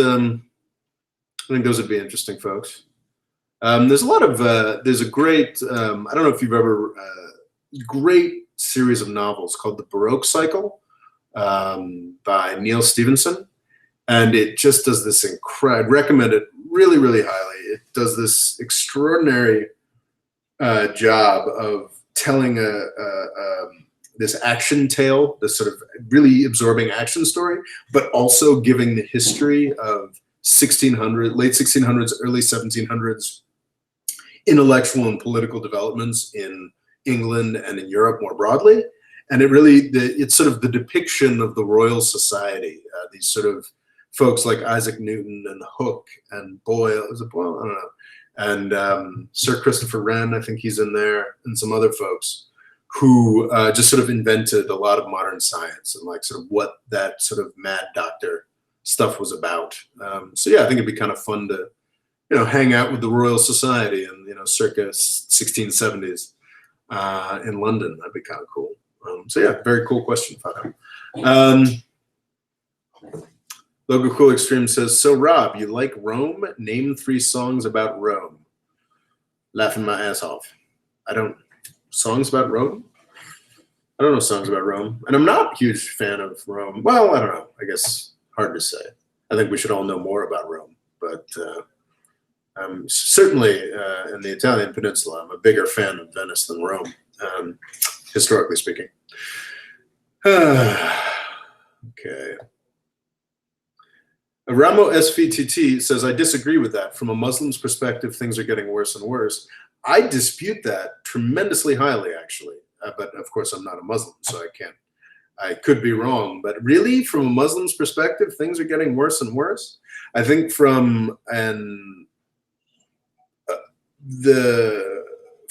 Speaker 1: I think those would be interesting folks. There's a lot of, there's a great, I don't know if you've ever, great series of novels called The Baroque Cycle by Neil Stevenson. And it just does this I'd recommend it really, really highly. It does this extraordinary job of telling this action tale, this sort of really absorbing action story, but also giving the history of late 1600s, early 1700s intellectual and political developments in England and in Europe more broadly. And it really, it's sort of the depiction of the Royal Society, these sort of folks like Isaac Newton and Hooke and Boyle, is it Boyle? I don't know. And Sir Christopher Wren, I think he's in there, and some other folks who just sort of invented a lot of modern science and like sort of what that sort of mad doctor stuff was about. So yeah, I think it'd be kind of fun to, you know, hang out with the Royal Society in, you know, circa 1670s in London. That'd be kind of cool. So yeah, very cool question, Fado. Logo Cool Extreme says, so Rob, you like Rome? Name 3 songs about Rome. Laughing my ass off. Songs about Rome? I don't know songs about Rome. And I'm not a huge fan of Rome. Well, I don't know. I guess hard to say. I think we should all know more about Rome. But certainly in the Italian peninsula, I'm a bigger fan of Venice than Rome, historically speaking. Okay. Ramo SVTT says, I disagree with that. From a Muslim's perspective, things are getting worse and worse. I dispute that tremendously highly, actually. But of course, I'm not a Muslim, so I could be wrong. But really, from a Muslim's perspective, things are getting worse and worse. I think from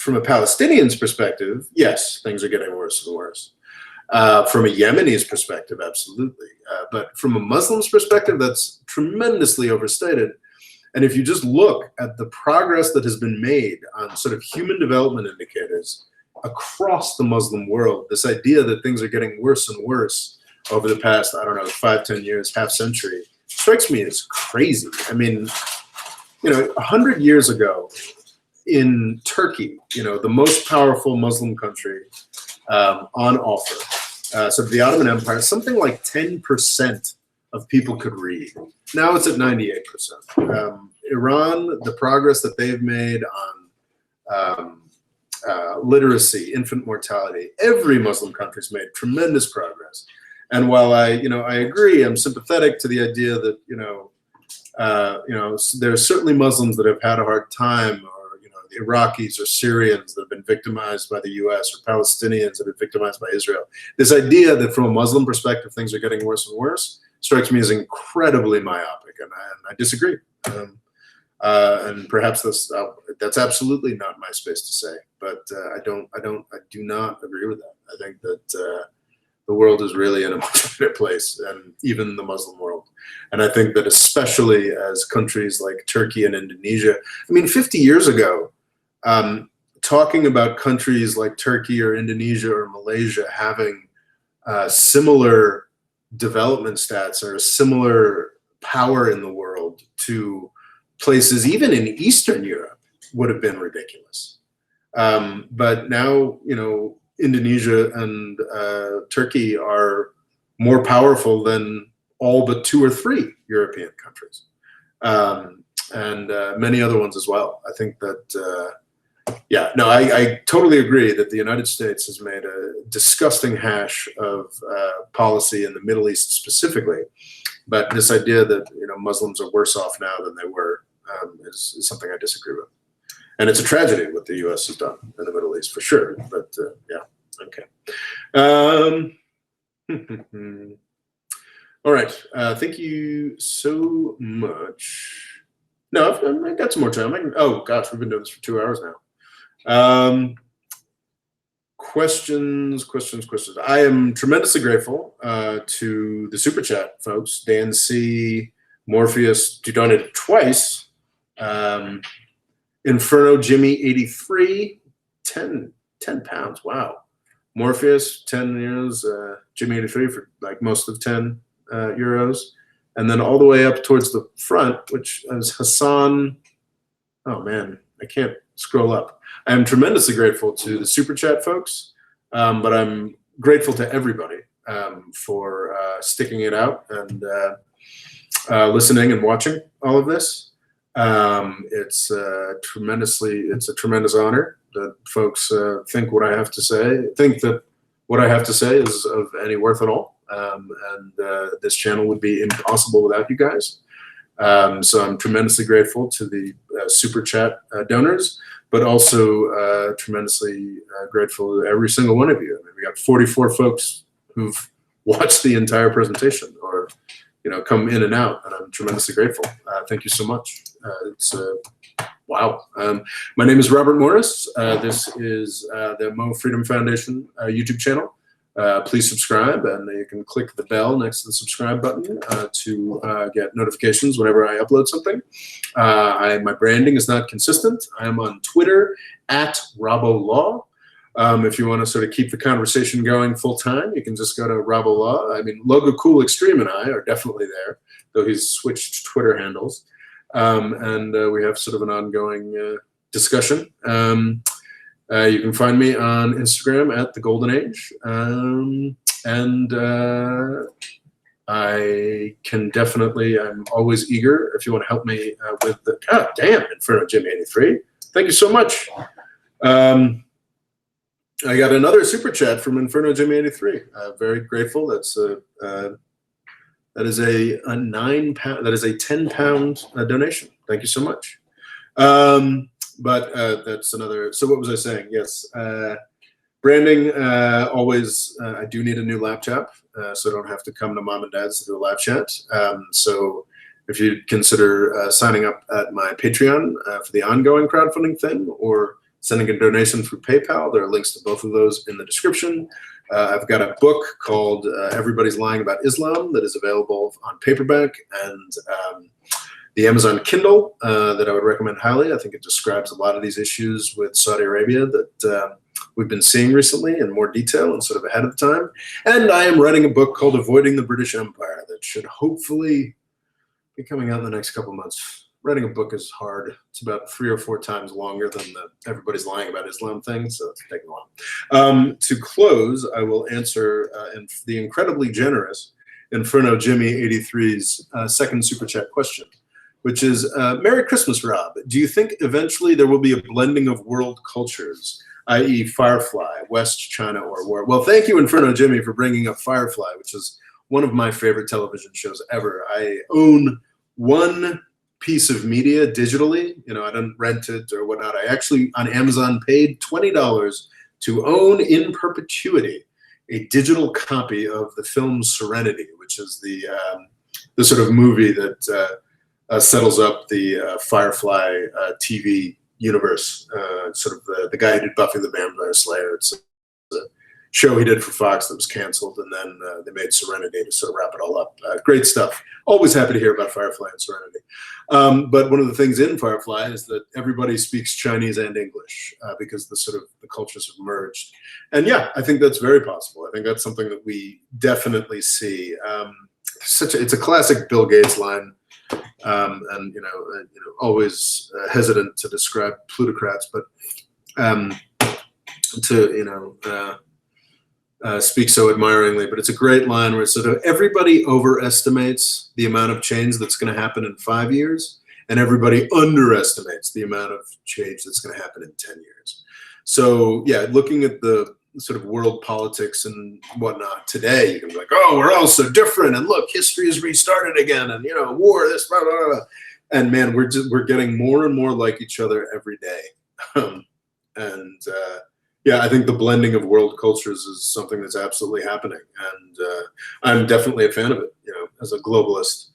Speaker 1: a Palestinian's perspective, yes, things are getting worse and worse. From a Yemenis perspective, absolutely. But from a Muslim's perspective, that's tremendously overstated. And if you just look at the progress that has been made on sort of human development indicators across the Muslim world, this idea that things are getting worse and worse over the past, I don't know, 5, 10 years, half century, strikes me as crazy. I mean, you know, 100 years ago in Turkey, you know, the most powerful Muslim country on offer, so the Ottoman Empire, something like 10% of people could read. Now it's at 98%. Iran, the progress that they've made on literacy, infant mortality, every Muslim country's made tremendous progress. And while I agree, I'm sympathetic to the idea that there are certainly Muslims that have had a hard time, or the Iraqis or Syrians that have been victimized by the U.S. or Palestinians that have been victimized by Israel. This idea that from a Muslim perspective things are getting worse and worse strikes me as incredibly myopic, and I disagree. And perhaps that's absolutely not my space to say, but I do not agree with that. I think that the world is really in a much better place, and even the Muslim world. And I think that especially as countries like Turkey and Indonesia, 50 years ago, talking about countries like Turkey or Indonesia or Malaysia having similar development stats or similar power in the world to places even in Eastern Europe would have been ridiculous. But now, Indonesia and Turkey are more powerful than all but 2 or 3 European countries, and many other ones as well. I think that, I totally agree that the United States has made a disgusting hash of policy in the Middle East specifically, but this idea that Muslims are worse off now than they were is something I disagree with. And it's a tragedy what the U.S. has done in the Middle East, for sure. But okay. All right. Thank you so much. No, I've got some more time. Oh gosh, we've been doing this for 2 hours now. Questions. I am tremendously grateful to the Super Chat folks. Dan C., Morpheus, who donated twice. Inferno Jimmy 83, 10 pounds. Wow. Morpheus 10 euros, Jimmy 83 for like most of 10 euros, and then all the way up towards the front, which is Hassan. Oh man, I can't scroll up. I am tremendously grateful to the Super Chat folks, but I'm grateful to everybody for sticking it out and listening and watching all of this. It's a tremendous honor that folks think that what I have to say is of any worth at all. And this channel would be impossible without you guys. So I'm tremendously grateful to the Super Chat donors, but also tremendously grateful to every single one of you. We got 44 folks who've watched the entire presentation or come in and out, and I'm tremendously grateful. Thank you so much. It's wow. My name is Robert Morris. This is the Mo Freedom Foundation YouTube channel. Please subscribe, and you can click the bell next to the subscribe button to get notifications whenever I upload something. My branding is not consistent. I am on Twitter at RoboLaw. If you want to sort of keep the conversation going full time, you can just go to RoboLaw. Logo Cool Extreme and I are definitely there, though he's switched Twitter handles. And we have sort of an ongoing discussion. You can find me on Instagram at The Golden Age. And I can definitely, I'm always eager if you want to help me with the, God damn, Inferno Jimmy 83. Thank you so much. I got another super chat from Inferno Jimmy 83. Very grateful. That is a 9 pound. That is a 10 pound donation. Thank you so much. But that's another. So what was I saying? Yes, branding. Always. I do need a new laptop, so I don't have to come to mom and dad's to do a live chat. So if you consider signing up at my Patreon for the ongoing crowdfunding thing, or sending a donation through PayPal. There are links to both of those in the description. I've got a book called Everybody's Lying About Islam that is available on paperback and the Amazon Kindle that I would recommend highly. I think it describes a lot of these issues with Saudi Arabia that we've been seeing recently in more detail and sort of ahead of time. And I am writing a book called Avoiding the British Empire that should hopefully be coming out in the next couple months. Writing a book is hard. It's about 3 or 4 times longer than the Everybody's Lying About Islam thing, so it's taking a while. To close, I will answer the incredibly generous Inferno Jimmy 83's second super chat question, which is, Merry Christmas, Rob. Do you think eventually there will be a blending of world cultures, i.e. Firefly, West China, or war? Well, thank you, Inferno Jimmy, for bringing up Firefly, which is one of my favorite television shows ever. I own one piece of media digitally. You know, I don't rent it or whatnot. I actually, on Amazon, paid $20 to own in perpetuity a digital copy of the film Serenity, which is the sort of movie that settles up the Firefly TV universe. Sort of the guy who did Buffy the Vampire Slayer. It's a show he did for Fox that was canceled, and then they made Serenity to sort of wrap it all up. Great stuff. Always happy to hear about Firefly and Serenity. But one of the things in Firefly is that everybody speaks Chinese and English because the cultures have merged. And yeah, I think that's very possible. I think that's something that we definitely see. It's a classic Bill Gates line. And always hesitant to describe plutocrats, but speak so admiringly. But it's a great line where it's sort of everybody overestimates the amount of change that's going to happen in 5 years, and everybody underestimates the amount of change that's going to happen in 10 years. So yeah, looking at the sort of world politics and whatnot today, you can be like, oh, we're all so different, and look, history is restarted again, and war, this, blah, blah, blah. And man, we're getting more and more like each other every day. Yeah, I think the blending of world cultures is something that's absolutely happening, and I'm definitely a fan of it, as a globalist.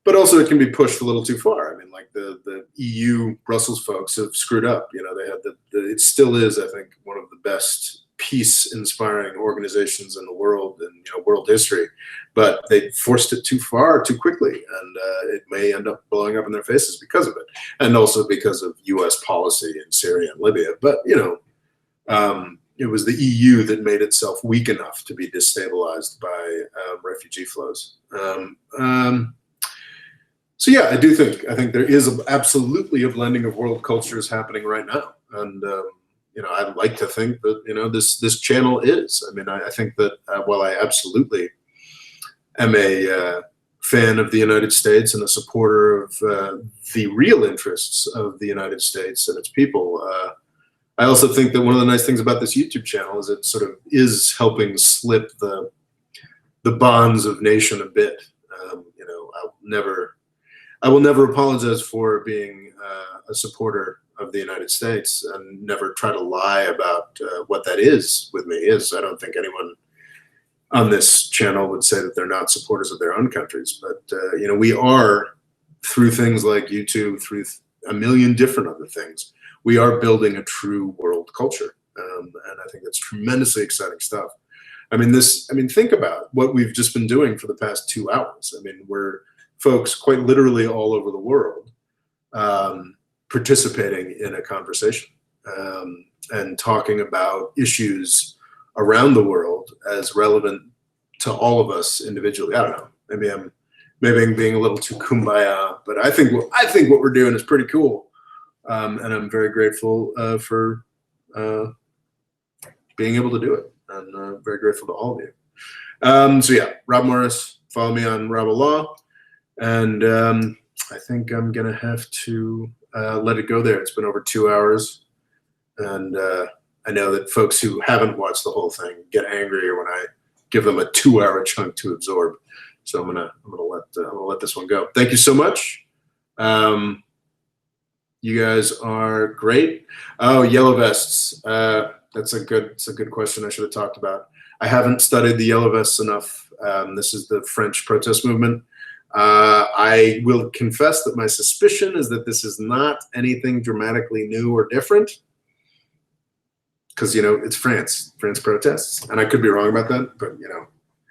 Speaker 1: But also it can be pushed a little too far. I mean, like the EU Brussels folks have screwed up. They had it still is, I think, one of the best peace-inspiring organizations in the world in world history, but they forced it too far too quickly, and it may end up blowing up in their faces because of it, and also because of U.S. policy in Syria and Libya. But it was the EU that made itself weak enough to be destabilized by refugee flows. So yeah, I think there is absolutely a blending of world cultures happening right now, and I'd like to think that this channel is. I mean, I think that while I absolutely am a fan of the United States and a supporter of the real interests of the United States and its people, I also think that one of the nice things about this YouTube channel is it sort of is helping slip the bonds of nation a bit. I will never apologize for being a supporter of the United States, and never try to lie about what that is with me. I don't think anyone on this channel would say that they're not supporters of their own countries, but we are, through things like YouTube, through a million different other things, we are building a true world culture, and I think that's tremendously exciting stuff. I mean, think about what we've just been doing for the past 2 hours. I mean, we're folks quite literally all over the world participating in a conversation and talking about issues around the world as relevant to all of us individually. I don't know. Maybe I'm being a little too kumbaya, but I think what we're doing is pretty cool, and I'm very grateful for being able to do it, and very grateful to all of you. So yeah, Rob Morris. Follow me on Rob Law. And I think I'm going to have to let it go there. It's been over 2 hours. And I know that folks who haven't watched the whole thing get angrier when I give them a 2-hour chunk to absorb. So I'm gonna let this one go. Thank you so much. You guys are great. Oh, yellow vests. That's a good question I should have talked about. I haven't studied the yellow vests enough. This is the French protest movement. I will confess that my suspicion is that this is not anything dramatically new or different, because it's France protests, and I could be wrong about that, but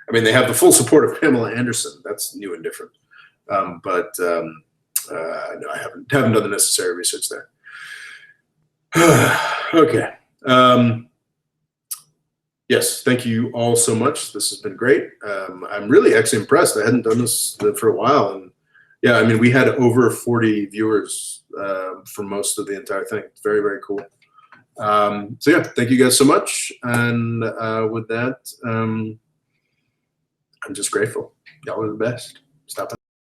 Speaker 1: I mean, they have the full support of Pamela Anderson. That's new and different, but no, I haven't done the necessary research there. Okay. Yes, thank you all so much. This has been great. I'm really actually impressed. I hadn't done this for a while, and yeah, I mean, we had over 40 viewers for most of the entire thing. It's very, very cool. So yeah, thank you guys so much. And with that, I'm just grateful. Y'all are the best. Stop.